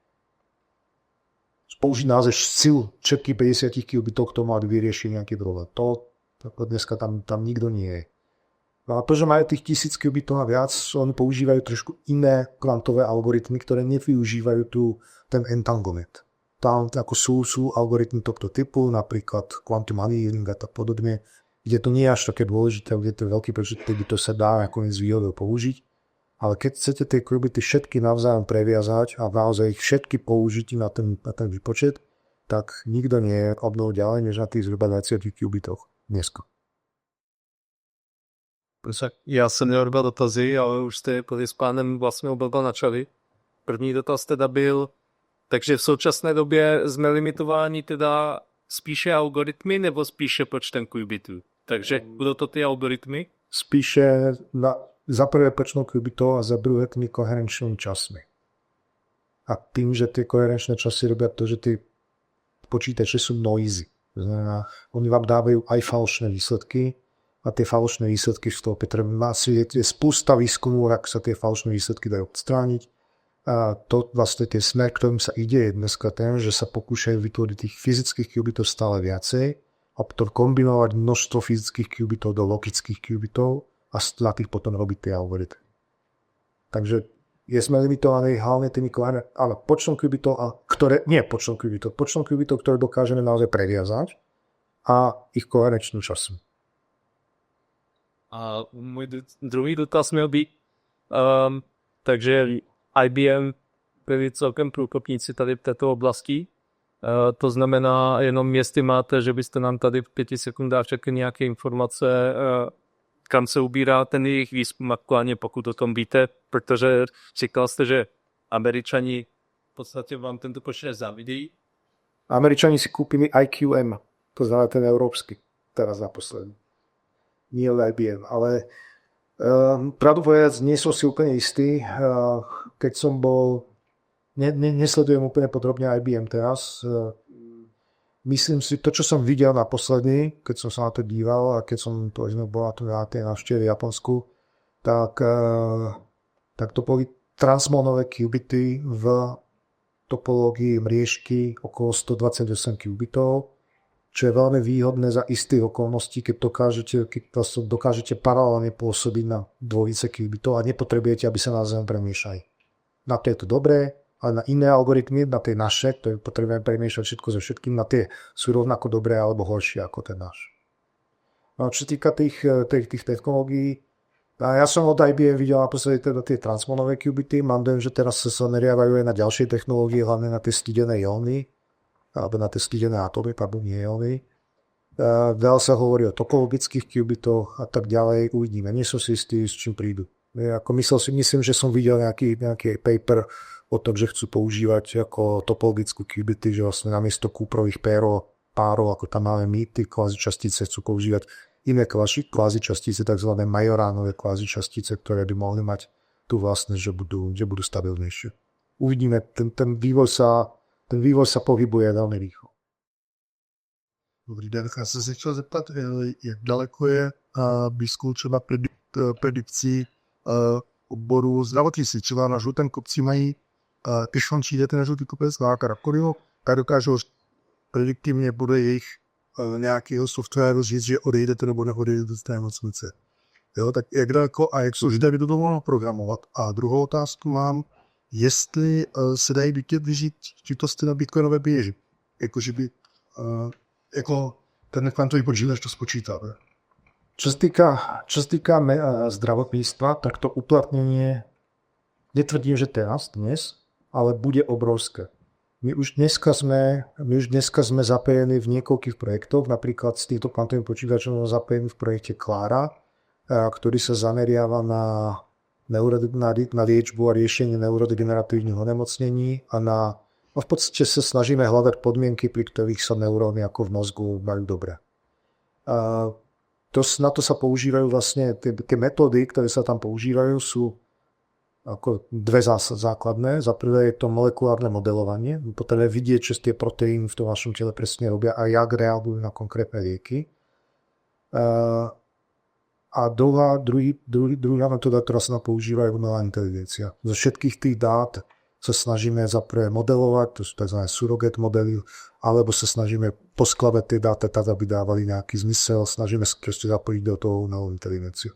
použiť naozaj silu všetkých 50 qubitov k tomu, aby vyriešili nejaký problém. To dneska tam nikto nie je. No a to, že majú tých 1000 qubitov a viac, oni používajú trošku iné kvantové algoritmy, ktoré nevyužívajú ten entanglement. Tam ako sú algoritmy tohto typu, napríklad quantum annealing a tak podobne, kde to nie je až také dôležité, kde to je veľký počet, kde to sa dá nakoniec s výhodou použiť. Ale keď chcete tie qubity všetky navzájom previazať a naozaj ich všetky použiť na ten výpočet, tak nikto nie je obnovu ďalej, než na tých zhruba 20 qubitoch dneska.
Já jsem měl 2 dotazy, ale už jste s pánem vlastně oba načali. První dotaz teda byl, takže v současné době jsme limitováni teda spíše algoritmy nebo spíše počtem qubitů? Takže budou to ty algoritmy?
Spíše za prvé počtom qubitov a za druhé tými koherenčnými časmi. A tým, že tie koherenčné časy robia to, že tie počítače sú noisy. To znamená, oni vám dávajú aj falošné výsledky a tie falošné výsledky z toho je spústa výskumov, ak sa tie falošné výsledky dajú odstrániť. A to vlastne tie smer, ktorým sa ide, je dneska ten, že sa pokúšajú vytvoriť tých fyzických qubitov stále viacej a potom kombinovať množstvo fyzických qubitov do logických qubitov a na tých potom robiť tie algoritmy. Takže sme limitovaní hlavne tými počtom qubitov, počtom qubitov, ktoré dokážeme naozaj previazať a ich koherenčným časom.
A můj druhý dotaz měl být, takže IBM byli celkem průkopníci tady v této oblasti. To znamená jenom, jestli máte, že byste nám tady v 5 sekundách řekli nějaké informace, kam se ubírá ten jejich výzkum aktuálně, pokud o tom víte, protože říkal jste, že Američani v podstatě vám tento počítač závidí.
Američani si kúpili IQM, to znamená ten európsky, teraz naposledy. Nie IBM, ale pravdu povedať, nie som si úplne istý. Keď som bol, nesledujem úplne podrobne IBM teraz, myslím si, to, čo som videl naposledy, keď som sa na to díval a keď som bola tu na tej návšteve v Japonsku, tak to boli transmonové qubity v topológii mriežky okolo 128 qubitov, čo je veľmi výhodné za istých okolností, keď dokážete paralelne pôsobiť na dvojice qubitov a nepotrebujete, aby sa navzájom premiešali. Na to je to dobré, ale na iné algoritmy, na tie naše, ktoré potrebujeme premiešať všetko so všetkým, na tie sú rovnako dobré alebo horšie ako ten náš. No, čo sa týka tých technológií, a ja som od IBM videl naposledy teda tie transmonové qubity, mám dojem, že teraz sa zameriavajú aj na ďalšie technológie, hlavne na tie studené jóny, alebo na tie studené atómy, nie jóny. Veľa sa hovorí o topologických qubitoch a tak ďalej, uvidíme. Nie som si istý, s čím prídu. Myslím, že som videl nejaký paper o tom, že chcú používať ako topologickú qubity, že vlastne namiesto kúprových párov, ako tam máme my, tie kvázi častice chcú používať iné kvázi častice, tzv. Majoránové kvázi častice, ktoré by mohli mať tú vlastnosť, že budú stabilnejšie. Uvidíme, ten vývoj sa pohybuje veľmi rýchlo.
Dobrý den, já jsem se chtěl zeptat, jak daleko je výzkum třeba predikcí oboru zdravotnictví. Třeba na žlutém kopci mají, když on přijdete na žlutý kopec láka rakovinu, tak dokážou prediktivně bude jejich nějakého softwaru říct, že odejdete nebo neodejdete z té nemocnice. Jo, tak jak daleko a jak složité by to mohlo programovat? A druhou otázku mám, jestli se dají využít čitosti na bitcoinové běži. Jakože by jako ten kvantový počítač to spočítá. Ne?
Čo sa týka zdravotníctva, tak to uplatnenie, netvrdím, že dnes, ale bude obrovské. My už dneska sme zapojení v niekoľkých projektoch, napríklad s týmto kvantovým počítačom zapojení v projekte Klára, ktorý sa zameriava na liečbu a riešenie neurodegeneratívnych onemocnení a v podstate sa snažíme hľadať podmienky, pri ktorých sa neuróny ako v mozgu majú dobre. Na to sa používajú vlastne, tie metódy, ktoré sa tam používajú, sú ako dve základné. Za prvé je to molekulárne modelovanie. Potrebujeme vidieť, čo tie proteíny v tom vašom tele presne robia a jak reagujú na konkrétne lieky. A druhá metóda, ktorá sa používa, je umelá inteligencia. Zo všetkých tých dát sa snažíme zaprvé modelovať, to sú tzv. Surrogate modely, alebo sa snažíme poskladať tie dáta tak, aby dávali nejaký zmysel, snažíme sa proste zapojiť do toho umelú inteligenciu.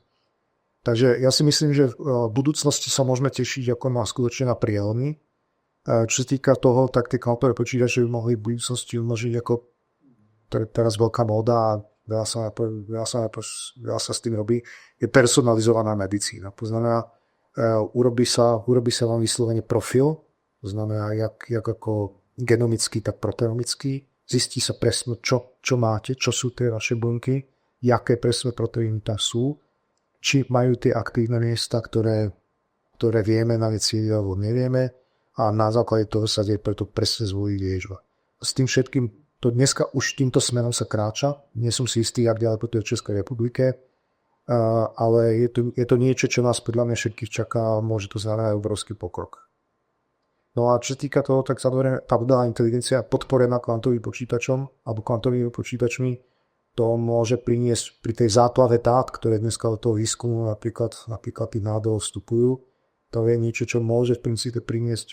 Takže ja si myslím, že v budúcnosti sa môžeme tešiť ako skutočne na prielomy. Čo sa týka toho, tak tie kvantové počítače by mohli v budúcnosti umožniť ako to je teraz veľká móda a veľa sa s tým robí, je personalizovaná medicína. To znamená, urobí sa vám vyslovene profil, to znamená jak ako genomický, tak proteomický. Zistí sa presne, čo máte, čo sú tie vaše bunky, jaké presne proteíny tam sú, či majú tie aktívne miesta, ktoré vieme na veci alebo nevieme a na základe toho sa preto presne zvolí liečba. S tým všetkým, to dneska už týmto smerom sa kráča, nie som si istý, jak ďalej po tej Českej republike, ale je to niečo, čo nás podľa mňa všetkých čaká a môže to znamenať obrovský pokrok. No a čo sa týka toho, tak samozrejme tá umelá inteligencia podporená kvantovým počítačom alebo kvantovými počítačmi, to môže priniesť pri tej záplave dát, ktoré dneska od toho výskumu napríklad tých nádorov vstupujú, to je niečo, čo môže v princípe priniesť,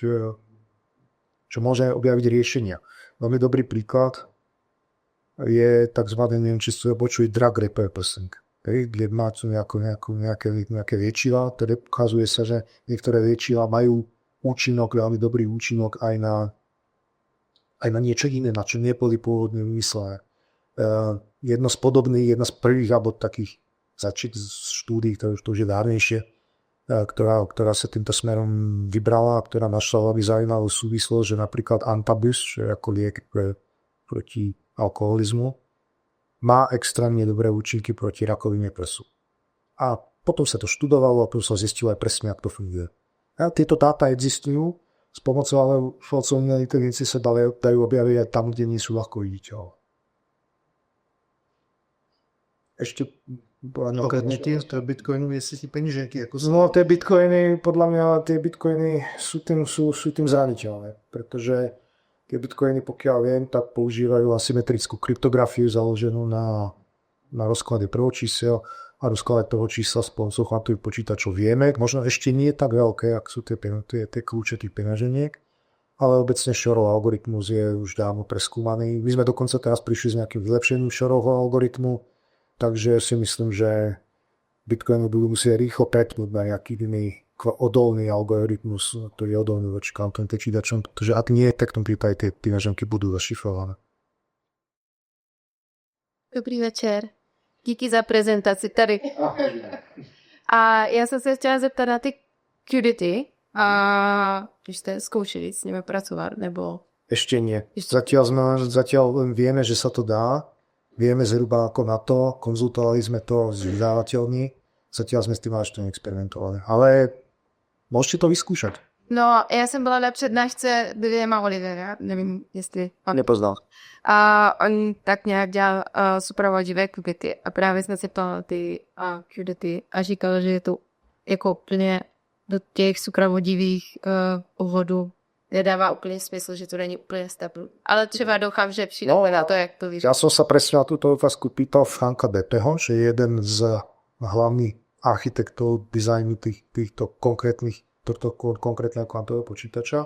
čo môže objaviť riešenia. Veľmi dobrý príklad je tzv. Neviem, či ste počuli drug repurposing. Kde máte nejaké liečiva, ktoré ukazuje sa, že niektoré liečiva majú účinok, veľmi dobrý účinok aj na niečo iné, na čo neboli pôvodne vymyslené. Jedna z prvých alebo takých štúdií, ktoré už je dávnejšie, ktorá sa týmto smerom vybrala, ktorá našla veľmi zaujímavú súvislosť, že napríklad Antabus, čo je ako liek proti alkoholizmu, má extrémne dobré účinky proti rakovine prsu. A potom sa to študovalo a potom sa zistilo aj presne, ako to funguje. A tieto dáta existujú, s pomocou umelej inteligencie sa dajú objaviť aj tam, kde nie sú ľahko viditeľné. Ešte
Konkrétně ty bitcoinu, jestli ti peníženky. Jako
no tie bitcoiny, podľa mňa tie bitcoiny sú tým zraniteľné, pretože tie bitcoiny, pokiaľ viem, tak používajú asymetrickú kryptografiu založenú na rozklade prvočísel a rozklade toho čísla s pomocou kvantových počítačov vieme, možno ešte nie tak veľké, ako sú tie kľúče tých peňaženiek, ale obecne Shorov algoritmus je už dávno preskúmaný. My sme dokonca teraz prišli s nejakým vylepšením Shorovho algoritmu, takže si myslím, že Bitcoin budú musieť rýchlo prepnúť na nejaký iný odolný algoritmus, ktorý je odolný voči kvantovým počítačom, pretože ak nie, tak v tom prípade tie nážemky budú zašifrované.
Dobrý večer. Díky za prezentaci tady. A já jsem se chtěla zeptat na ty Qudity, a když jste zkoušeli s nimi pracovat, nebo...
Ešte nie.
Ešte-
Zatiaľ len vieme, že sa to dá. Vieme zhruba ako na to. Konzultovali sme to s vydávateľmi. Zatiaľ sme s tým až to neexperimentovali. Ale môžete to vyskúšať.
No, já jsem byla na přednášce Williama Olivera, nevím, jestli on...
Nepoznal.
A on tak nějak dělal supravodivé Qudity a právě jsme si ptali ty Qudity a říkal, že je to jako úplně do těch supravodivých uvodů nedává úplně smysl, že to není úplně stabilní. Ale třeba doufám, že přijde na to, jak to vyřešit.
Ja som sa presne na túto otázku pýtal Franka Depeho, že je jeden z hlavných architektov dizajnu týchto konkrétneho kvantového počítača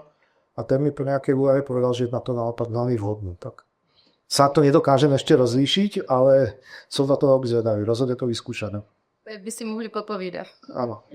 a ten mi pre nejaké úvahy povedal, že na to naopak veľmi vhodný. Tak sa to nedokážem ešte rozlíšiť, ale som na to veľmi zvedavý. Rozhodne to vyskúšané.
By si mohli popovídat.
Áno.